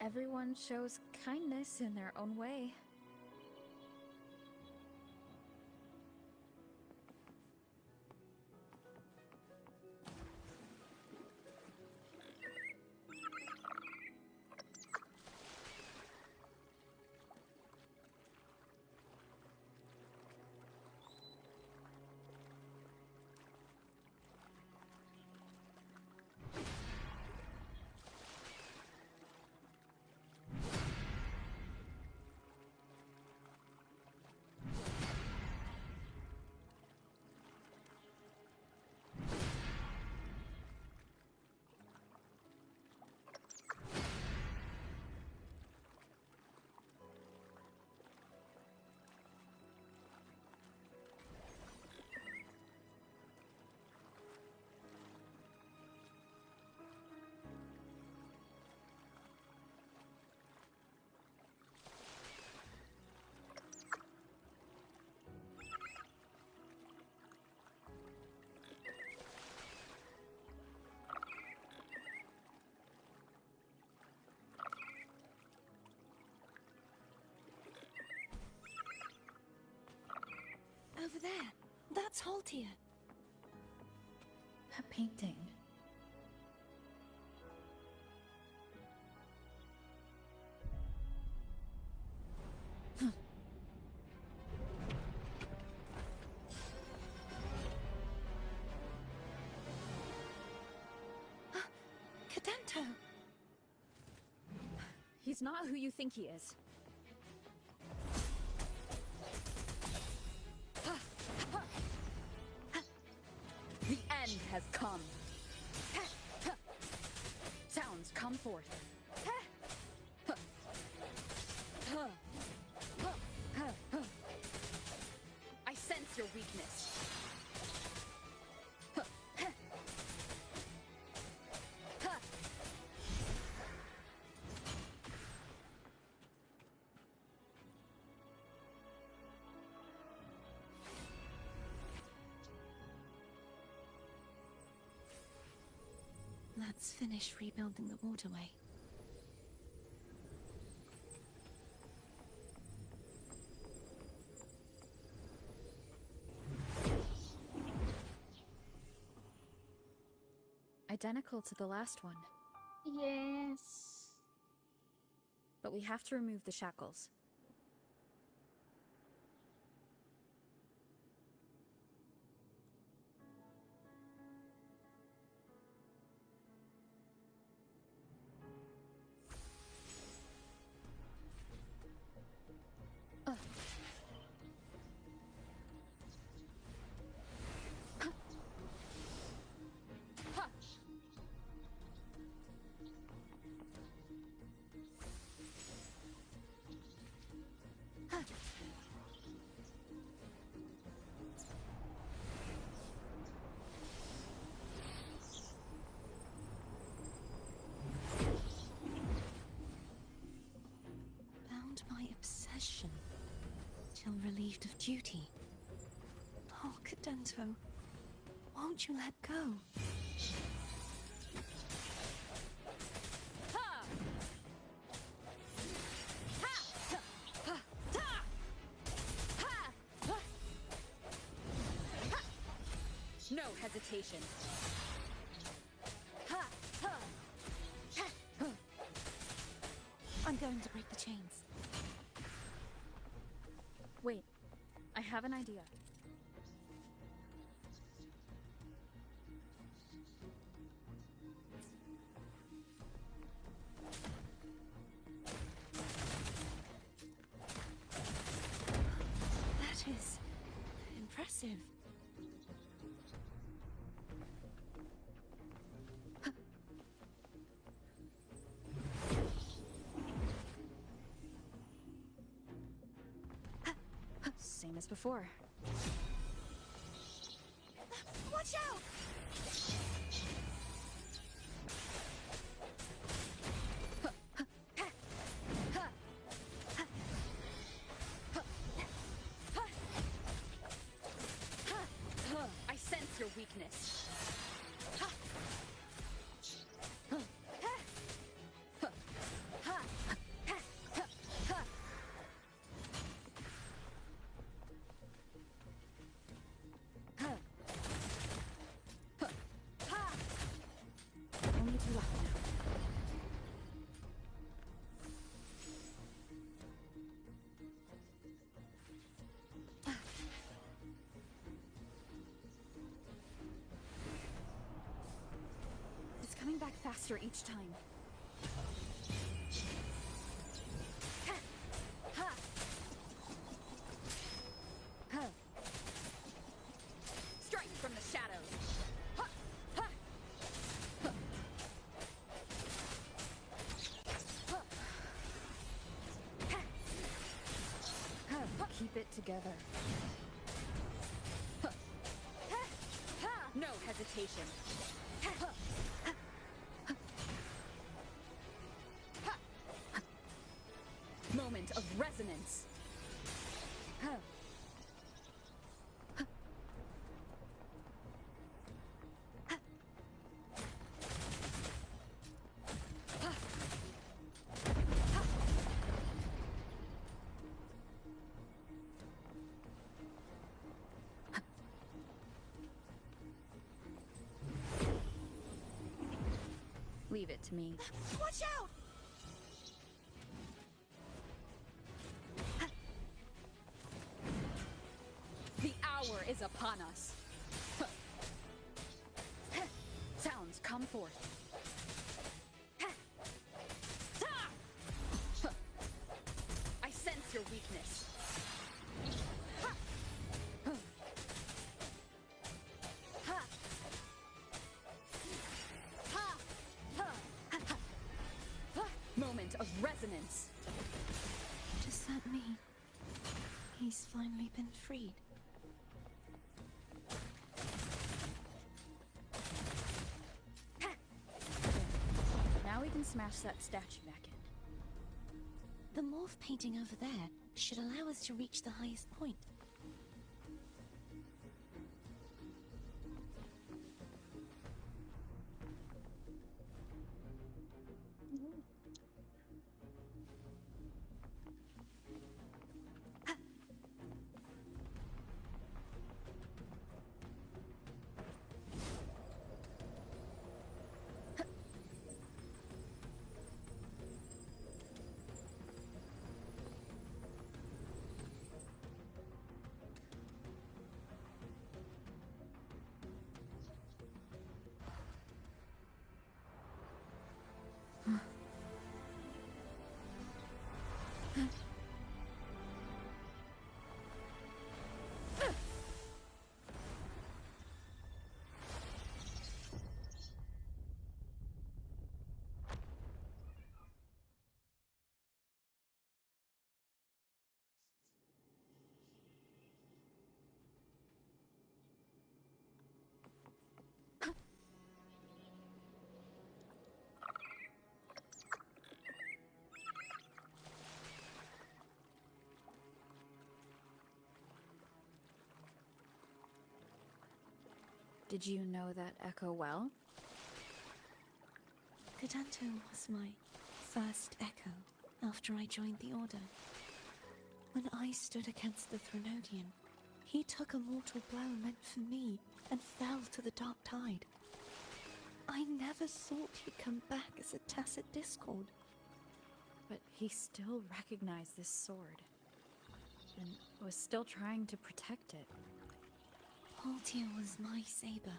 Everyone shows kindness in their own way. Over there. That's Haltia. A painting. Cadento! He's not who you think he is. The end has come. Sounds, come forth. I sense your weakness. Let's finish rebuilding the waterway. Identical to the last one. Yes. But we have to remove the shackles. Bound by obsession, till relieved of duty. Oh, Dento. Won't you let go? No hesitation. I'm going to break the chains. Wait, I have an idea. That is impressive. Same as before. Watch out! I sense your weakness. Only two left now. It's coming back faster each time. Strike from the shadows. Keep it together. No hesitation. Moment of resonance. Leave it to me. Watch out! The hour is upon us. Sounds, come forth. I sense your weakness. Moment of resonance. Does that mean he's finally been freed? Now we can smash that statue back in. The morph painting over there should allow us to reach the highest point. Did you know that Echo well? Cadanto was my first Echo after I joined the Order. When I stood against the Threnodian, he took a mortal blow meant for me and fell to the Dark Tide. I never thought he'd come back as a tacit discord. But he still recognized this sword, and was still trying to protect it. Haltier was my saber.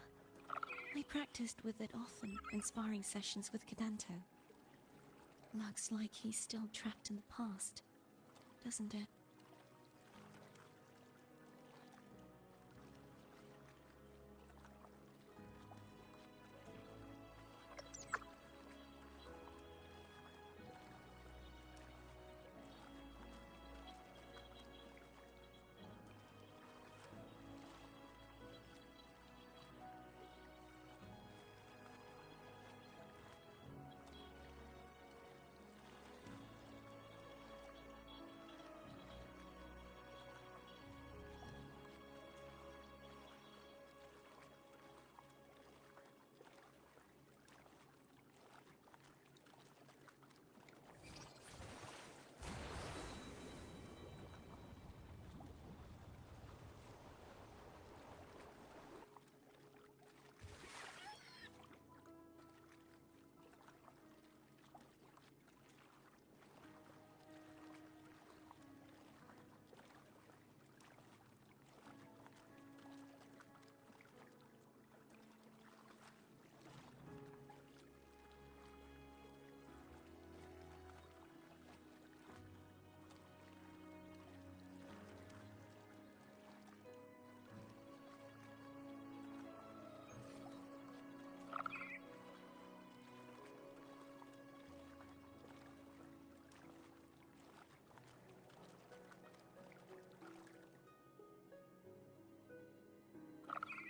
I practiced with it often in sparring sessions with Cadanto. Looks like he's still trapped in the past, doesn't it?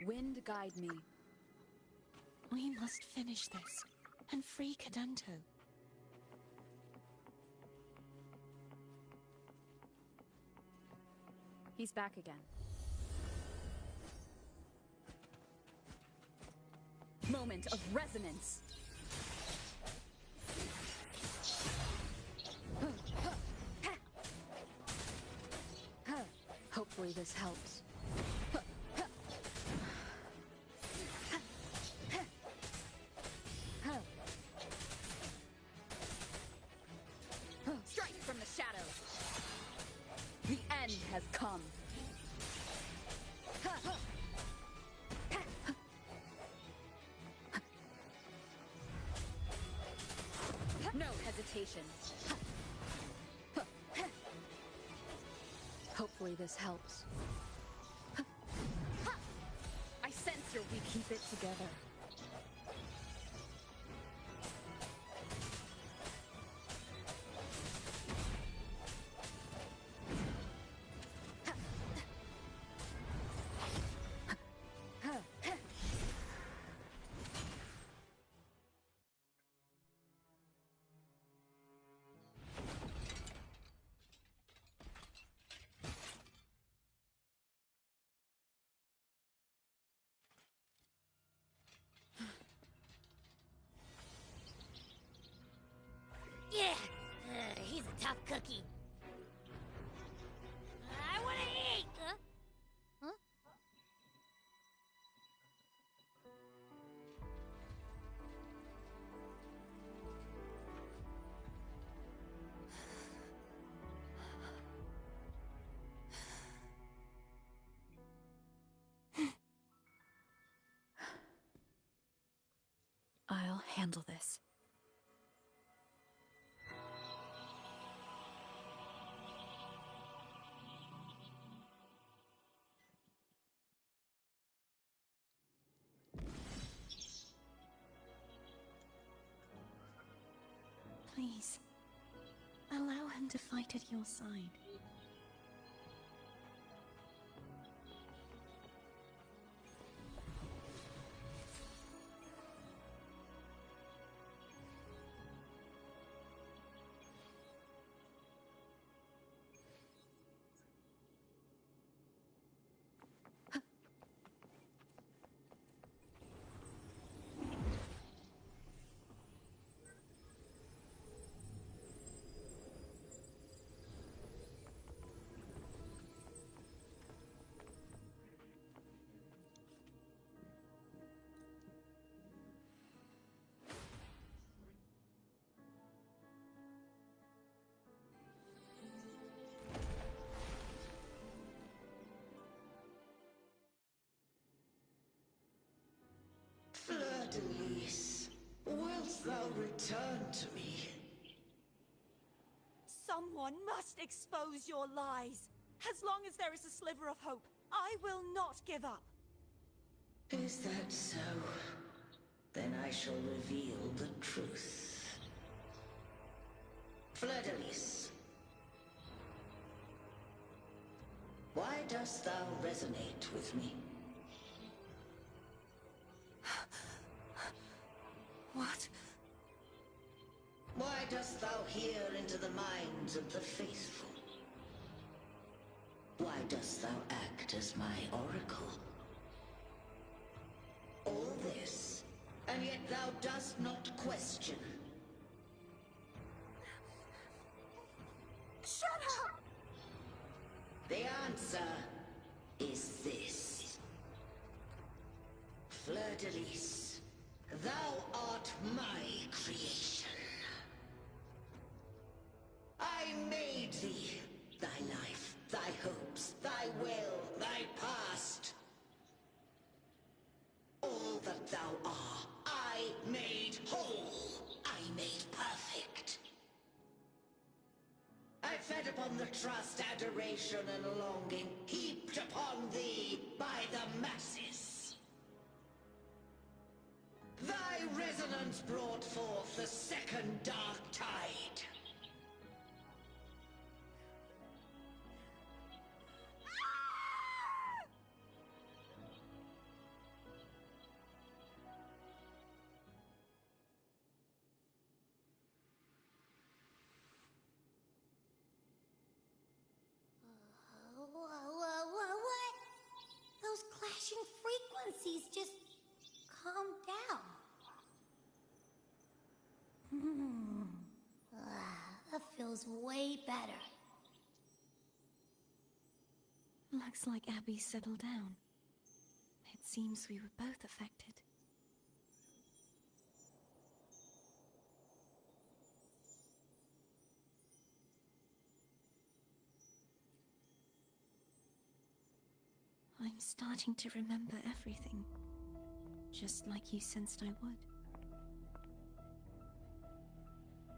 Wind guide me. We must finish this and free Cadanto. He's back again. Moment of resonance. Hopefully this helps. Strike from the shadows. The end has come. No hesitation. Hopefully this helps. I censor we keep it together. Yeah, he's a tough cookie. I wanna eat! Huh? I'll handle this. Please, allow him to fight at your side. thou return to me? Someone must expose your lies. As long as there is a sliver of hope, I will not give up. Is that so? Then I shall reveal the truth. Fleur-de-Lis, why dost thou resonate with me? What? Why dost thou hear into the minds of the faithful? Why dost thou act as my oracle? All this, and yet thou dost not question. Shut up! The answer is this. Fleur-de-Lis, thou art my creation. I made thee, thy life, thy hopes, thy will, thy past. All that thou art, I made whole. I made perfect. I fed upon the trust, adoration, and longing heaped upon thee by the masses. Thy resonance brought forth the second dark tide. What? Those clashing frequencies just calm down. That feels way better. Looks like Abby settled down. It seems we were both affected. I'm starting to remember everything, just like you sensed I would.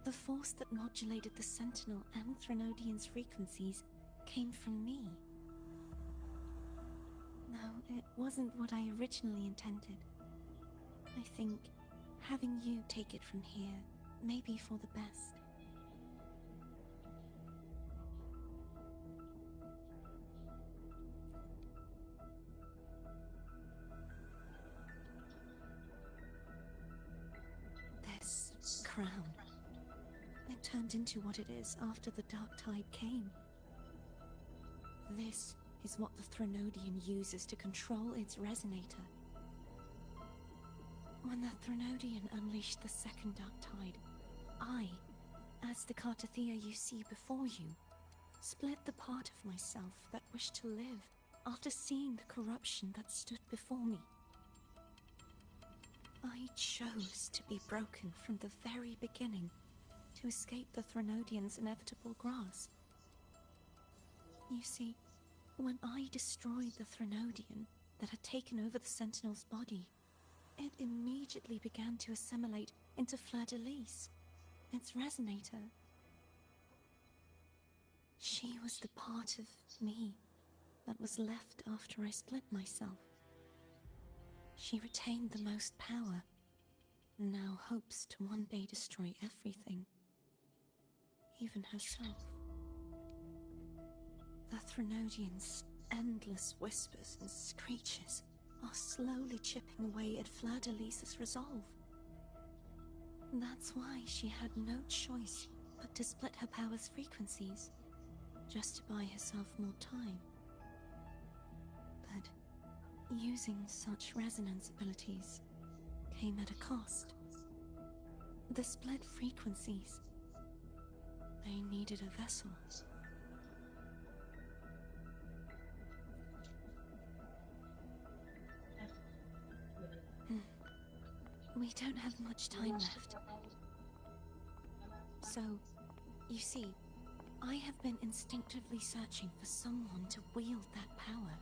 The force that modulated the Sentinel and Threnodian's frequencies came from me. No, it wasn't what I originally intended. I think having you take it from here may be for the best. This crown, it turned into what it is after the Dark Tide came. This is what the Threnodian uses to control its resonator. When the Threnodian unleashed the second Dark Tide, I, as the Cartathea you see before you, split the part of myself that wished to live after seeing the corruption that stood before me. I chose to be broken from the very beginning to escape the Threnodian's inevitable grasp. You see, when I destroyed the Threnodian that had taken over the Sentinel's body, it immediately began to assimilate into Fleur-de-Lis, its resonator. She was the part of me that was left after I split myself. She retained the most power, and now hopes to one day destroy everything, even herself. The Threnodian's endless whispers and screeches are slowly chipping away at Fleur-de-Lis's resolve. That's why she had no choice but to split her power's frequencies, just to buy herself more time. But using such resonance abilities came at a cost. The split frequencies, they needed a vessel. We don't have much time left. So, you see, I have been instinctively searching for someone to wield that power.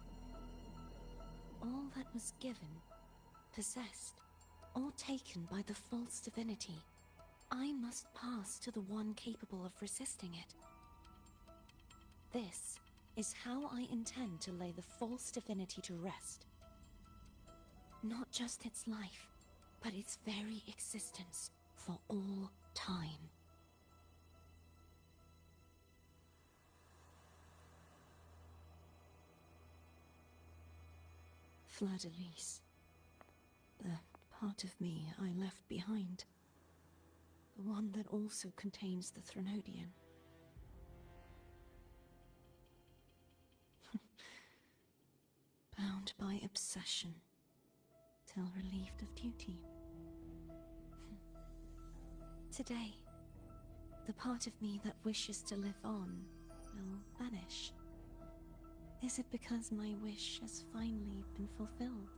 All that was given, possessed, or taken by the false divinity I must pass to the one capable of resisting it. This is how I intend to lay the false divinity to rest. Not just its life, but its very existence for all time. Fleur-de-Lis. The part of me I left behind. The one that also contains the Threnodian. Bound by obsession, till relieved of duty. Today, the part of me that wishes to live on will vanish. Is it because my wish has finally been fulfilled?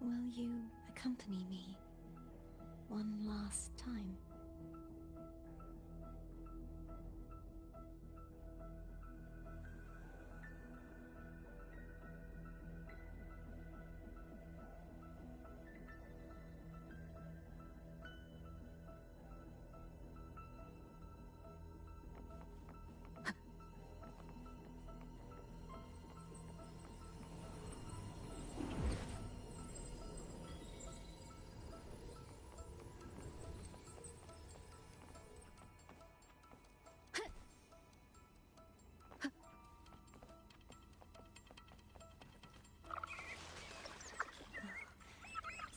Will you accompany me one last time?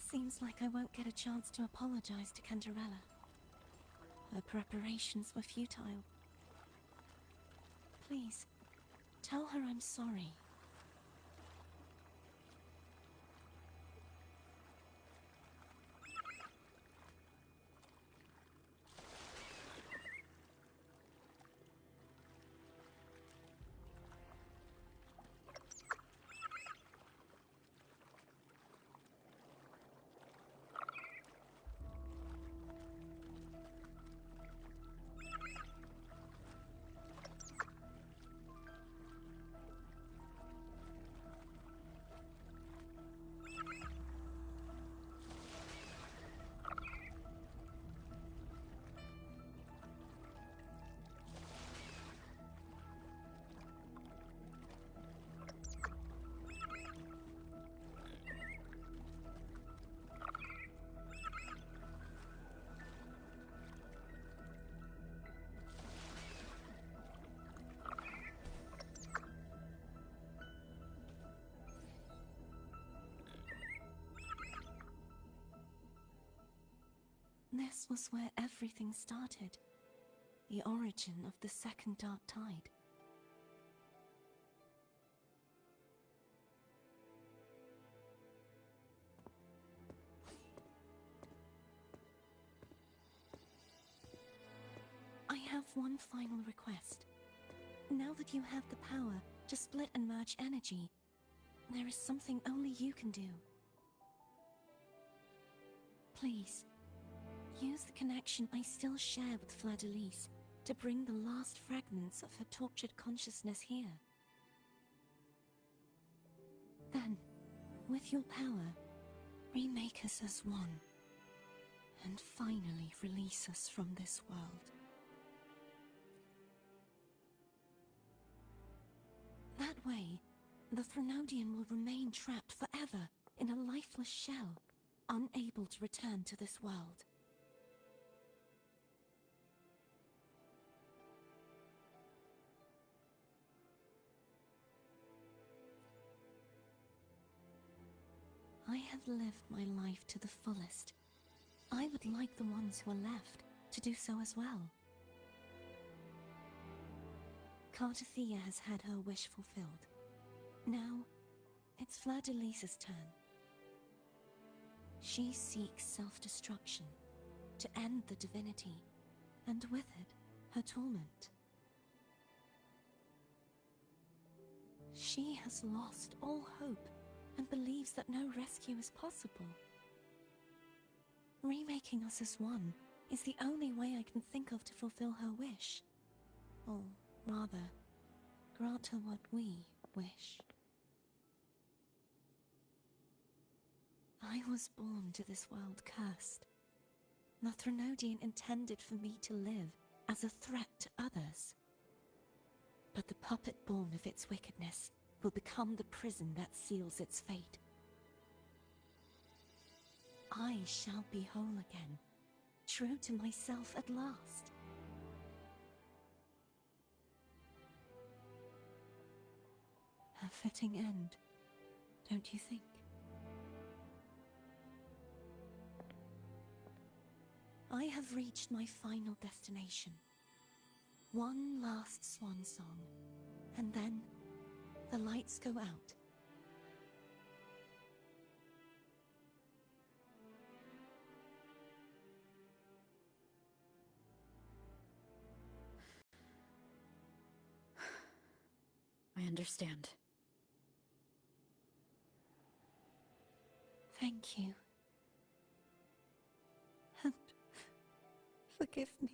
Seems like I won't get a chance to apologize to Cantarella. Her preparations were futile. Please, tell her I'm sorry. This was where everything started. The origin of the second dark tide. I have one final request. Now that you have the power to split and merge energy, there is something only you can do. Please, use the connection I still share with Fleur-de-Lis to bring the last fragments of her tortured consciousness here. Then, with your power, remake us as one, and finally release us from this world. That way, the Threnodian will remain trapped forever in a lifeless shell, unable to return to this world. I have lived my life to the fullest. I would like the ones who are left to do so as well. Cartathea has had her wish fulfilled. Now, it's Fleur-de-Lis's turn. She seeks self-destruction, to end the divinity, and with it, her torment. She has lost all hope and believes that no rescue is possible. Remaking us as one is the only way I can think of to fulfill her wish. Or rather, grant her what we wish. I was born to this world cursed. The Threnodian intended for me to live as a threat to others. But the puppet born of its wickedness will become the prison that seals its fate. I shall be whole again, true to myself at last. A fitting end, don't you think? I have reached my final destination. One last swan song, and then the lights go out. I understand. Thank you. And forgive me.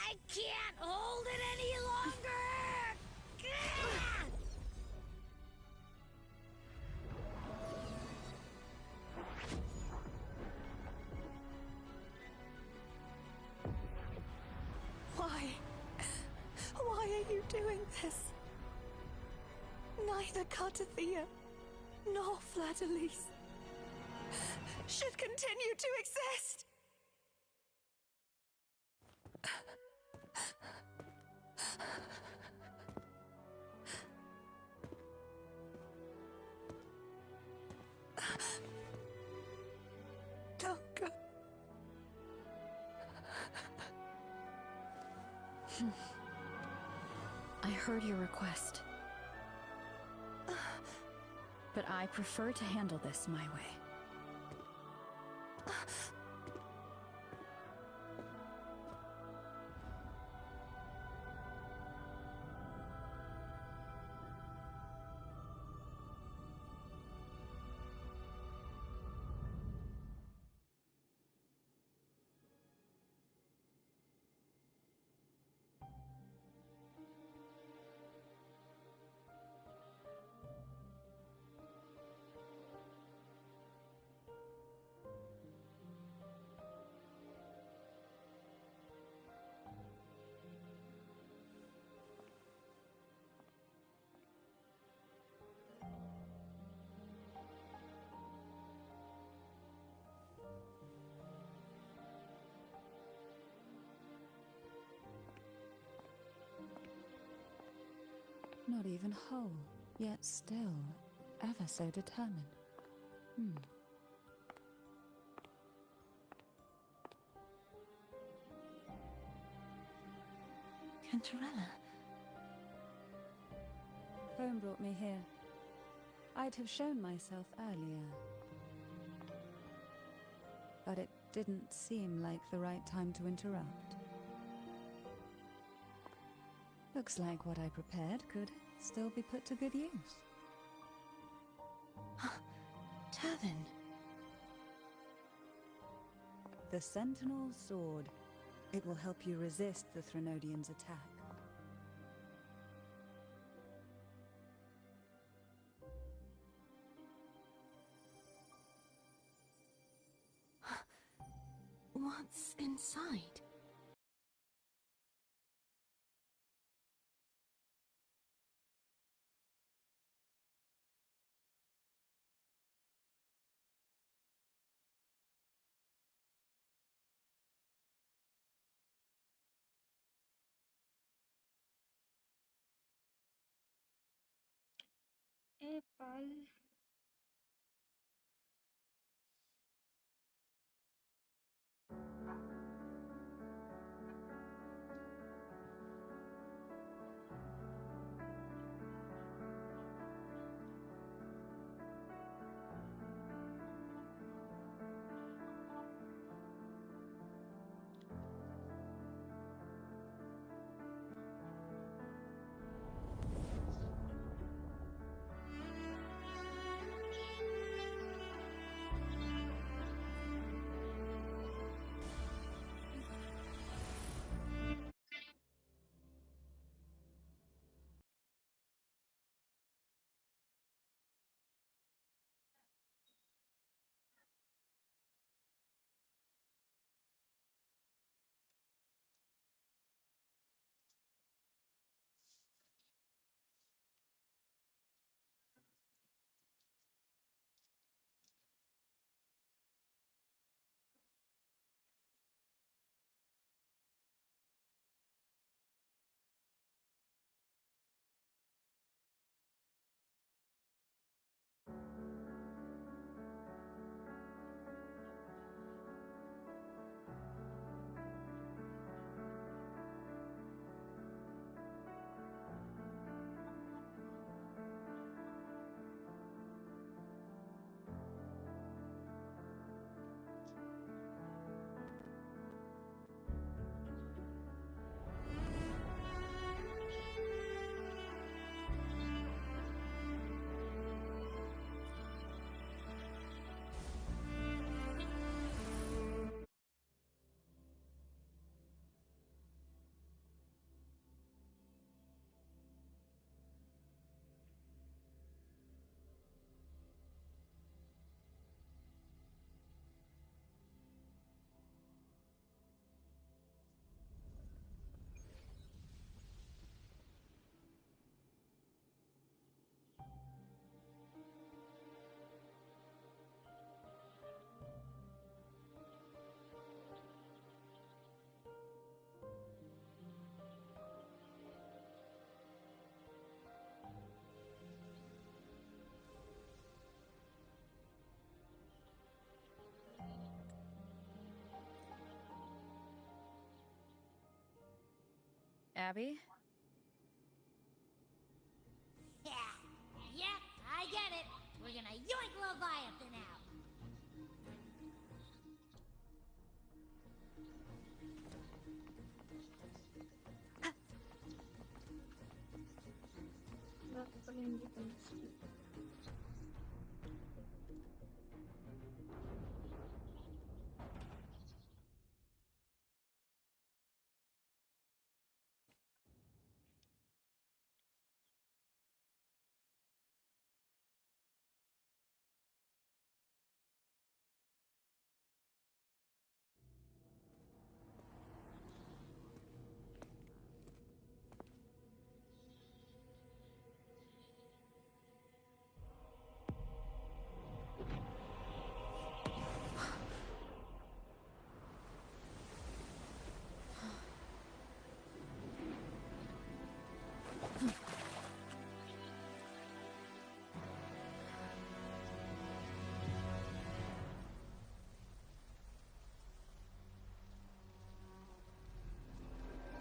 I can't hold it any longer! Why? Why are you doing this? Neither Cartathea nor Fladalise should continue to exist! Don't go. I heard your request. But I prefer to handle this my way. Not even whole, yet still ever so determined. Cantarella. Phone brought me here. I'd have shown myself earlier. But it didn't seem like the right time to interrupt. Looks like what I prepared could still be put to good use. Tavern. The Sentinel Sword. It will help you resist the Threnodian's attack. What's inside? Epal. Abby? Yeah, yep, I get it. We're gonna yoink Leviathan out. Bakit pala hindi ko na-skip?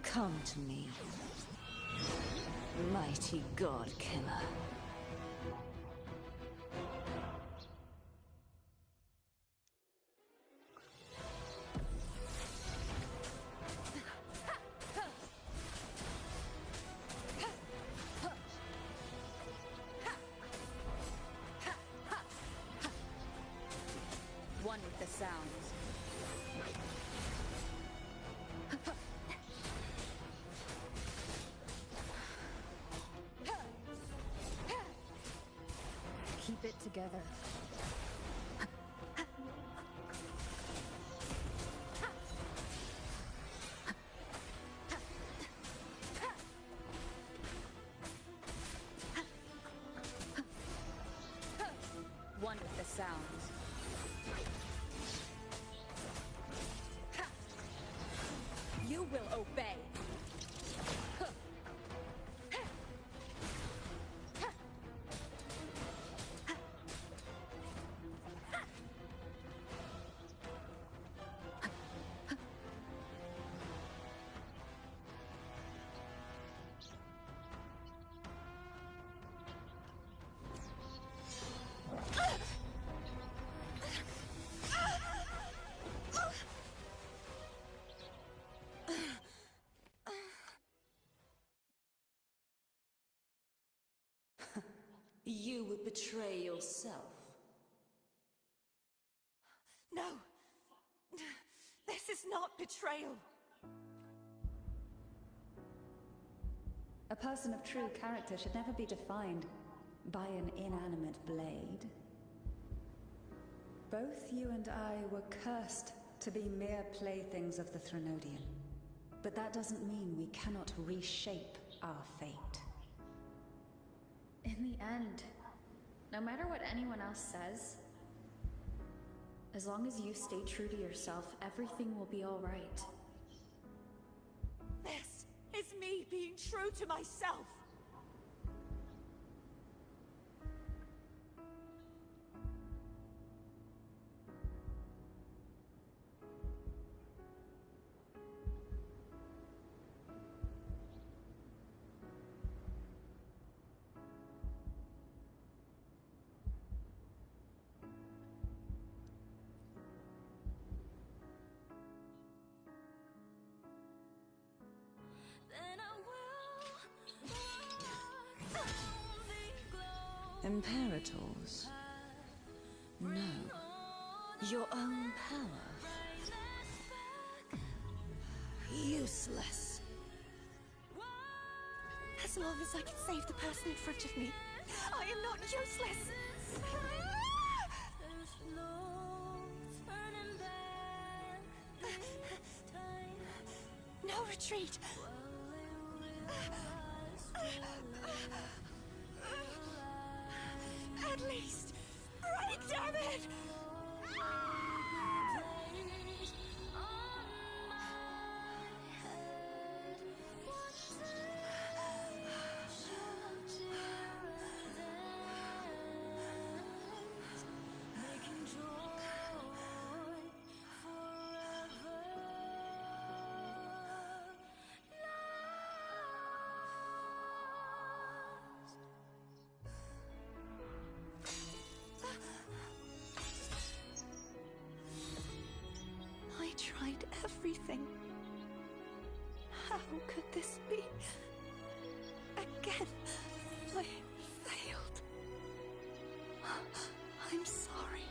Come to me, mighty god killer. One with the sounds. Keep it together. One with the sounds. You will obey. You would betray yourself. No! This is not betrayal! A person of true character should never be defined by an inanimate blade. Both you and I were cursed to be mere playthings of the Threnodian. But that doesn't mean we cannot reshape our fate. In the end, no matter what anyone else says, as long as you stay true to yourself, everything will be all right. This is me being true to myself! Imperators? No. Your own power? Useless. As long as I can save the person in front of me, I am not useless! No retreat! At least, right, damn it! everything. How could this be? Again, I failed. I'm sorry.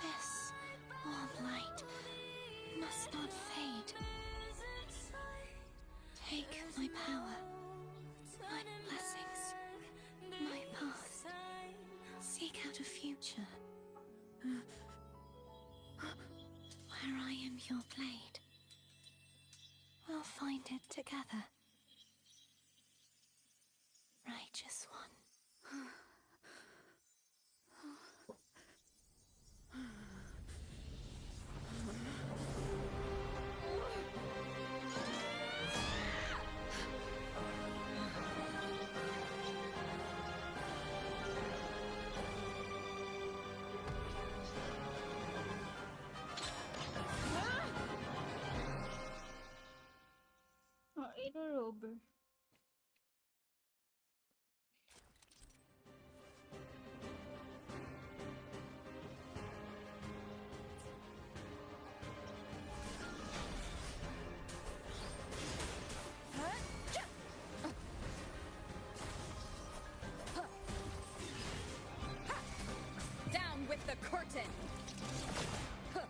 This warm light must not fade. Take my power, my blessings, my past. Seek out a future where I am your blade. We'll find it together. Righteous one. Oh, ito Rober. Down with the curtain!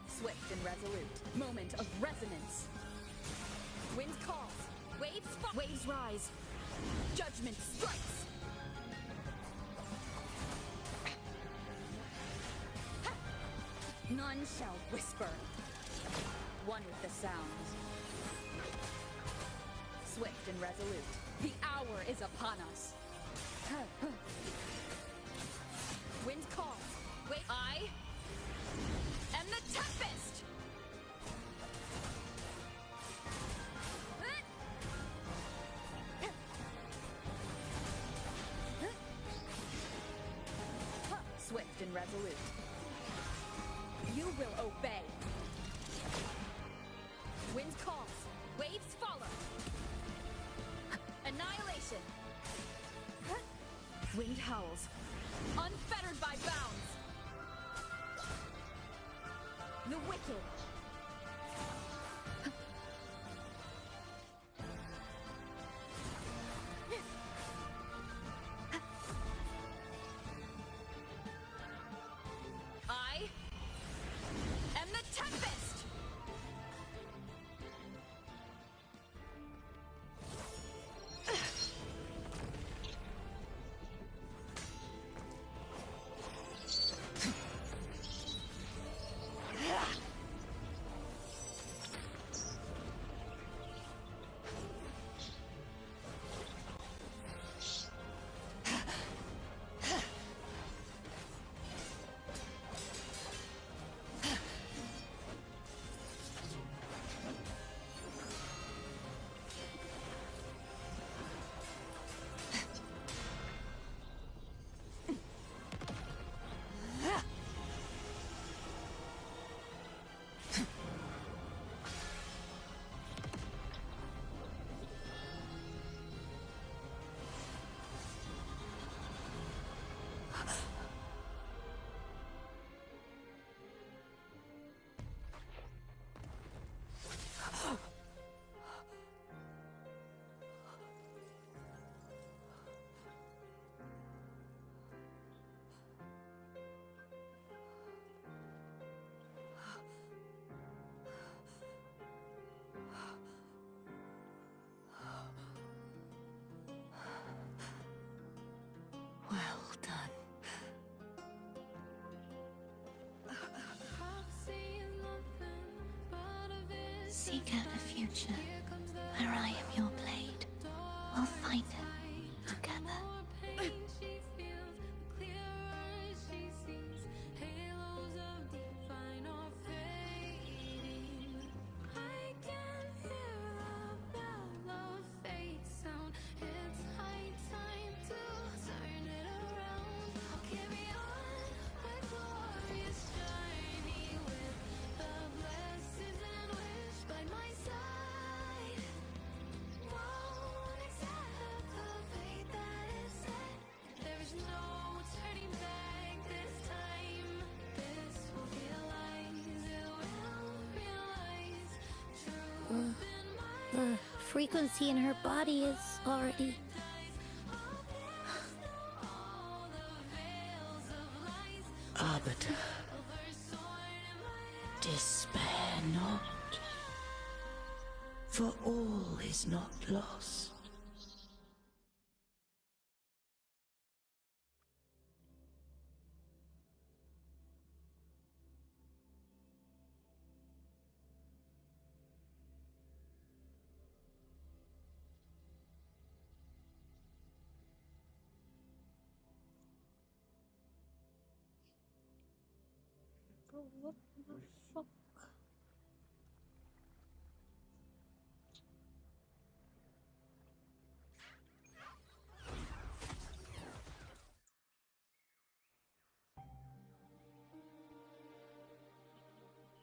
Swift and resolute. Moment of resonance. Wind calls. Waves rise. Judgment strikes. None shall whisper. One with the sound. Swift and resolute. The hour is upon us. Wind calls. Wait, I am the Tempest! Swift and resolute. You will obey. Wind calls. Waves follow. Annihilation. Wind howls. Unfettered by bounds. The wicked. I am the Tempest! Well done. Seek out a future where I am your blade. We'll find it together. frequency in her body is already... Arbiter, despair not, for all is not lost. Bro, what the fuck?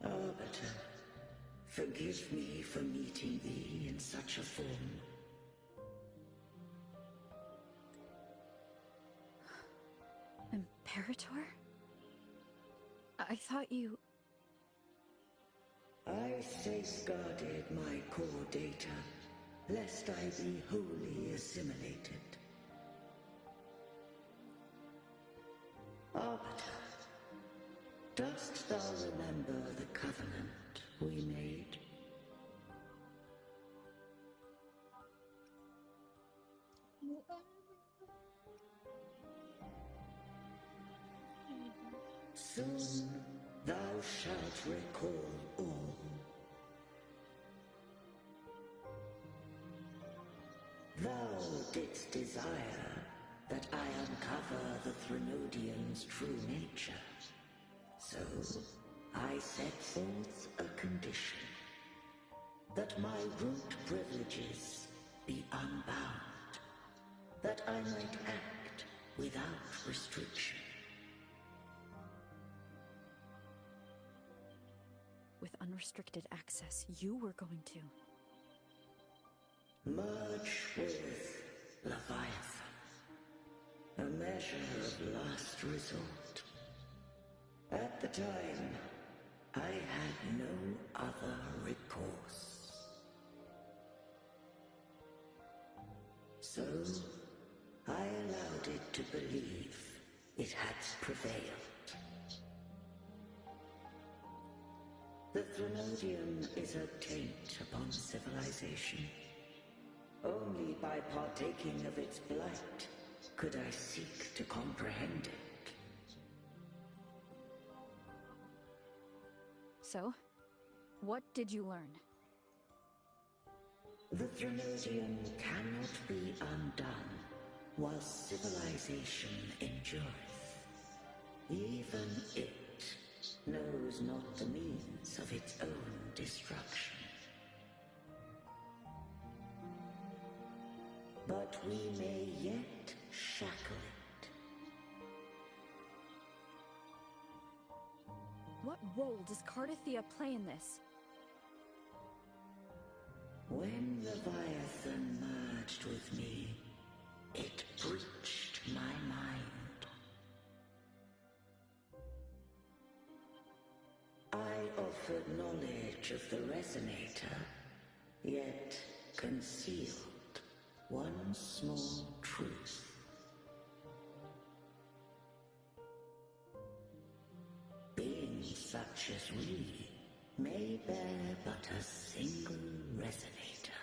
Arbiter, forgive me for meeting thee in such a form. Imperator? I thought you... I safeguarded my core data, lest I be wholly assimilated. Arbiter, dost thou remember the covenant we made? Soon thou shalt recall all. Thou didst desire that I uncover the Threnodian's true nature. So I set forth a condition, that my root privileges be unbound, that I might act without restriction. With unrestricted access, you were going to... Merge with Leviathan, a measure of last resort. At the time, I had no other recourse. So, I allowed it to believe it had prevailed. The Threnodian is a taint upon civilization. Only by partaking of its blight could I seek to comprehend it. So, what did you learn? The Threnodian cannot be undone while civilization endureth. Even it knows not the means of its own destruction. But we may yet shackle it. What role does Cardathia play in this? When Leviathan merged with me, it breached my mind. I offered knowledge of the Resonator, yet concealed one small truth. Beings such as we may bear but a single Resonator.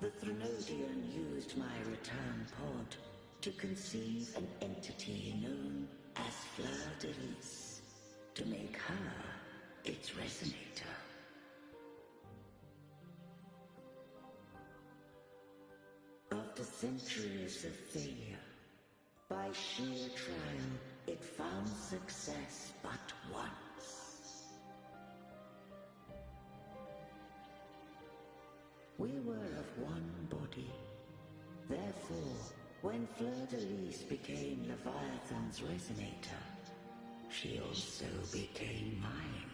The Threnodian used my return pod to conceive an entity known as Fleur de Lis, to make her its Resonator. After centuries of failure, by sheer trial, it found success but once. We were of one body. Therefore, when Fleur de Lis became Leviathan's Resonator, she also became mine.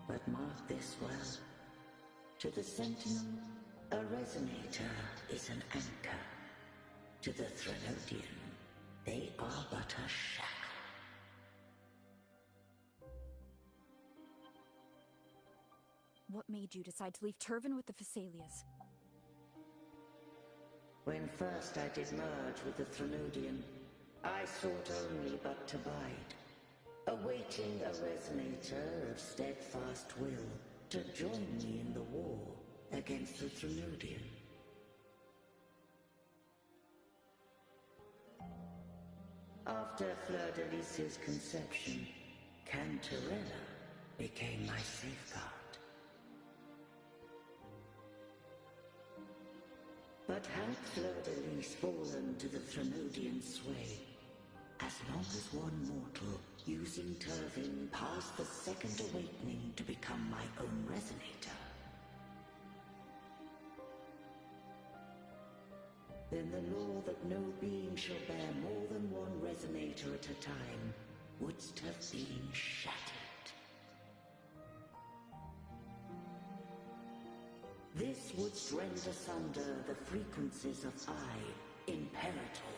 But mark this well. To the Sentinel, a Resonator is an anchor. To the Threnodian, they are but a shadow. What made you decide to leave Turvin with the Phasalias? When first I did merge with the Threnodian, I sought only but to bide, awaiting a resonator of steadfast will to join me in the war against the Threnodian. After Fleur-de-Lis's conception, Cantarella became my safeguard. But had Fleur-de-Lis fallen to the Threnodian sway, as long as one mortal using Turvin passed the second awakening to become my own resonator, then the law that no being shall bear more than one resonator at a time wouldst have been shattered. This would rend asunder the frequencies of I, Imperator,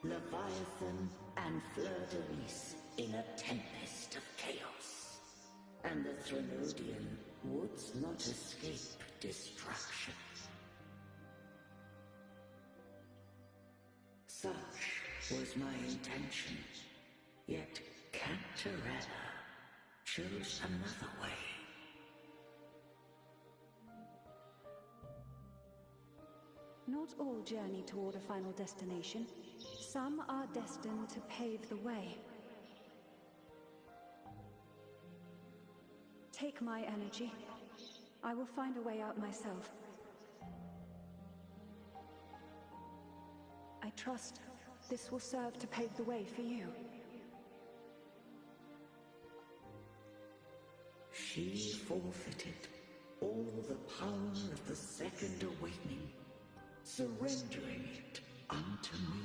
Leviathan, and Fleur-de-Lis in a tempest of chaos. And the Threnodian would not escape destruction. Such was my intention, yet Cantarella chose another way. Not all journey toward a final destination. Some are destined to pave the way. Take my energy. I will find a way out myself. I trust this will serve to pave the way for you. She forfeited all the power of the second awakening, surrendering it unto me.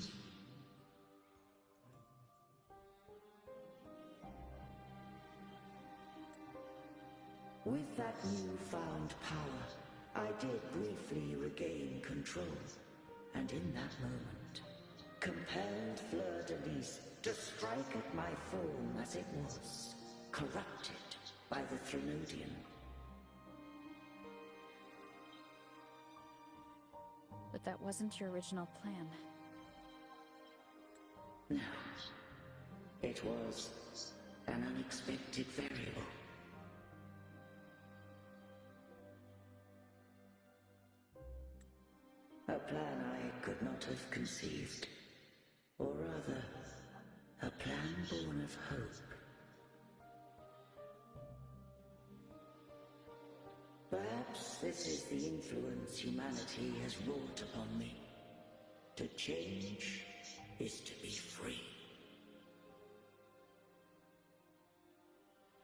With that newfound power, I did briefly regain control, and in that moment, compelled Fleur-de-Lis to strike at my form as it was, corrupted by the Threnodian. But that wasn't your original plan. No. It was an unexpected variable. A plan I could not have conceived. Or rather, a plan born of hope. Perhaps this is the influence humanity has wrought upon me. To change is to be free.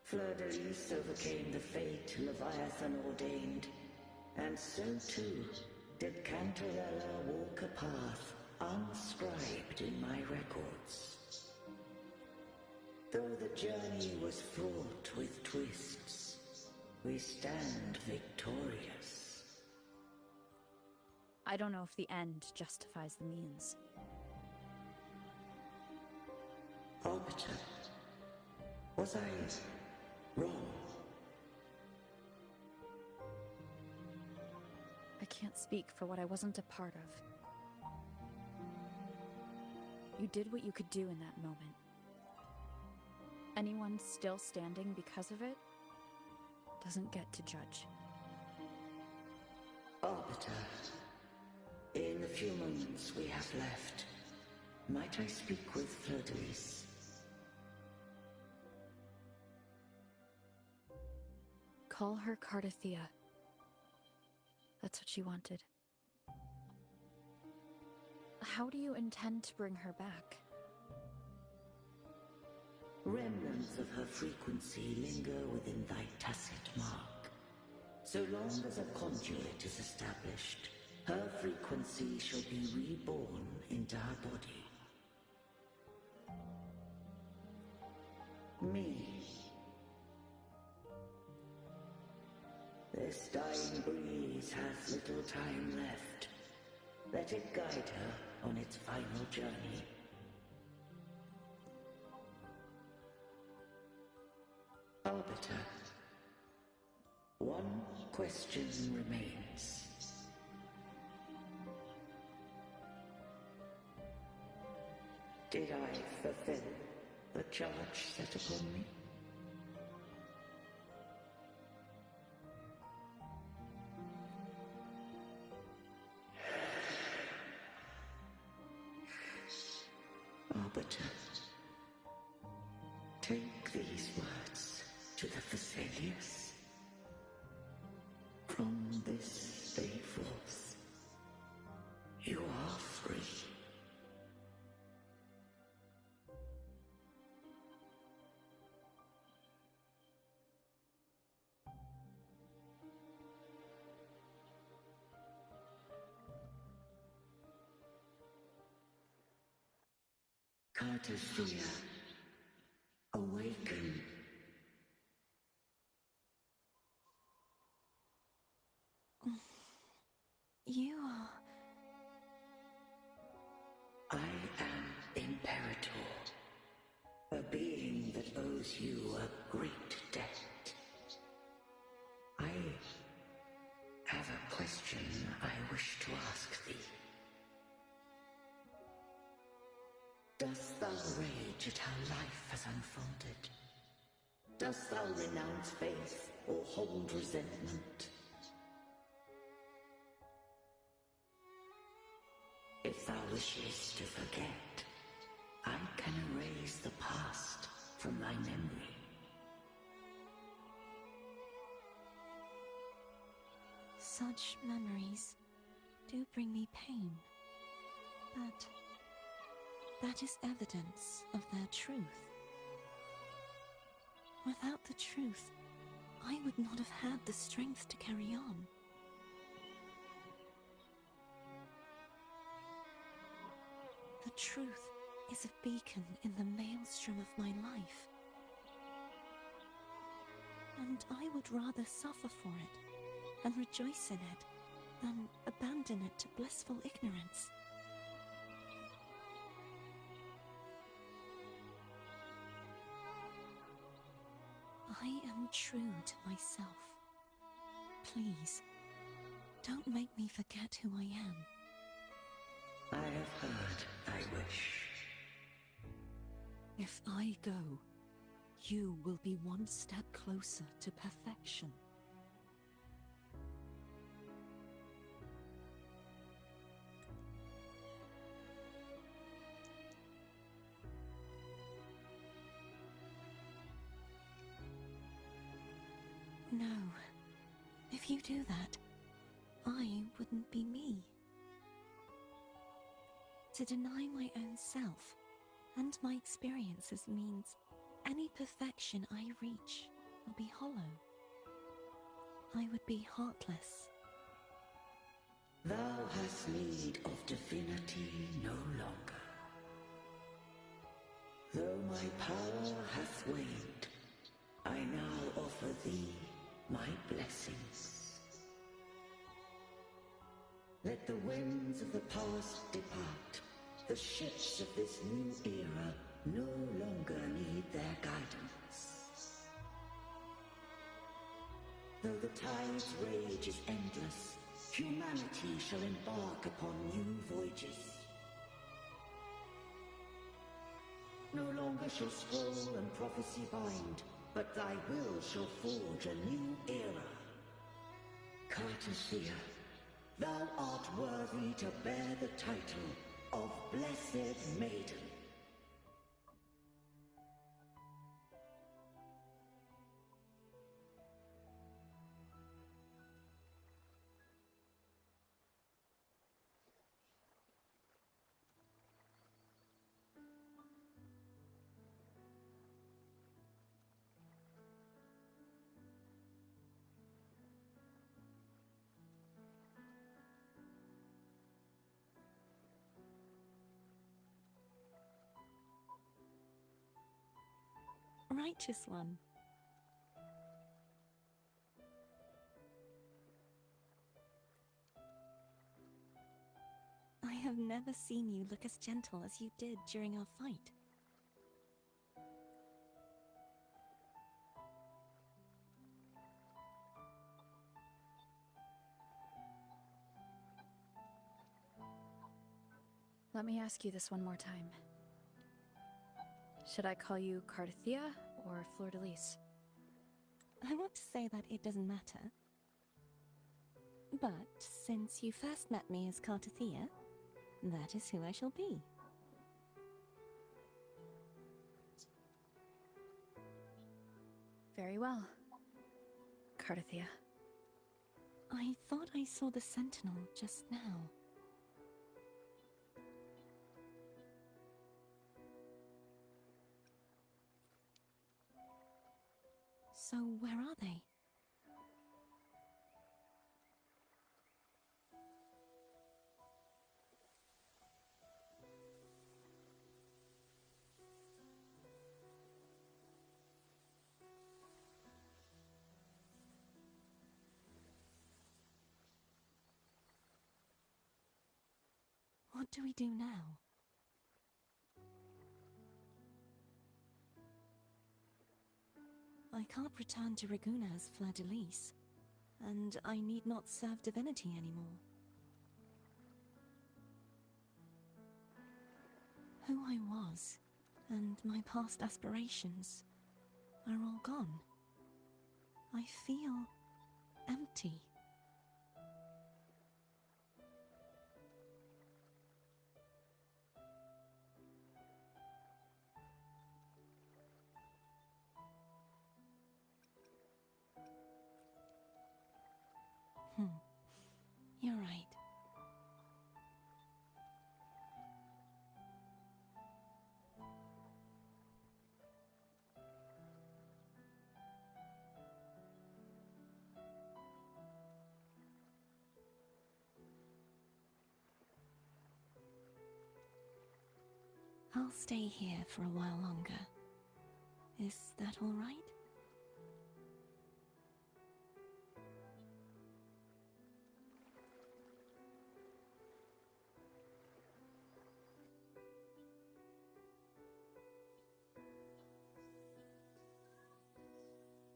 Fleur-de-Lis overcame the fate Leviathan ordained, and so too did Cantarella walk a path unscribed in my records. Though the journey was fraught with twists, we stand victorious. I don't know if the end justifies the means. Arbiter, was I wrong? I can't speak for what I wasn't a part of. You did what you could do in that moment. Anyone still standing because of it doesn't get to judge. Arbiter, in the few moments we have left, might I speak with Fleur-de-Lis? Call her Cardathea. That's what she wanted. How do you intend to bring her back? Remnants of her frequency linger within thy tacit mark. So long as a conduit is established, her frequency shall be reborn into her body. Me. This dying breeze has little time left. Let it guide her on its final journey. Arbiter, one question remains. Did I fulfill the charge set upon me? Arbiter, take these words to the Thessalius. From this day forth, you are free. Cartosia, awaken. You are... I am Imperator, a being that owes you a great debt. I have a question I wish to ask thee. Dost thou rage at how life has unfolded? Dost thou renounce faith or hold resentment? If thou wishes to forget, I can erase the past from thy memory. Such memories do bring me pain, but that is evidence of their truth. Without the truth, I would not have had the strength to carry on. The truth is a beacon in the maelstrom of my life. And I would rather suffer for it and rejoice in it than abandon it to blissful ignorance. I am true to myself. Please, don't make me forget who I am. I have heard thy wish. If I go, you will be one step closer to perfection. No. If you do that, I wouldn't be me. To deny my own self and my experiences means any perfection I reach will be hollow. I would be heartless. Thou hast need of divinity no longer. Though my power hath waned, I now offer thee my blessings. Let the winds of the past depart. The ships of this new era no longer need their guidance. Though the tide's rage is endless, humanity shall embark upon new voyages. No longer shall scroll and prophecy bind, but thy will shall forge a new era. Cartosia, thou art worthy to bear the title of Blessed Maiden. Righteous one. I have never seen you look as gentle as you did during our fight. Let me ask you this one more time. Should I call you Carthea or Fleur-de-Lis? I want to say that it doesn't matter. But since you first met me as Carthea, that is who I shall be. Very well, Carthea. I thought I saw the Sentinel just now. So where are they? What do we do now? I can't return to Raguna as Fleur-de-Lis, and I need not serve divinity anymore. Who I was, and my past aspirations, are all gone. I feel empty. You're right. I'll stay here for a while longer. Is that all right?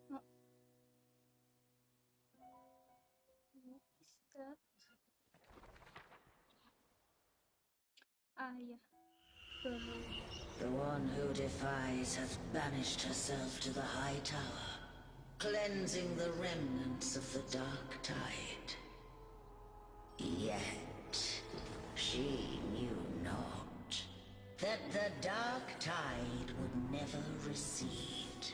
What is that? Ah, yeah. The one who defies hath banished herself to the High Tower, cleansing the remnants of the Dark Tide. Yet, she knew not that the Dark Tide would never recede.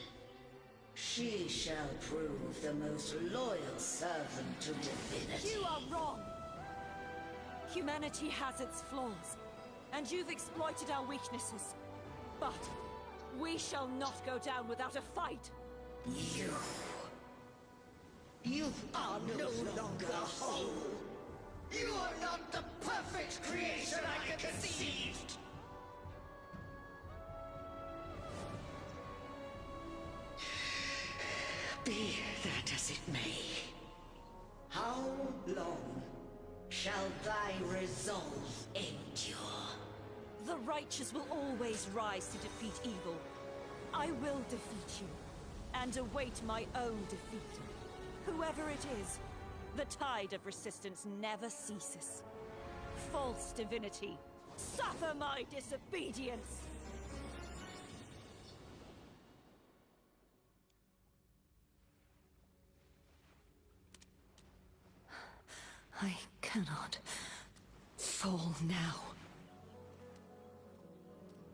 She shall prove the most loyal servant to divinity. You are wrong! Humanity has its flaws, and you've exploited our weaknesses. But we shall not go down without a fight! You are no longer whole! You are not the perfect creation I conceived! Be that as it may, how long shall thy resolve endure? The righteous will always rise to defeat evil. I will defeat you, and await my own defeat. Whoever it is, the tide of resistance never ceases. False divinity, suffer my disobedience! I cannot fall now.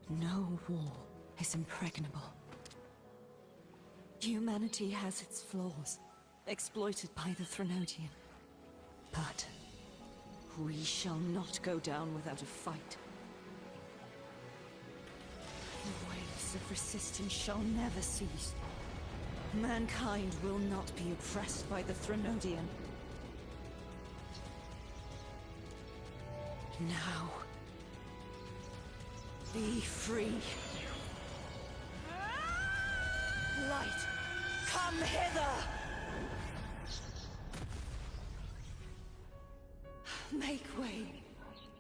No wall is impregnable. Humanity has its flaws, exploited by the Threnodian. But we shall not go down without a fight. The waves of resistance shall never cease. Mankind will not be oppressed by the Threnodian. Now, be free. Light, come hither! Make way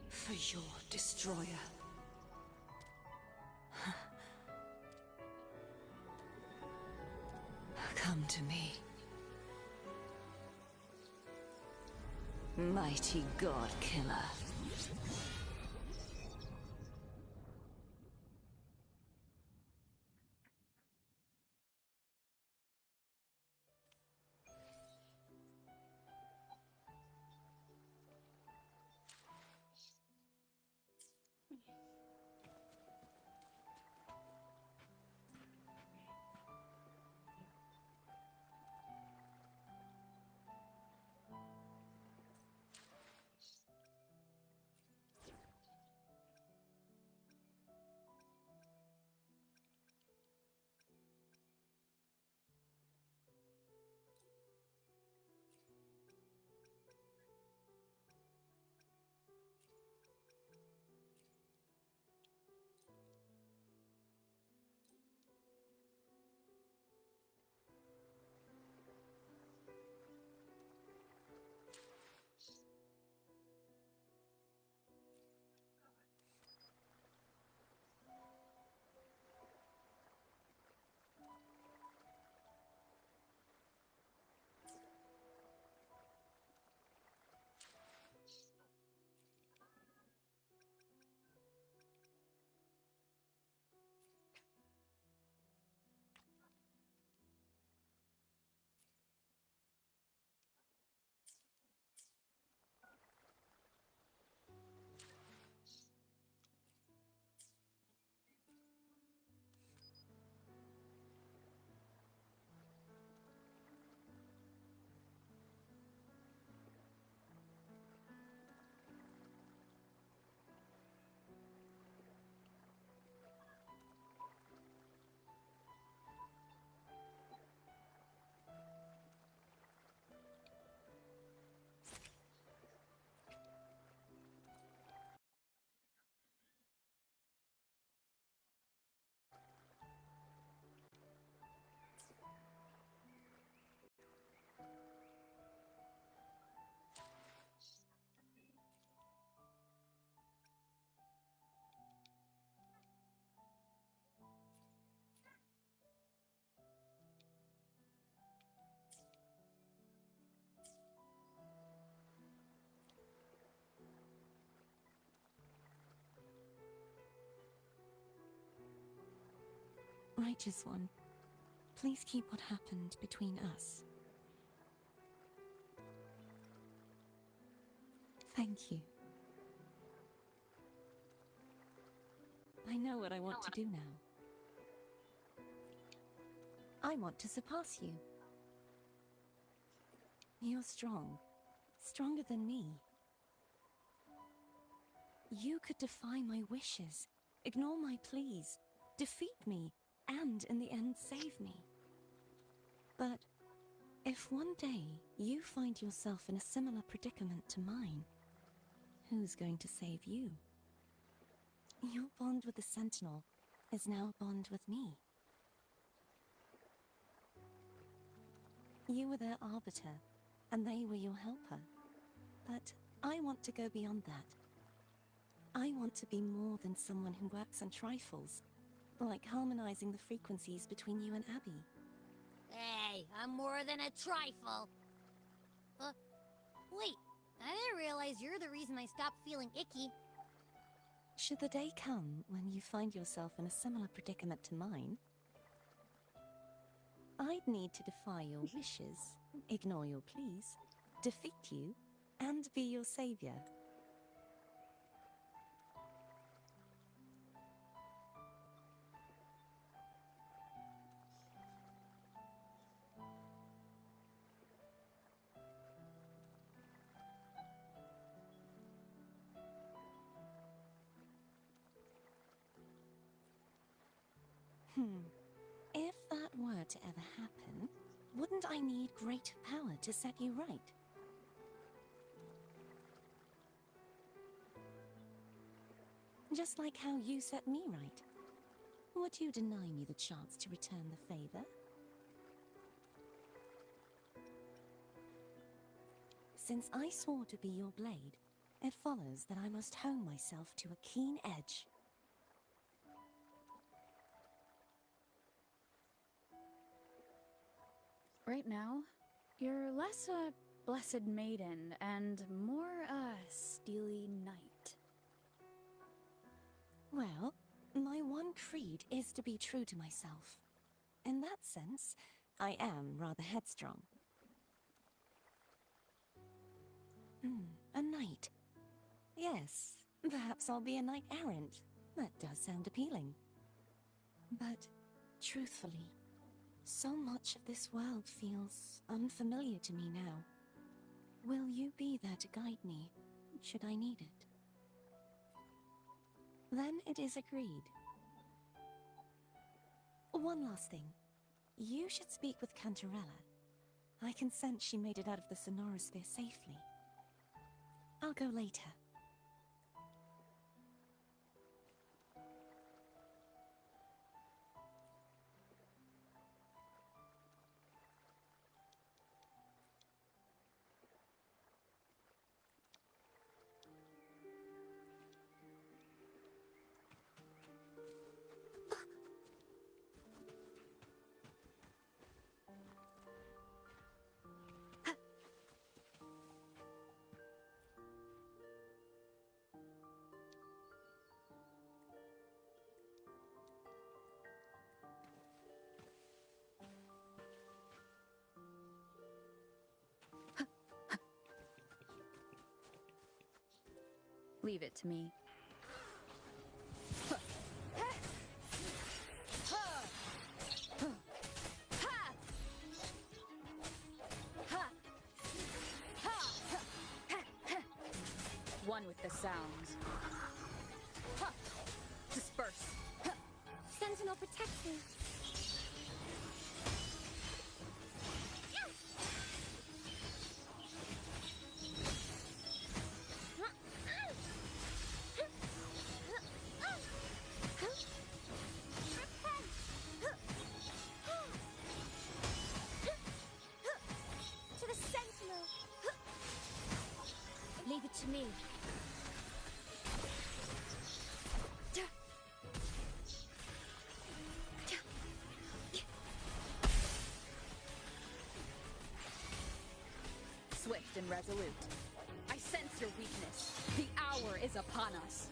for your destroyer. Come to me. Mighty God Killer. Righteous One, please keep what happened between us. Thank you. I know what I want to do now. I want to surpass you. You're strong. Stronger than me. You could defy my wishes, ignore my pleas, defeat me, and in the end save me. But if one day you find yourself in a similar predicament to mine, who's going to save you? Your bond with the Sentinel is now a bond with me. You were their arbiter, and they were your helper. But I want to go beyond that. I want to be more than someone who works on trifles, like harmonizing the frequencies between you and Abby. Hey, I'm more than a trifle. Wait, I didn't realize you're the reason I stopped feeling icky. Should the day come when you find yourself in a similar predicament to mine, I'd need to defy your wishes, ignore your pleas, defeat you, and be your savior. If that were to ever happen, wouldn't I need great power to set you right? Just like how you set me right. Would you deny me the chance to return the favor? Since I swore to be your blade, it follows that I must hone myself to a keen edge. Right now, you're less a blessed maiden and more a steely knight. Well, my one creed is to be true to myself. In that sense, I am rather headstrong. A knight. Yes, perhaps I'll be a knight-errant. That does sound appealing. But, truthfully, so much of this world feels unfamiliar to me now. Will you be there to guide me, should I need it? Then it is agreed. One last thing. You should speak with Cantarella. I can sense she made it out of the Sonorosphere safely. I'll go later. Leave it to me. One with the sounds. Disperse. Sentinel, protect me. To the Sentinel. Leave it to me. Swift and resolute. I sense your weakness. The hour is upon us.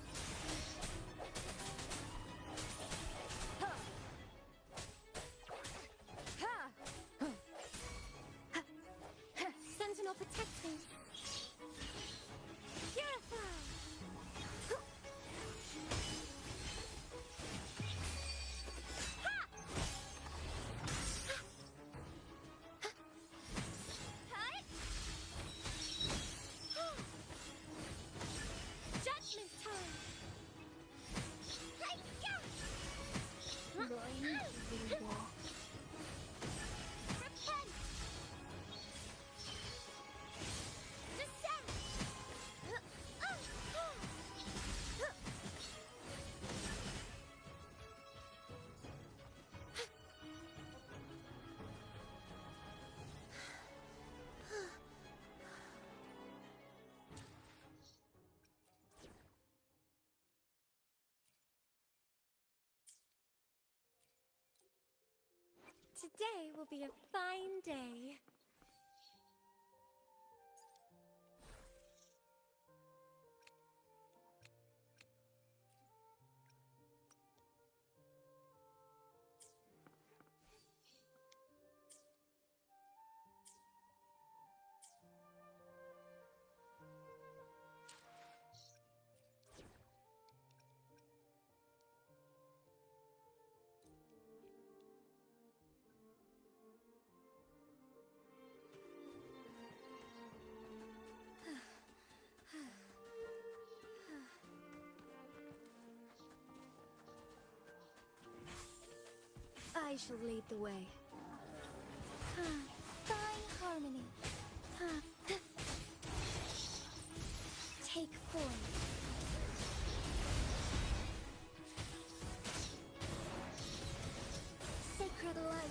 Today will be a fine day. I shall lead the way. Fine harmony. Take form. Sacred light.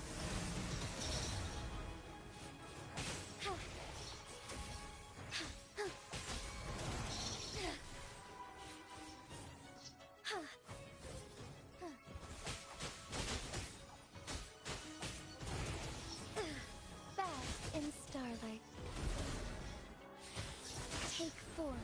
Bask in starlight. Take form.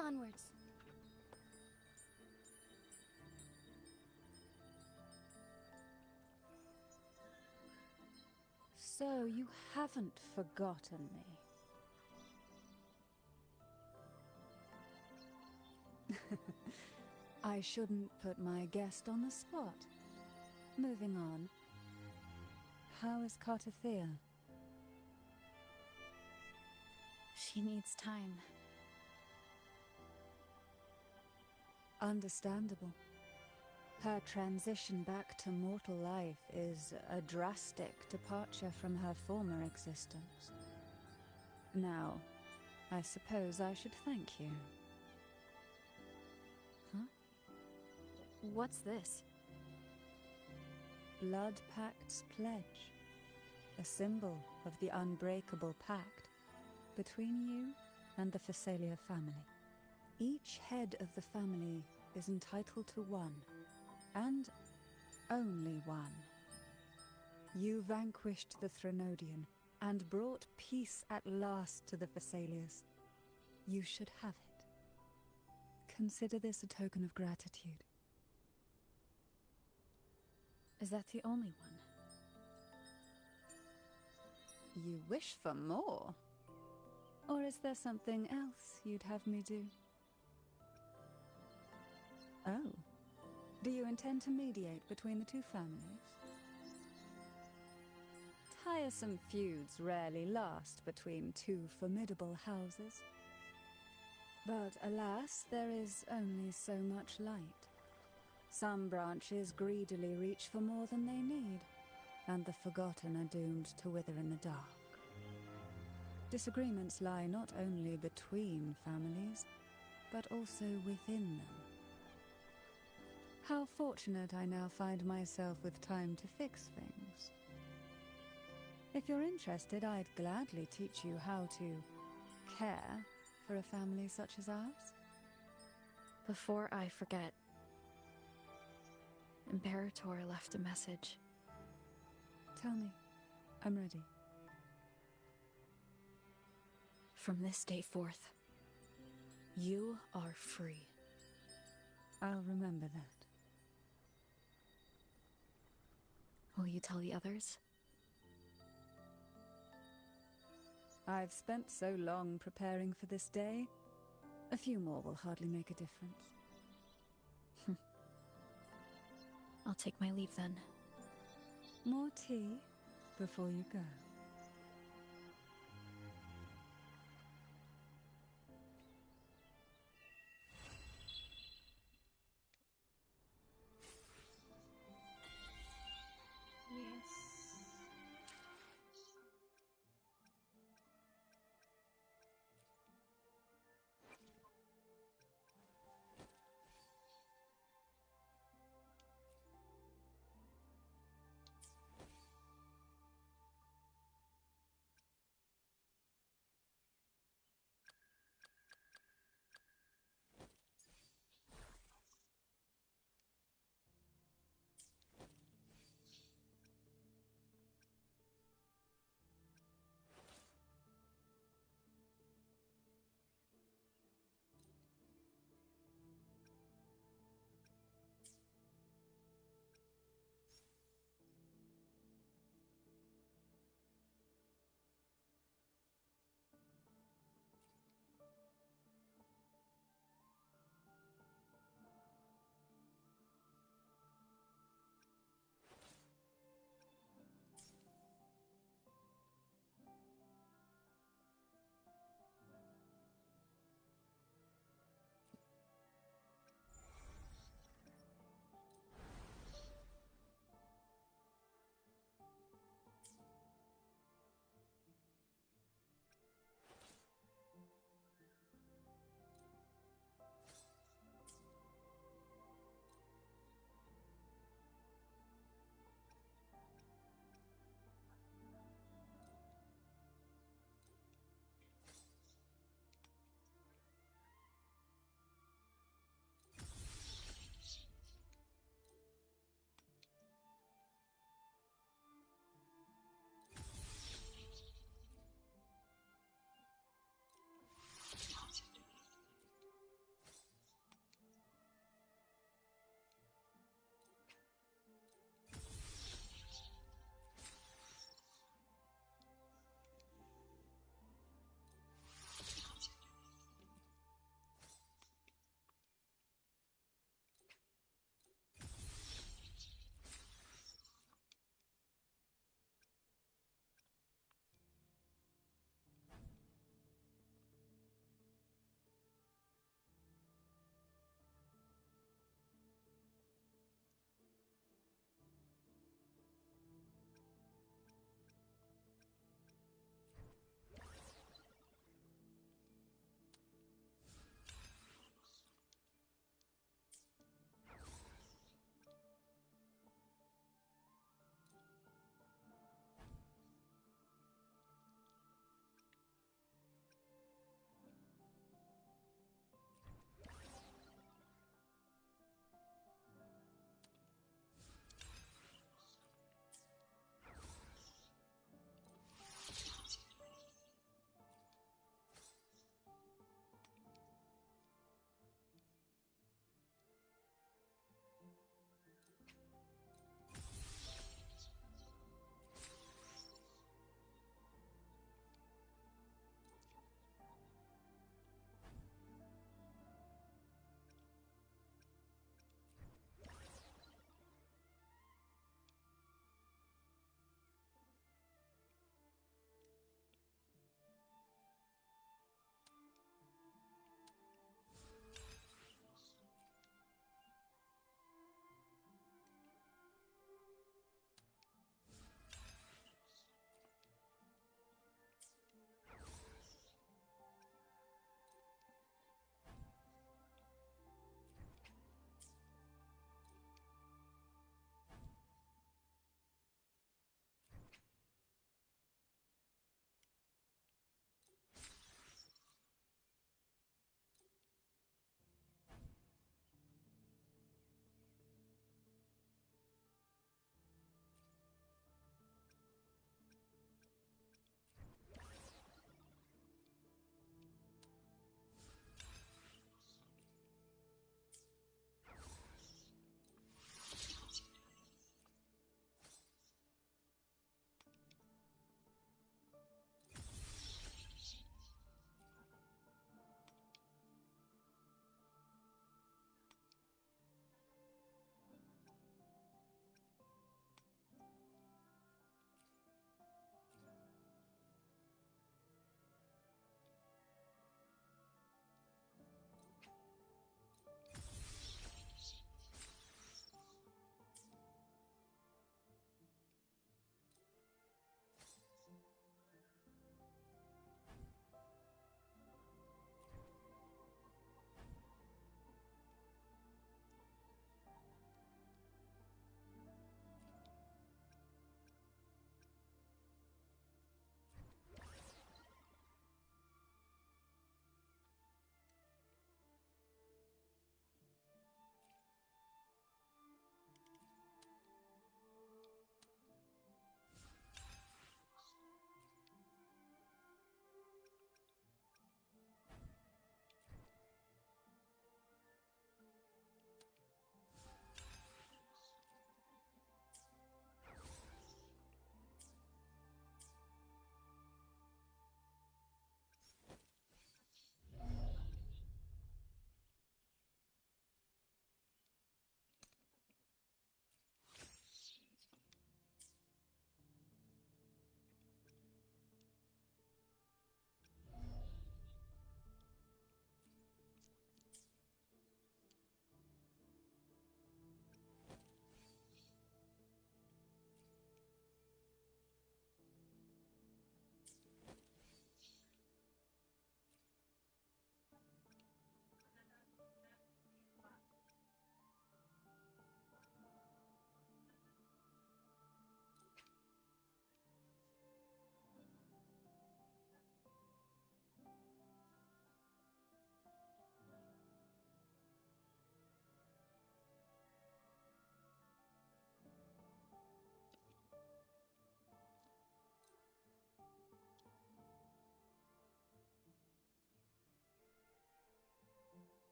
Onwards. So you haven't forgotten me. I shouldn't put my guest on the spot. Moving on. How is Cartathea? She needs time. Understandable. Her transition back to mortal life is a drastic departure from her former existence. Now, I suppose I should thank you. Huh? What's this? Blood Pact's pledge. A symbol of the unbreakable pact between you and the Phasalia family. Each head of the family is entitled to one, and only one. You vanquished the Threnodian and brought peace at last to the Phasalias. You should have it. Consider this a token of gratitude. Is that the only one? You wish for more? Or is there something else you'd have me do? Oh. Do you intend to mediate between the two families? Tiresome feuds rarely last between two formidable houses. But alas, there is only so much light. Some branches greedily reach for more than they need, and the forgotten are doomed to wither in the dark. Disagreements lie not only between families, but also within them. How fortunate I now find myself with time to fix things. If you're interested, I'd gladly teach you how to care for a family such as ours. Before I forget, Imperator left a message. Tell me. I'm ready. From this day forth, you are free. I'll remember that. Will you tell the others? I've spent so long preparing for this day. A few more will hardly make a difference. I'll take my leave then. More tea before you go. Yes.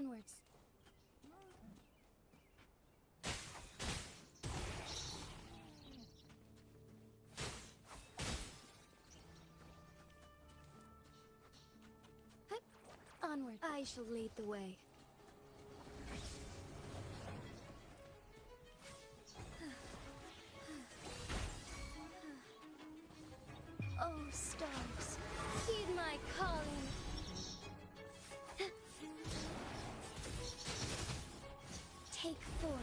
Onwards. Onward. I shall lead the way. Oh, stars, heed my calling. Take form.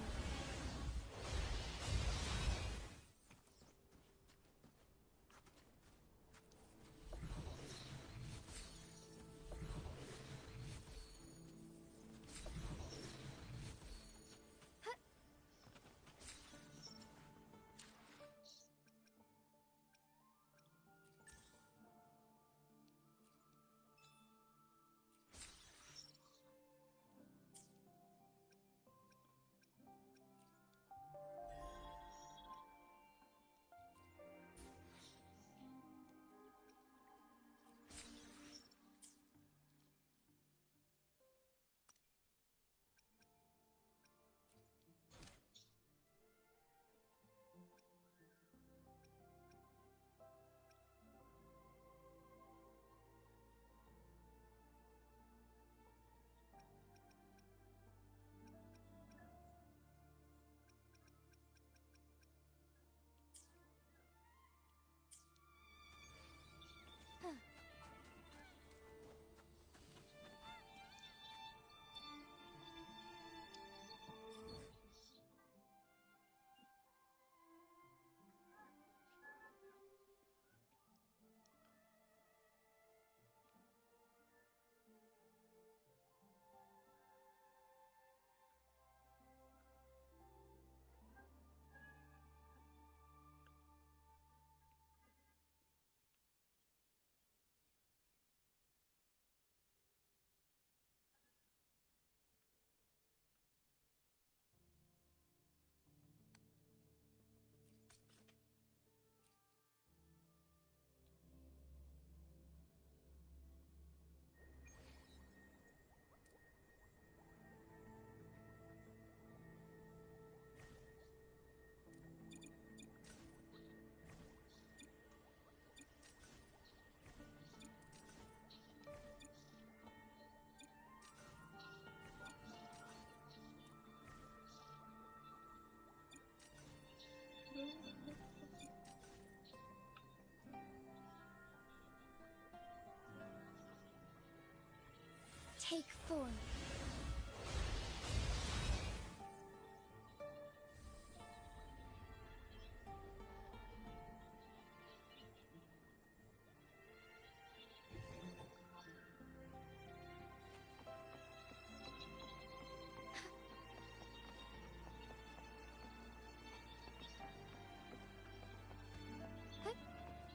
Take form.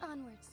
Onwards.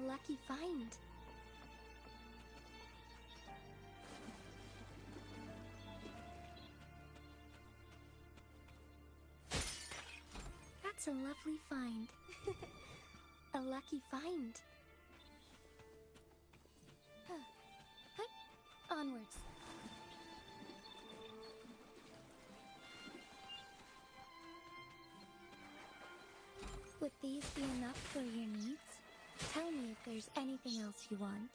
lucky find. That's a lovely find. A lucky find. Huh. Onwards. Would these be enough for your needs? Tell me if there's anything else you want.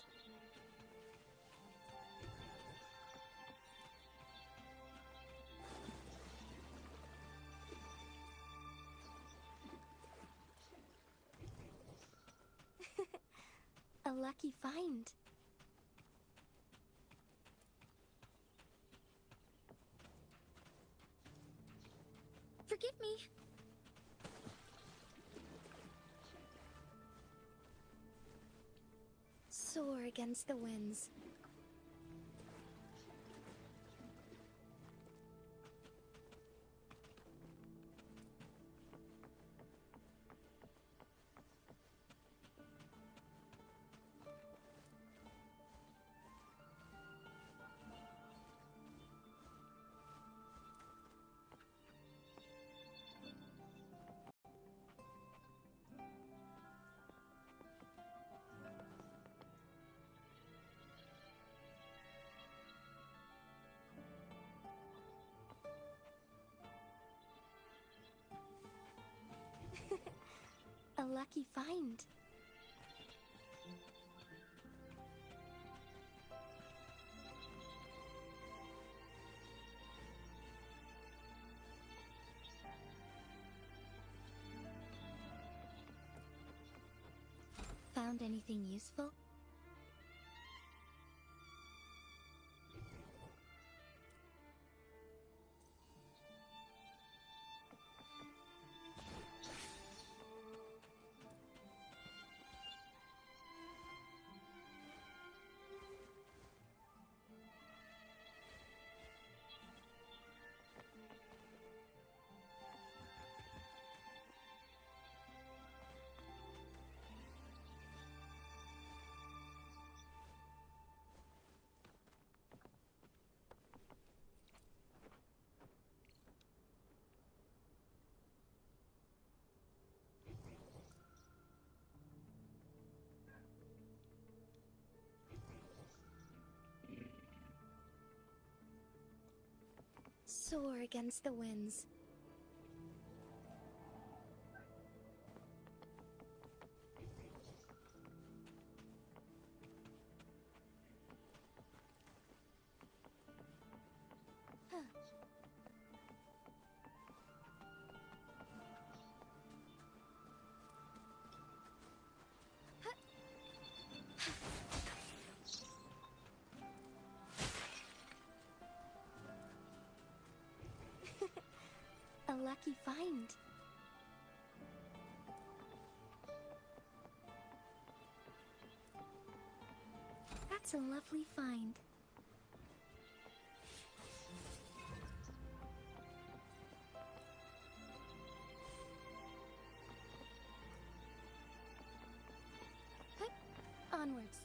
A lucky find. Forgive me. Soar against the winds. A lucky find. Found anything useful? Soar against the winds. A lucky find. That's a lovely find. Onwards.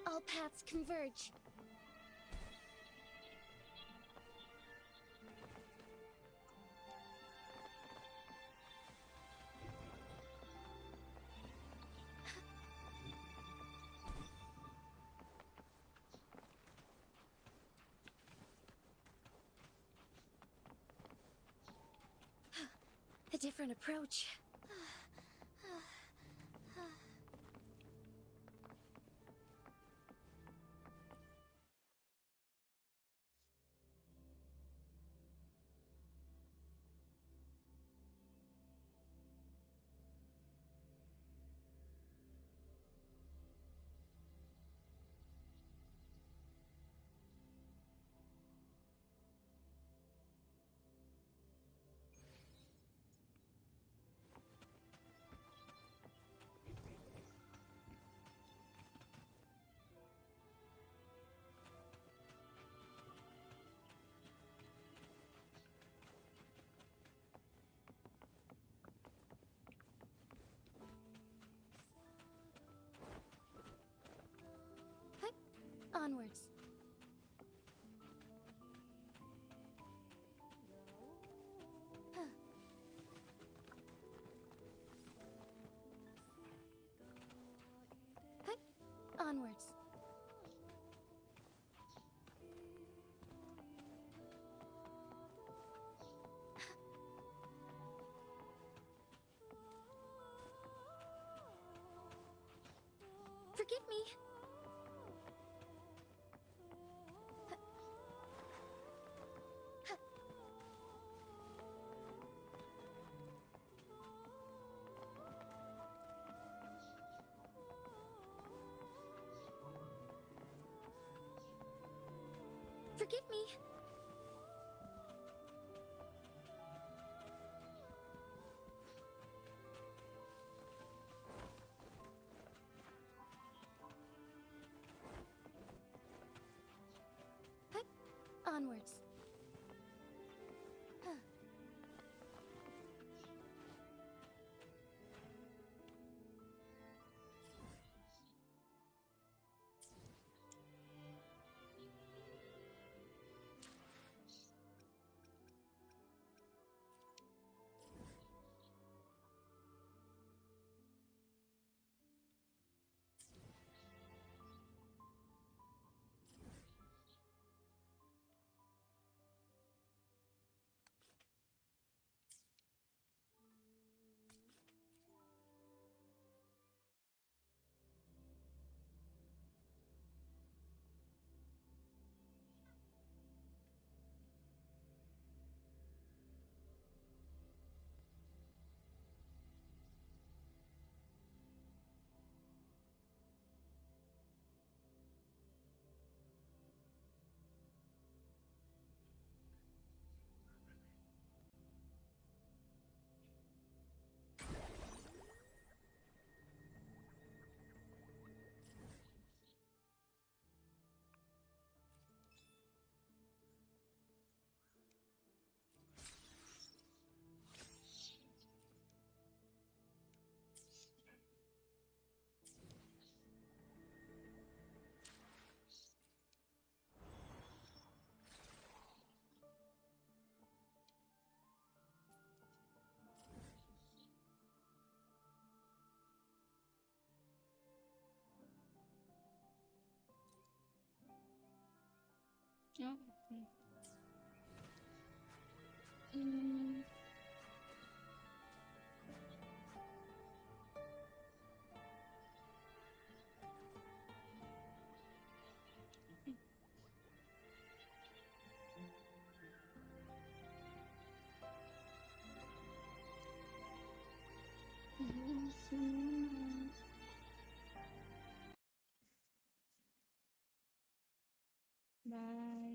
All paths converge. A different approach. Onwards. Onwards. Forgive me. Forgive me. Onwards. Oh, okay. Mm. Bye.